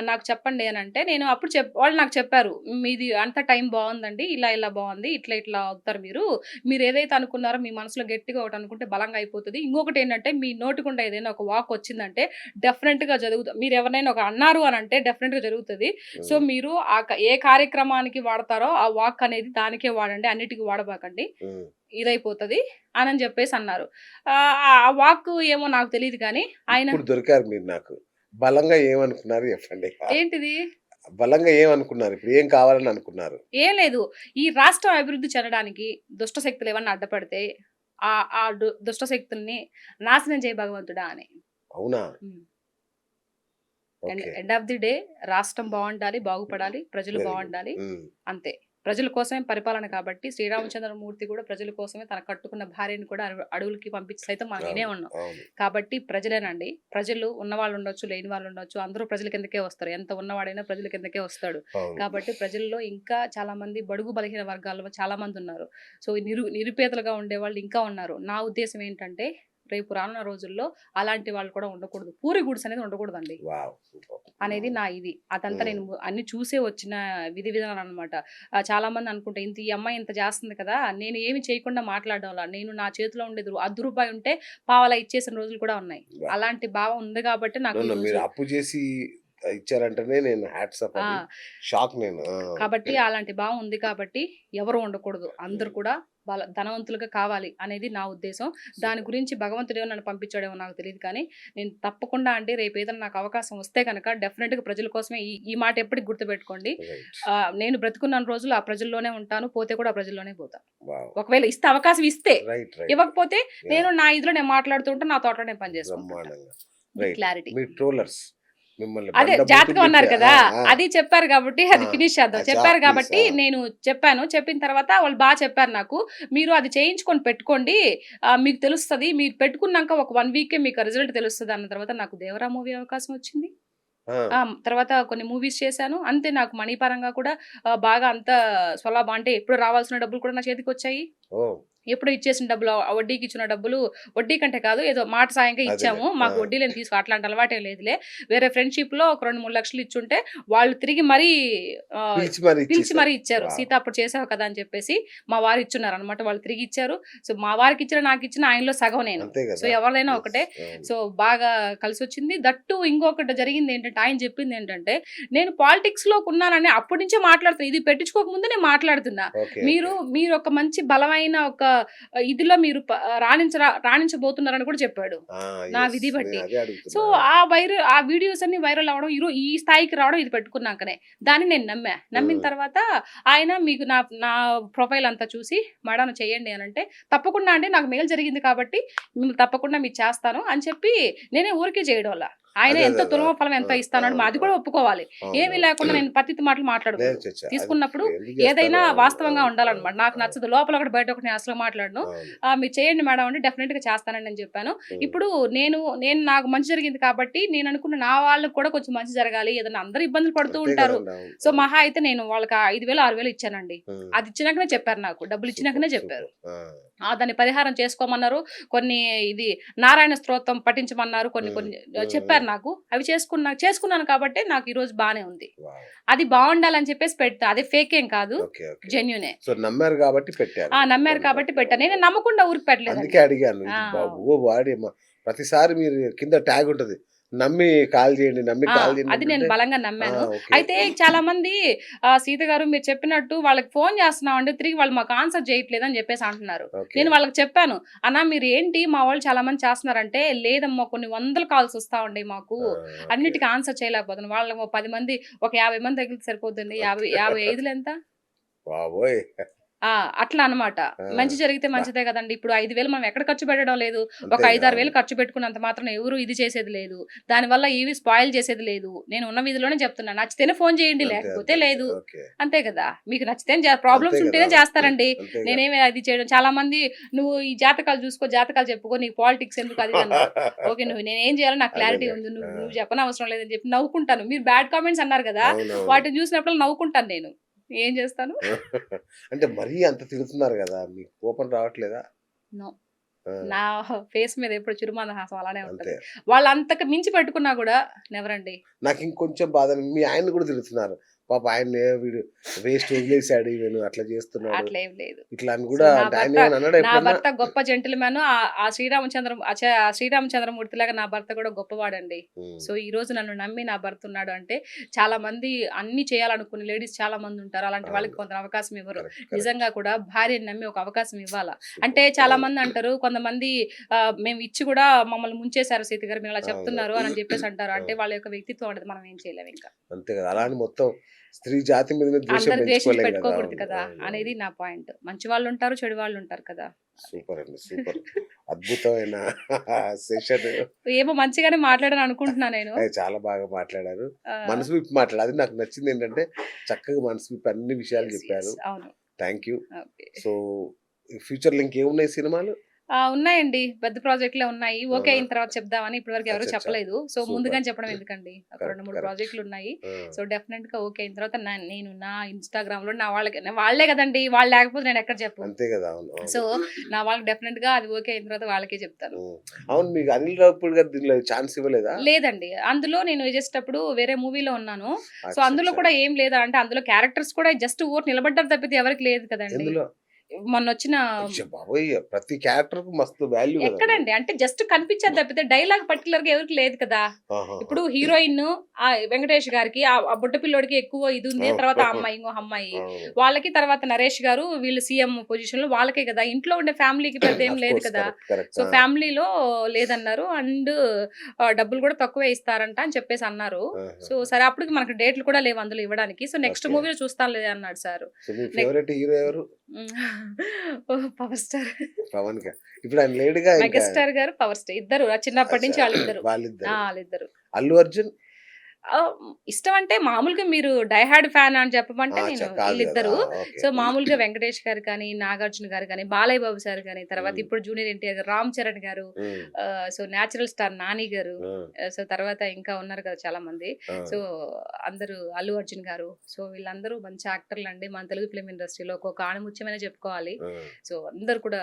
నాకు చెప్పండి అనంటే నేను అప్పుడు వాళ్ళు నాకు చెప్పారు. మీది అంతా టైం బావుందండి. ఇలా ఇలా బావుంది. ఇట్లా ఇట్లా అవుతారు మీరు. మీరేదైతే అనుకున్నారో మీ మనసులో గట్టిగా ఒకటి అనుకుంటే బలంగా అయిపోతది. ఇంకొకటేంటంటే మీ నోటిగుండా ఏదైనా ఒక వాక్ వచ్చిందంటే డెఫినెట్‌గా మీరెవరినైనా ఒక అన్నారు అనంటే డెఫినెట్‌గా జరుగుతది. సో, హ్మ్. మీరు ఏ కార్యక్రమానికి వాడతారో ఆ వాక్ అనేది దానికే వాడండి. అన్నిటికి వాడబాకండి. హ్మ్. ఇదైపోతది అనని జెప్పేసి అన్నారు. ఆ వాక్ ఏమో నాకు తెలీదు గానీ ఆయన ఇప్పుడు దొరికారు మీరు నాకు. బలంగా ఏమనుకున్నారు చెప్పండి? ఏంటిది? బలంగా ఏమనుకున్నారు? ఇప్పుడు ఏం కావాలని అనుకున్నారు? ఏం లేదు. ఈ రాష్ట్రం అభివృద్ధి చెందడానికి దుష్ట శక్తులేమన్నా అడ్డపడితే ఆ దుష్ట శక్తుల్ని నాశనం చేయి భగవంతుడా అని. అవునా? హ్మ్. End okay. End of the day రాష్ట్రం బావుండాలి, బాగుపడాలి, ప్రజలు వెరీ గుడ్. బావుండాలి. హ్మ్. అంతే. ప్రజల కోసమే పరిపాలన కాబట్టి శ్రీరామచంద్రమూర్తి కూడా ప్రజల కోసమే తన కట్టుకున్న భార్యని కూడా అడవులకి పంపించి సైతం మనం వినే అవును. ఉన్నాం. అవును. కాబట్టి ప్రజలేనండి. ప్రజలు ఉన్నవాళ్ళు ఉండొచ్చు, లేని వాళ్ళు ఉండొచ్చు. అందరూ ప్రజల కిందకే వస్తారు. ఎంత ఉన్నవాడైనా ప్రజల కిందకే వస్తాడు. అవును. కాబట్టి ప్రజల్లో ఇంకా చాలా మంది బడుగు బలహీన వర్గాల్లో చాలా మంది ఉన్నారు. సో, నిరుపేదలుగా ఉండేవాళ్ళు ఇంకా ఉన్నారు. నా ఉద్దేశ్యం ఏంటంటే రేపు రానున్న రోజుల్లో అలాంటి వాళ్ళు కూడా ఉండకూడదు. పూరి గుడిసె అనేది ఉండకూడదండి. వావ్! సూపర్. అనేది నా ఇది. అదంతా హ్మ్. నేను అన్ని చూసే వచ్చిన విధి విధానాలనమాట. చాలామంది అనుకుంటే ఈ అమ్మాయి ఇంత చేస్తుంది కదా! నేను ఏమి చేయకుండా మాట్లాడడంలా. నేను నా చేతిలో ఉండేది రూ. ఉంటే పావలా ఇచ్చేసిన రోజులు కూడా ఉన్నాయి. వాహ్! అలాంటి భావం ఉంది కాబట్టి నాకు నో. మీరు ఈరోజు అప్పు చేసి ఇచ్చారంటేనే నేను హ్యాట్స్ ఆఫ్ అది. ఆ! షాక్ నేను. ఆ! కాబట్టి అలాంటి భావం ఉంది కాబట్టి ఎవరు ఉండకూడదు. అందరూ హ్మ్. కూడా ధనవంతులుగా కావాలి అనేది నా ఉద్దేశం. దాని సూపర్. గురించి భగవంతుడేమో నన్ను పంపించాడేమో నాకు తెలీదు కానీ, నేను తప్పకుండా అండి రేపు ఏదైనా నాకు అవకాశం వస్తే గనక డెఫినిట్‌గా ప్రజల కోసమే ఈ ఈ మాట ఎప్పటికి గుర్తుపెట్టుకోండి. రైట్. నేను బ్రతికున్నన్ని రోజులు ఆ ప్రజల్లోనే ఉంటాను. పోతే కూడా ఆ ప్రజల్లోనే పోతా. వావ్! ఒకవేళ అవకాశం ఇస్తే. రైట్. రైట్. ఇవ్వకపోతే యాహ్! నేను నా ఇదిలో నేను మాట్లాడుతూ ఉంటా. నా తోటలో నేను పని చేసుకుంటుంటా. బ్రహ్మాండంగా. ఇది రైట్. క్లారిటీ. మీ ట్రోలర్స్ మిమ్మల్ని అదే బండబూతులు జాతకం తిట్టే అన్నారు కదా! ఆ! ఆ! అది చెప్పారు కాబట్టి ఆ! అది ఫినిష్ చేద్దాం. చెప్పారు ప్లీజ్. కాబట్టి నేను చెప్పాను. చెప్పిన తర్వాత వాళ్ళు చెప్పారు నాకు. "మీరు అది చేయించుకొని పెట్టుకోండి. మీకు తెలుస్తది. మీరు పెట్టుకున్నాక ఒక 1 వీకే మీకు రిజల్ట్ తెలుస్తది" అన్న తర్వాత నాకు 'దేవరా' మూవీ అవకాశం వచ్చింది. ఆ! తర్వాత కొన్ని మూవీస్ చేశాను. అంతే నాకు మనీ పరంగా కూడా బాగా అంతా స్వలాభం అంటే ఎప్పుడు రావాల్సిన డబ్బులు కూడా నా చేతికొచ్చాయి. ఓహ్! ఎప్పుడో ఇచ్చేసిన డబ్బులు వడ్డీకి ఇచ్చిన డబ్బులు వడ్డీ కంటే కాదు ఏదో మాట సాయంగా ఇచ్చాము. అదేలెండి. ఆ! మాకు వడ్డీలేమి అట్లాంటి అలవాటేం లేదులే. వేరే ఫ్రెండ్‌షిప్‌లో ఒక 2, 3 లక్షలు ఇచ్చుంటే వాళ్ళు తిరిగి మరీ ఆహ్, పిలిచి మరి పిలిచి ఇచ్చేసారు. మరీ ఇచ్చారు. వావ్! "సీత అప్పుడు చేసావు కదా!" అని చెప్పేసి మా వారు ఇచ్చున్నారనమాట. వాళ్ళు తిరిగి ఇచ్చారు. సో, మా వారికిచ్చిన, నాకిచ్చిన ఆయనలో సగం నేను. అంతే సో, గదా! ఎవరిదైనా యెస్. ఒకటే. అవును. సో, బాగా కలిసొచ్చింది. దట్టు ఇంకొకటి జరిగిందేంటంటే ఆయన చెప్పిందేంటంటే, నేను పాలిటిక్స్‌లోకున్నానని అప్పటి నుంచే మాట్లాడుతున్నా. ఇది పెట్టించుకోక ముందే నేను మాట్లాడుతున్నా. ఓకే. ఓకే. మీరొక మంచి బలమైన ఒక ఇదిలో మీరు రాణించబోతున్నారని కూడా చెప్పాడు. ఆ! నా యెస్. విధి నేను బట్టి. అదే సో, అడుగుతున్నా. ఆ వీడియోస్ అన్నీ వైరల్ అవ్వడం, ఈ స్థాయికి రావడం ఇది పెట్టుకున్నాకనే. దాన్ని నేను నమ్మా. నమ్మిన హ్మ్. తర్వాత ఆయన మీకు నా ప్రొఫైల్ అంతా చూసి, "మేడం చేయండి" అనంటే, "తప్పకుండా అండి నాకు మేలు జరిగింది కాబట్టి, తప్పకుండా మీకు చేస్తాను" అని చెప్పి నేనే ఊరికే చేయడంలా. ఆయన అదే. ఎంతో అదే. తులమ ఫలం ఆ! ఎంతో ఇస్తానన్నాడు. అవును. అది కూడా అవును. ఒప్పుకోవాలి. ఏమీ అవునవును. లేకుండా నేను పత్తితి మాటలు లేదు మాట్లాడకూడదు. చచ్చా. అది తీసుకున్నప్పుడు ఎందుకు చేస్తారు? ఏదైనా అవును. వాస్తవంగా అవును. అవును. ఉండాలన్నమాట. నాకు అవును. నచ్చదు. లోపల ఒకటి, బయట ఒకటి నేను అసలు మాట్లాడను. అవును. మీరు చేయండి మేడం అంటే డెఫినిట్‌గా చేస్తానండి అని చెప్పాను. హ్మ్. ఇప్పుడు నేను నాకు మంచి జరిగింది కాబట్టి నేననుకున్న నా వాళ్ళకి కూడా కొంచెం మంచి జరగాలి. ఏదైనా అందరూ ఇబ్బందులు పడుతూ అంతే ఉంటారు. గదండీ! అవును. సో, అవును. మహా అయితే నేను వాళ్ళకి 5,000, 6,000 ఇచ్చానండి. హ్మ్. అది ఇచ్చినాకనే చెప్పారు నాకు. డబ్బులు సూపర్. ఇచ్చినాకనే చెప్పారు. సూపర్. ఆ! దాన్ని పరిహారం చేసుకోమన్నారు. కొన్ని ఇది నారాయణ స్తోత్రం పఠించమన్నారు. కొన్ని హ్మ్. కొన్ని హ్మ్. హ్మ్. చెప్పారు నాకు. అవి చేసుకున్నాను కాబట్టే నాకు ఈరోజు బానే ఉంది. వావ్! అది బావుండాలని చెప్పేసి పెడతా. అది ఫేకేం కాదు. ఓకే. ఓకే. జెన్యూనే. సో, నమ్మారు గాబట్టి పెట్టారు. నమ్మారు కాబట్టి వండర్‌ఫుల్. పెట్టా. నేనే వండర్‌ఫుల్. నమ్మకుండా ఊరికే అందుకే పెట్టలేదండి. అడిగాను. ఆ! ఇది వాడి ప్రతిసారి మీరు కింద ట్యాగ్ ఉంటది. నమ్మి కాల్ చేయండి, నమ్మి ఆ! కాల్ చేయండి అది నేను అంటుంటే బలంగా ఆ! నమ్మాను. ఓకే. అయితే చాలామంది సీత గారు మీరు చెప్పినట్టు వాళ్ళకి ఫోను చేస్తున్నామండి. తిరిగి వాళ్ళు మాకు ఆన్సర్ చేయట్లేదని చెప్పేసి అంటున్నారు. ఓకే. నేను వాళ్ళకి చెప్పాను. అన్న మీరు ఏంటి మా వాళ్ళు చాలా మంది చేస్తున్నారంటే, లేదమ్మా కొన్ని వందల కాల్స్ వస్తా ఉండాయి మాకు. ఆ! ఓకే. అన్నిటికి ఆన్సర్ చేయలేకపోతున్నాను. వాళ్ళకి ఓ 10 మంది, ఒక 50 మంది తగిలితే సరిపోద్దండి. ఓకే. 55 ఎంత? బాబోయ్! ఆ! అట్లా అన్నమాట. ఆ! మంచి జరిగితే అబ్బా! మంచిదే గదండీ! ఇప్పుడు 5,000 మనం ఎక్కడ ఖర్చు పెట్టడం లేదు. ఒక అంతే 5, గదా! 6,000 ఖర్చు పెట్టుకున్నంత మాత్రాన ఎవరు ఇది చేసేది లేదు. దానివల్ల ఏవి స్పాయిల్ చేసేది లేదు. నేను ఉన్న వీధిలోనే చెప్తున్నా. నచ్చితేనే ఫోను చేయండి. అంతే. లేకపోతే అంతే. అంతే. లేదు. ఓకే. అంతే కదా! మీకు నచ్చితేనే అంతే ప్రాబ్లమ్స్ గదా! ఉంటేనే చేస్తారండి. అంతేగా. నేనేమి అది చేయడం చాలామంది "నువ్వు ఈ జాతకాలు చూసుకో, జాతకాలు చెప్పుకో. నీకు పాలిటిక్స్ ఎందుకు?" అది ఇది అన్నారు. ఓకే. నేనేం చేయాలో నాకు క్లారిటీ అదేలే. ఉంది. ఆ! నువ్వు చెప్పనవసరం లేదని చెప్పి నవ్వుకుంటాను. మీరు బ్యాడ్ కామెంట్స్ అన్నారు గదా! అవునవును. వాటిని చూసినప్పుడల్లా నవ్వుకుంటాను నేను. ఏం చేస్తాను? అంటే మరీ అంత తిడుతున్నారు గదా! మీకు కోపం రావట్లేదా? నో. ఆ! నా ఫేస్ మీద ఎప్పుడు చిరుమందహాసం అలానే అంతే. ఉంటది. వాళ్ళంతకు మించి పెట్టుకున్నా గూడా నెవర్ అండి. నాకింకొంచెం బాధ మీ ఆయన్ని గూడా తిడుతున్నారు. పాపం ఆయన్నే వీడు వేస్ట్ వదిలేసాడు ఈయనను అట్లా చేస్తున్నాడు. అట్లేం లేదు. ఇట్లా అని సో, గూడా అంటే ఆయనేమన్నా అన్నాడా నా ఎప్పుడన్నా? భర్త గొప్ప జెంటిల్‌మన్. ఆ శ్రీరామచంద్రమూర్తిలాగా నా భర్త కూడా గొప్పవాడండి. హ్మ్. సో, ఈరోజు నన్ను నమ్మి నా భర్త ఉన్నాడు అంటే, చాలా మంది అన్నీ చేయాలనుకునే లేడీస్ చాలా మందుంటారు. అలాంటి వాళ్ళకి అవును. కొంత అవకాశం ఇవ్వరు. కరెక్ట్. కరెక్ట్. నిజంగా కూడా భార్యని నమ్మి ఒక అవకాశం ఇవ్వాలా. అంటే సూపర్. అవును. చాలామంది అంటారు, కొంతమంది మేము ఇచ్చి కూడా మమ్మల్ని ముంచేశారు సీత గారు. మీరలా అవును. చెప్తున్నారు అని చెప్పేసి అంటారు. అంటే అవును. వాళ్ళ యొక్క వ్యక్తిత్వం అనేది మనం ఏం చేయలేమింక. అంతే గదా! అలా అని మొత్తం స్త్రీ జాతి మీద ద్వేషం అందరు ద్వేషించి పెంచుకోలేం గదా! పెట్టుకోకూడదు అవును. కదా! అవును. అనేది అవును. నా పాయింట్. మంచి వాళ్ళుంటారు, చెడు వాళ్ళుంటారు కదా! అది. సూపర్ అండి. సూపర్. అద్భుతమైన సెషన్. ఏమో మంచిగానే మాట్లాడాను అనుకుంటున్నా నేను. చాలా బాగా మాట్లాడారు. ఆహ్, మనసు విప్పి మాట్లాడారు. అది నాకు నచ్చిందేంటంటే, చక్కగా మనసు విప్పి అన్ని విషయాలు యెస్. జెప్పారు. యెస్. అవును. Thank you. ఓకే. సో, ఫ్యూచర్‌లో ఇంకేమున్నాయి సినిమాలు? ఉన్నాయండి. పెద్ద ప్రాజెక్ట్‌లే ఉన్నాయి. ఓకే అవునా? అయిన తర్వాత చెప్దామని ఇప్పటివరకు ఎవరు అచ్చచ్చా! చెప్పలేదు. So, super. ముందుగానే చెప్పడం ఎందుకండి? ఒక 2, కరెక్ట్. 3 కరెక్ట్. ప్రాజెక్ట్‌లున్నాయి. ఆ! సో, డెఫినెట్‌గా ఓకే అయిన తర్వాత నేను నా ఇన్‌స్టాగ్రామ్‌లో నా వాళ్ళకి వాళ్ళే గదండీ! వాళ్ళు లేకపోతే నేనెక్కడ చెప్పు. అంతే గదా! అవును. సో, అవును. నా వాళ్ళకి డెఫినెట్‌గా అది ఓకే అయిన తర్వాత వాళ్ళకే చెప్తాను. హ్మ్. అవును. మీకు 'అనిల్ రావిపూడి' గారు దీనిలో ఛాన్స్ ఇవ్వలేదా? లేదండి. అందులో నేను జస్ట్ అప్పుడు వేరే మూవీలో ఉన్నాను. సో, అందులో అచ్చచ్చా! కూడా ఏం లేదా అంటే అందులో క్యారెక్టర్స్ కూడా జస్ట్ ఊరికే నిలబడ్డారు తప్పితే ఎవరికీ లేదు కదండీ! ఎందులో? మొన్నొచ్చిన అయ్య బాబోయ్! ప్రతి క్యారెక్టర్‌కి మస్తు వాల్యూ గదండీ. ఎక్కడండి అంటే జస్ట్ కనిపించారు తప్పితే డైలాగ్ పర్టిక్యులర్‌గా ఎవరికీ లేదు కదా! ఆహాహా! ఇప్పుడు హీరోయిన్ వెంకటేష్ గారికి ఆ బుడ్డ పిల్లోడికి ఎక్కువ ఇది ఉంది. తర్వాత ఆ అవును. అమ్మాయి ఇంకో అమ్మాయి. అవును. వాళ్ళకి తర్వాత నరేష్ గారు వీళ్ళు సీఎం పొజిషన్‌లో వాళ్ళకే కదా! ఇంట్లో ఉండే ఫ్యామిలీకి పెద్ద ఏం ఆఫ్ లేదు కోర్స్. కదా! కరెక్ట్. కరెక్ట్. సో, ఆ! ఫ్యామిలీలో లేదన్నారు. అండ్ డబ్బులు కూడా తక్కువే ఇస్తారంట అని చెప్పేసి అన్నారు. సో, ఆహాహా! సరే అప్పటికి మనకు డేట్‌లు కూడా లేవు అందులో ఇవ్వడానికి. So, next okay. మూవీలో చూస్తానులే అన్నాడు సారు. సో, మీ నెక్ ఫేవరెట్ హీరో ఎవరు? ఓహ్! Power star. పవన్ గా. ఇప్పుడు ఆయన లేడుగా ఇంకా. మెగాస్టార్ గారు, పవర్ స్టార్ ఇద్దరు చిన్నప్పటి అచ్చా! నుంచి ఆళ్ళిద్దరు. వాళ్ళిద్దరు. ఆళ్ళిద్దరు. అల్లు అర్జున్? ఇష్టం అంటే మామూలుగా మీరు డై హార్డ్ ఫ్యాన్ అని చెప్పమంటే నేను కాదు గదా! ఈళ్ళిద్దరు. ఓకే. సో, మామూలుగా వెంకటేష్ గారు కానీ, నాగార్జున గారు కానీ, బాలయ్య బాబు సార్ గాని, తర్వాత హ్మ్. ఇప్పుడు జూనియర్ ఎన్టీఆర్ గారు, రామ్ చరణ్ గారు, హ్మ్. సో, నేచురల్ స్టార్ నాని గారు, ఆ! సో, తర్వాత ఇంకా ఉన్నారు కదా చాలా మంది. ఆ! సో, అందరూ అల్లు అర్జున్ గారు. సో, వీళ్ళందరూ మంచి యాక్టర్‌లండి. మన తెలుగు ఫిల్మ్ ఇండస్ట్రీలో ఒక్కొక్క ఆణిముత్యమనే చెప్పుకోవాలి. ఆ! సో, అందరూ కూడా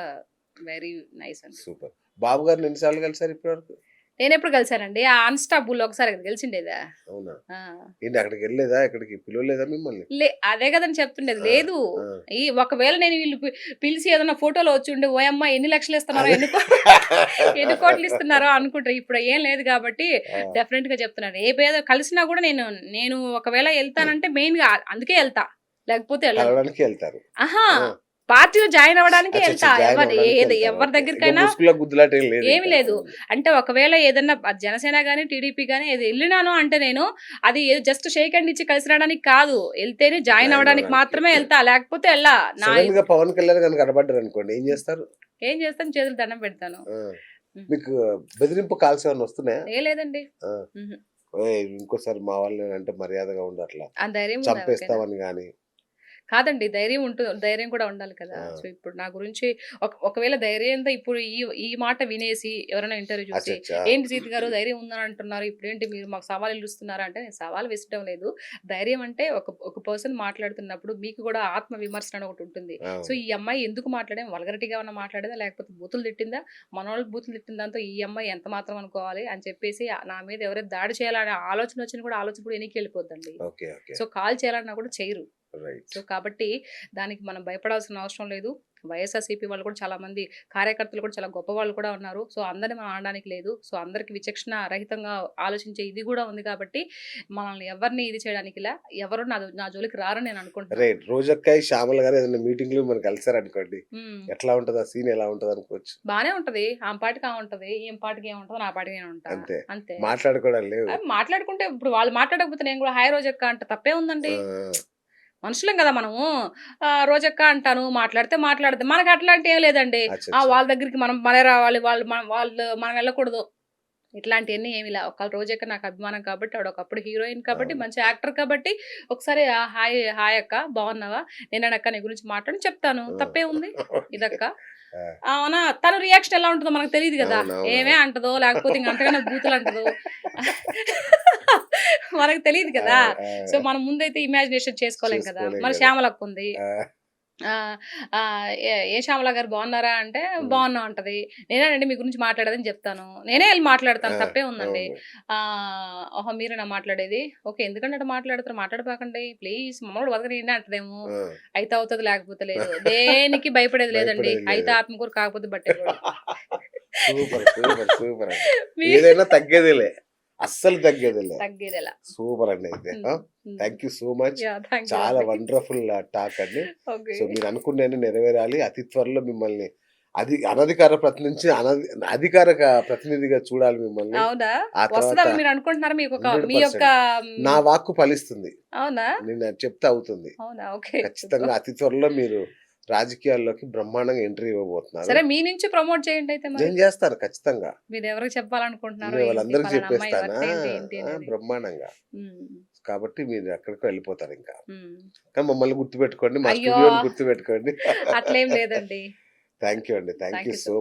వెరీ నైస్ అండి. సూపర్. బాబు గారిని ఎన్ని సార్లు కలిసారు ఇప్పటివరకు? నేనెప్పుడు కలిసానండి? ఆ అన్‌స్టాపుల్‌లో ఒకసారే కదా గెలిచిండేదా? అవునా? ఆ! ఏంటి అక్కడికెళ్ళలేదా? ఎక్కడికి పిలవలేదా మిమ్మల్ని? అదే గదని చెప్తుండేది. ఆ! లేదు. ఆ! ఒకవేళ నేను వీళ్ళు పిలిసి ఏదన్నా ఫోటోలో వచ్చుండే ఓయమ్మ ఎన్ని లక్షలిస్తున్నారో, అదే. ఎన్ని కోట్లిస్తున్నారో అనుకుంటారు. ఇప్పుడు ఏం లేదు గాబట్టి ఆ! డెఫినెట్‌గా చెప్తున్నాను. రేపేదో కలిసినా గూడా నేను ఒకవేళ ఎళ్తానంటే మెయిన్‌గా అందుకే ఎళ్తా. లేకపోతే ఎళ్ళను. కలవడానికి ఎళ్తారు. అహా! ఆ! పార్టీలో జాయిన్ అవ్వడానికే అచ్చచ్చ! ఎళ్తా. జాయిన్ అవ్వడానికే ఎళ్తారు. ఎవరి ఓకే. ఇక దగ్గరికైనా ముసుగులో గుద్దులాట ఏం ఏమి లేదింకా. లేదు. హ్మ్. అంటే ఒకవేళ ఏదన్నా జనసేన గాని, టీడీపీ గాని ఏది ఎళ్ళినాను అంటే నేను అది జస్ట్ షేక్ హ్యాండ్ ఇచ్చి కలిసి రావడానికి కాదు. ఎళ్తేనే జాయిన్ జాయిన్ అవ్వడానికి అవ్వడానికి. మాత్రమే ఎళ్తా. లేకపోతే ఎళ్ళా. నా సడెన్‌గా పవన్ కళ్యాణ్ గారిని కనపడ్డారనుకోండి ఏం జేస్తారు? ఏం చేస్తాను చేతులు దండం పెడతాను. ఆ! హ్మ్. మీకు బెదిరింపు కాల్స్ ఏమన్నా వస్తున్నాయా? లేదండి. ఆ! హుహు. "ఓయ్! ఇంకోసారి మా వాళ్ళని అంటే మర్యాదగా ఉండు" అట్లా. ఆ ధైర్యం ఉందా ఎవరికైనా? చంపేస్తామని గాని. కాదండి. ధైర్యం కూడా ఉండాలి కదా! ఆ! సో, ఇప్పుడు నా గురించి ఒకవేళ ధైర్యంతో ఇప్పుడు ఈ మాట వినేసి ఎవరైనా ఇంటర్వ్యూ చూసి, అచ్చచ్చా! "ఏంటి సీత గారు ధైర్యం ఉందని అంటున్నారు. ఇప్పుడేంటి మీరు మాకు సవాలు ఇస్తున్నారా?" అంటే నేను సవాలు విసరడం లేదు. ధైర్యం అంటే ఒక పర్సన్ మాట్లాడుతున్నప్పుడు మీకు కూడా ఆత్మ విమర్శన అని ఒకటుంటుంది. సో, అవును. ఈ అమ్మాయి ఎందుకు వల్గరిటీగా ఏమన్నా మాట్లాడిందా? లేకపోతే బూతులు తిట్టిందా? మనోళ్ళకి బూతులు తిట్టిన దాంతో ఈ అమ్మాయి ఎంత మాత్రం అనుకోవాలి అని చెప్పేసి నా మీద ఎవరైనా దాడి చేయాలనే ఆలోచన కూడా ఎనక్కెళ్ళిపోద్దండి. ఓకే. ఓకే. సో, కాల్ చేయాలన్నా కూడా చెయ్యరు. రైట్. సో, కాబట్టి దానికి మనం భయపడాల్సిన అవసరం లేదు. వైఎస్ఆర్‌సీపీ వాళ్ళు కూడా చాలామంది కార్యకర్తలు కూడా చాలా గొప్పవాళ్ళు కూడా ఉన్నారు. సో, అందరిని మనం అనడానికి లేదు. సో, అందరికి విచక్షణ రహితంగా ఆలోచించే ఇది గూడా ఉంది కాబట్టి, మనల్ని ఎవరిని ఇది చేయడానికిలా ఎవరు నా జోలికి రారని నేను అనుకుంటున్నాను. రైట్. రోజక్కాయి, శ్యామల గారు ఏదైనా మీటింగ్‌లో మిమ్మల్ని కలిసారనుకోండి. హ్మ్. ఎట్లా ఉంటది? ఆ సీన్ ఎలా ఉంటదనుకోవచ్చు? బానే ఉంటది. ఆమె పాటికి ఆమె ఉంటది. ఈమె పాటికి ఈమె ఉంటది. నా పాటికి నేను ఉంటా. అంతే. అంతే. మాట్లాడుకోవడాలు లేవు. మాట్లాడుకుంటే ఇప్పుడు వాళ్ళు మాట్లాడకపోతే నేను గూడా హాయ్ రోజక్క అంట తప్పేముందండి? ఆ! మనుషులం కదా మనము. రోజక్క అంటాను, మాట్లాడితే మాట్లాడదు. మనకు అట్లాంటి ఏం లేదండి. అచ్చా అచ్చా. వాళ్ళ దగ్గరికి మనం మనమే రావాలి, వాళ్ళు మనం వెళ్ళకూడదు. ఇట్లాంటియన్నీ ఏమి ఇలా. ఒక రోజక్క నాకు అభిమానం కాబట్టి, ఆవిడ ఒకప్పుడు హీరోయిన్ కాబట్టి, అవును. మంచి యాక్టర్ కాబట్టి, ఒకసారి హాయ్ హాయ్ అక్క బాగున్నావా? నేనేనక్క నీ గురించి మాట్లాడి చెప్తాను. ఆ! తప్పే ఉంది? ఓకే. ఇదక్క. ఆ! అవునా? తన రియాక్షన్ ఎలా ఉంటదో మనకు తెలీదు గదా! ఏమే అవునవునవును. అంటదో, లేకపోతే ఇంక అంతకన్నా బూతులంటదో. మనకు తెలీదు ఆ! కదా! సో, ఆ! మనం ముందైతే ఇమాజినేషన్ చేసుకోలేం కదా! చేసుకోలేం మన గదా! శ్యామలక్కుంది. ఆ! ఆహ్, ఏ శ్యామల గారు బాగున్నారా? అంటే హ్మ్. బాగున్నాం అంటది. నేనేనండి మీ గురించి మాట్లాడేదని చెప్తాను. నేనే ఎళ్లి మాట్లాడతాను. ఆ! తప్పే ఉందండి. అవును. ఓహో! మీరేనా మాట్లాడేది? ఓకే. ఎందుకండి అట్ట మాట్లాడతారు? మాట్లాడబాకండి ప్లీజ్ మమ్మల్ని కూడా బతకనీయండి అంటదేమో. ఆ! అయితే అవుతది లేకపోతే లేదు. దేనికి భయపడేది లేదండి. భయపడేది అయితే లేదు. ఆత్మకూరు కాకపోతే బట్టెగోడు. సూపర్. సూపర్. సూపర్ అండి. మీ ఏదైనా తగ్గేదేలే. అస్సలు తగ్గేదేలే. తగ్గేదెలా. సూపర్ అండి అయితే. హ్మ్. ఆ! హ్మ్. Thank you so much. Thank you చాలా అండి. వండర్‌ఫుల్ టాక్ అండి. ఓకే. సో, మీరు అనుకున్నయన్ని నెరవేరాలి. అతి త్వరలో మిమ్మల్ని అనధికార ప్రతినిధి నుంచి అధికారిక ప్రతినిధిగా చూడాలి మిమ్మల్ని. అవునా? ఆ తర్వాత వస్తదని మీరు అనుకుంటున్నారా? మీ యొక్క 100% నా హ్మ్. వాక్కు ఫలిస్తుంది. అవునా? నేను అది చెప్తే అవుతుంది. అవునా? ఓకే. ఖచ్చితంగా సూపర్. అతి త్వరలో మీరు రాజకీయాల్లోకి బ్రహ్మాండంగా ఎంట్రీ ఇవ్వబోతున్నారు. సరే మీ నుంచి ప్రమోట్ చేయండయితే మరి. నేను జేస్తాను ఖచ్చితంగా. మీరెవరికి చెప్పాలనుకుంటున్నారో నేను ఏంటి? వాళ్ళందరికి పలానా అమ్మాయి చెప్పేస్తానా వర్త్ ఏంటి? ఏంటి ఆ! అనేది? బ్రహ్మాండంగా. హ్మ్. కాబట్టి మీరు ఎక్కడికో వెళ్ళిపోతారింకా. హ్మ్. కానీ మమ్మల్ని గుర్తుపెట్టుకోండి. మా అయ్యో! స్టూడియోని గుర్తుపెట్టుకోండి. అట్లేం లేదండి. థాంక్ యూ అండి. Thank thank you you so so